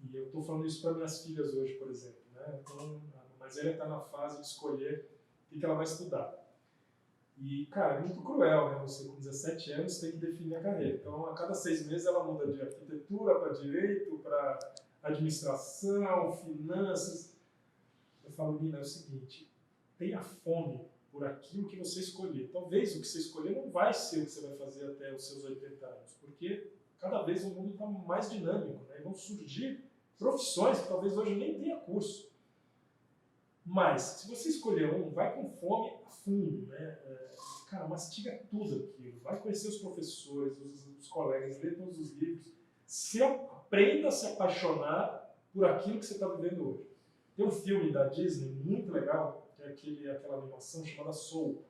E eu estou falando isso para minhas filhas hoje, por exemplo. Né? Então, a mais velha está na fase de escolher o que ela vai estudar. E, cara, é muito cruel, né? Você com 17 anos tem que definir a carreira. Então, a cada 6 meses ela muda de arquitetura para direito, para administração, finanças. Eu falo, Nina, é o seguinte, tenha fome por aquilo que você escolher. Talvez o que você escolher não vai ser o que você vai fazer até os seus 80 anos, porque cada vez o mundo está mais dinâmico, né? E vão surgir profissões que talvez hoje nem tenha curso. Mas, se você escolher um, vai com fome a fundo, né? Cara, mastiga tudo aquilo. Vai conhecer os professores, os colegas, lê todos os livros. Aprenda a se apaixonar por aquilo que você está vivendo hoje. Tem um filme da Disney muito legal, que é aquela animação chamada Soul,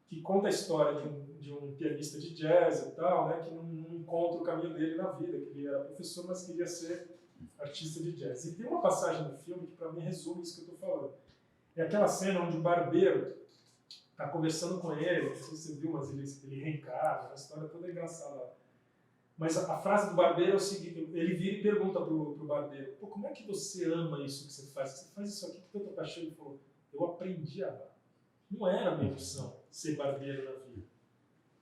que conta a história de um pianista de jazz e tal, né, que não encontra o caminho dele na vida, que ele era professor, mas queria ser artista de jazz. E tem uma passagem do filme que para mim resume isso que eu estou falando. É aquela cena onde o barbeiro está conversando com ele, não sei se você viu, mas ele reencarna, uma história toda engraçada. Mas a frase do barbeiro é o seguinte, ele vira e pergunta pro barbeiro, pô, como é que você ama isso que você faz? Você faz isso aqui com tanta paixão? Ele falou, eu aprendi a amar. Não era a minha opção ser barbeiro na vida.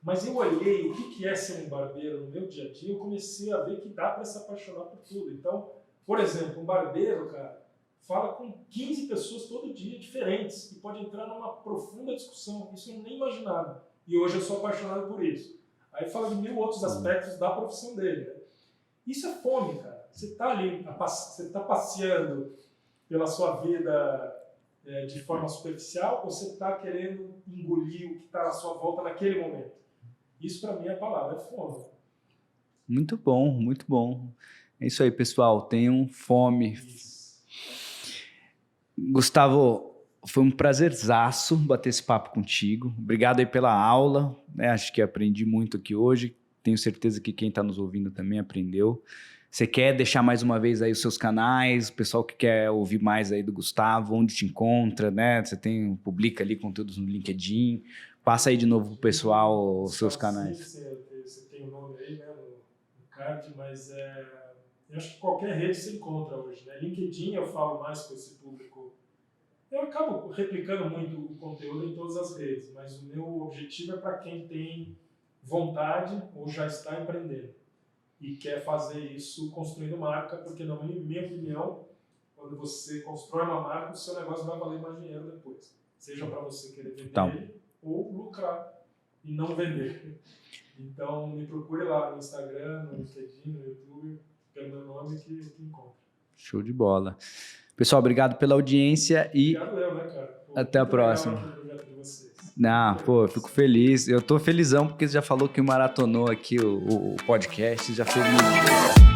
Mas eu olhei o que é ser um barbeiro no meu dia a dia e eu comecei a ver que dá para se apaixonar por tudo. Então, por exemplo, um barbeiro, cara, fala com 15 pessoas todo dia, diferentes, e pode entrar numa profunda discussão. Isso eu nem imaginava. E hoje eu sou apaixonado por isso. Aí fala de 1000 outros aspectos da profissão dele. Né? Isso é fome, cara. Você está ali, você está passeando pela sua vida de forma superficial ou você está querendo engolir o que está à sua volta naquele momento? Isso para mim é a palavra, é fome. Muito bom, muito bom. É isso aí, pessoal. Tenham fome. Isso. Gustavo, foi um prazerzaço bater esse papo contigo. Obrigado aí pela aula. Né? Acho que aprendi muito aqui hoje. Tenho certeza que quem está nos ouvindo também aprendeu. Você quer deixar mais uma vez aí os seus canais, o pessoal que quer ouvir mais aí do Gustavo, onde te encontra, né? Você publica ali conteúdos no LinkedIn. Passa aí de novo pro pessoal os seus canais. Sim, você tem o nome aí, né, no card, mas Eu acho que qualquer rede se encontra hoje, né? LinkedIn eu falo mais com esse público. Eu acabo replicando muito o conteúdo em todas as redes, mas o meu objetivo é para quem tem vontade ou já está empreendendo e quer fazer isso construindo marca, porque, na minha opinião, quando você constrói uma marca, o seu negócio vai valer mais dinheiro depois. Seja para você querer vender ele ou lucrar e não vender. Então, me procure lá no Instagram, no LinkedIn, no YouTube, pelo meu nome que encontra. Show de bola. Pessoal, obrigado pela audiência e obrigado eu, né, cara? Pô, até a próxima. Legal aqui o projeto de vocês. Não, pô, eu fico feliz. Eu tô felizão porque você já falou que maratonou aqui o podcast, já fez muito.